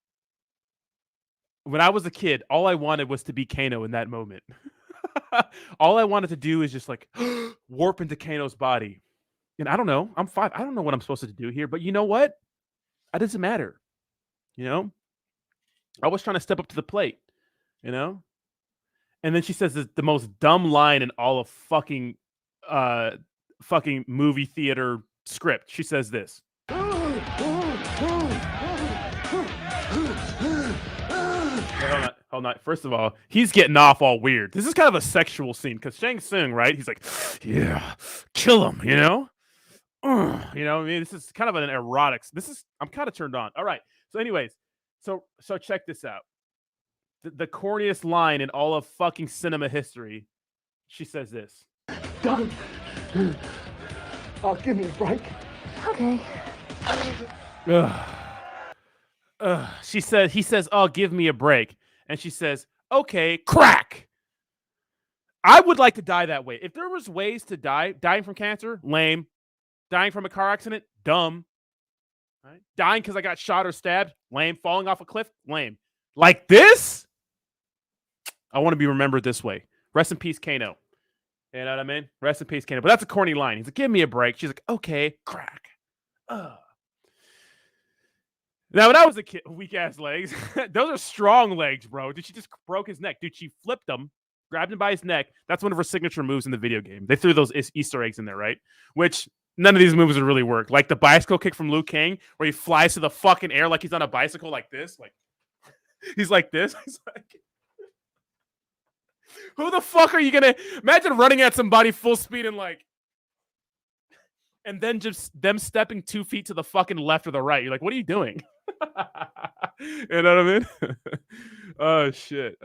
S1: when I was a kid, all I wanted was to be Kano in that moment. All I wanted to do is just like warp into Kano's body. And I don't know. I'm 5. I don't know what I'm supposed to do here, but you know what? It doesn't matter. You know? I was trying to step up to the plate, you know? And then she says the most dumb line in all of fucking movie theater script. She says this. Hold on. First of all, he's getting off all weird. This is kind of a sexual scene because Shang Tsung, right? He's like, yeah, kill him, you know? You know what I mean? This is kind of an erotic. I'm kind of turned on. All right. So anyways, so check this out. The corniest line in all of fucking cinema history. She says this.
S14: Don't. Oh, give me a break. Okay.
S1: He says, oh, give me a break. And she says, okay, crack. I would like to die that way. If there was ways to die, dying from cancer, lame. Dying from a car accident, dumb. Right? Dying because I got shot or stabbed, lame. Falling off a cliff, lame. Like this? I want to be remembered this way. Rest in peace, Kano. You know what I mean? Rest in peace, Kano. But that's a corny line. He's like, give me a break. She's like, okay, crack. Now, when I was a kid, weak-ass legs. Those are strong legs, bro. Dude, she just broke his neck. Dude, she flipped him, grabbed him by his neck. That's one of her signature moves in the video game. They threw those Easter eggs in there, right? Which none of these moves would really work. Like the bicycle kick from Liu Kang, where he flies to the fucking air like he's on a bicycle like this. Like, he's like this. He's like, who the fuck are you going to... Imagine running at somebody full speed and like... And then just them stepping 2 feet to the fucking left or the right. You're like, what are you doing? You know what I mean? Oh, shit.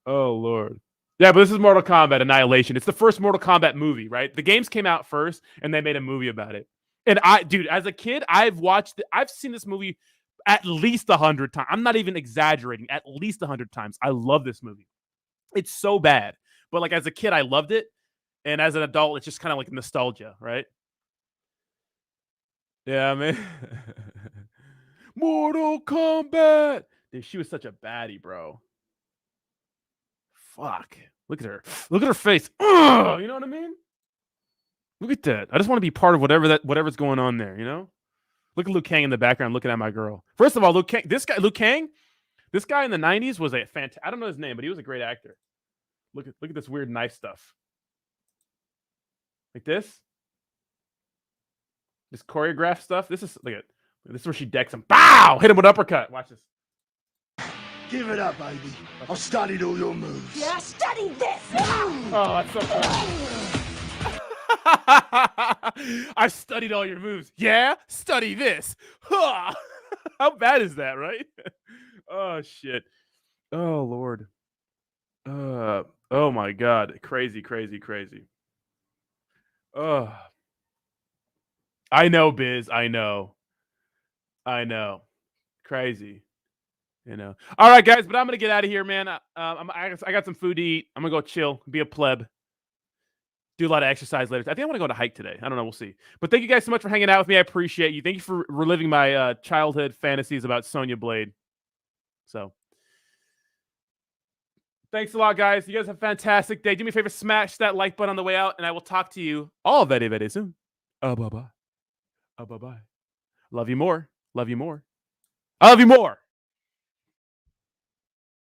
S1: Oh, Lord. Yeah, but this is Mortal Kombat Annihilation. It's the first Mortal Kombat movie, right? The games came out first, and they made a movie about it. And dude, as a kid, I've seen this movie at least 100 times. I'm not even exaggerating. At least 100 times. I love this movie. It's so bad, but like as a kid, I loved it, and as an adult, it's just kind of like nostalgia, right? Yeah, man. Mortal Kombat. Dude, she was such a baddie, bro. Fuck. Look at her. Look at her face. Ugh, you know what I mean? Look at that. I just want to be part of whatever's going on there, you know? Look at Liu Kang in the background looking at my girl. First of all, Liu Kang in the 90s was a fantastic, I don't know his name, but he was a great actor. Look at this weird knife stuff. Like this. This choreographed stuff. This is this is where she decks him. Bow! Hit him with uppercut. Watch this.
S14: Give it up, baby. I've studied all your moves.
S15: Yeah, study this.
S1: Oh, that's so funny. I studied all your moves. Yeah, study this. How bad is that, right? Oh shit. Oh Lord. Oh my God. Crazy, crazy, crazy. Oh. I know, Biz. I know. Crazy. You know. All right, guys, but I'm gonna get out of here, man. I got some food to eat. I'm gonna go chill, be a pleb, do a lot of exercise later. I think I want to go on a hike today. I don't know. We'll see. But thank you guys so much for hanging out with me. I appreciate you. Thank you for reliving my childhood fantasies about Sonya Blade. So, thanks a lot, guys. You guys have a fantastic day. Do me a favor, smash that like button on the way out, and I will talk to you all very, very soon. Bye-bye. Bye-bye. Love you more. Love you more. I love you more.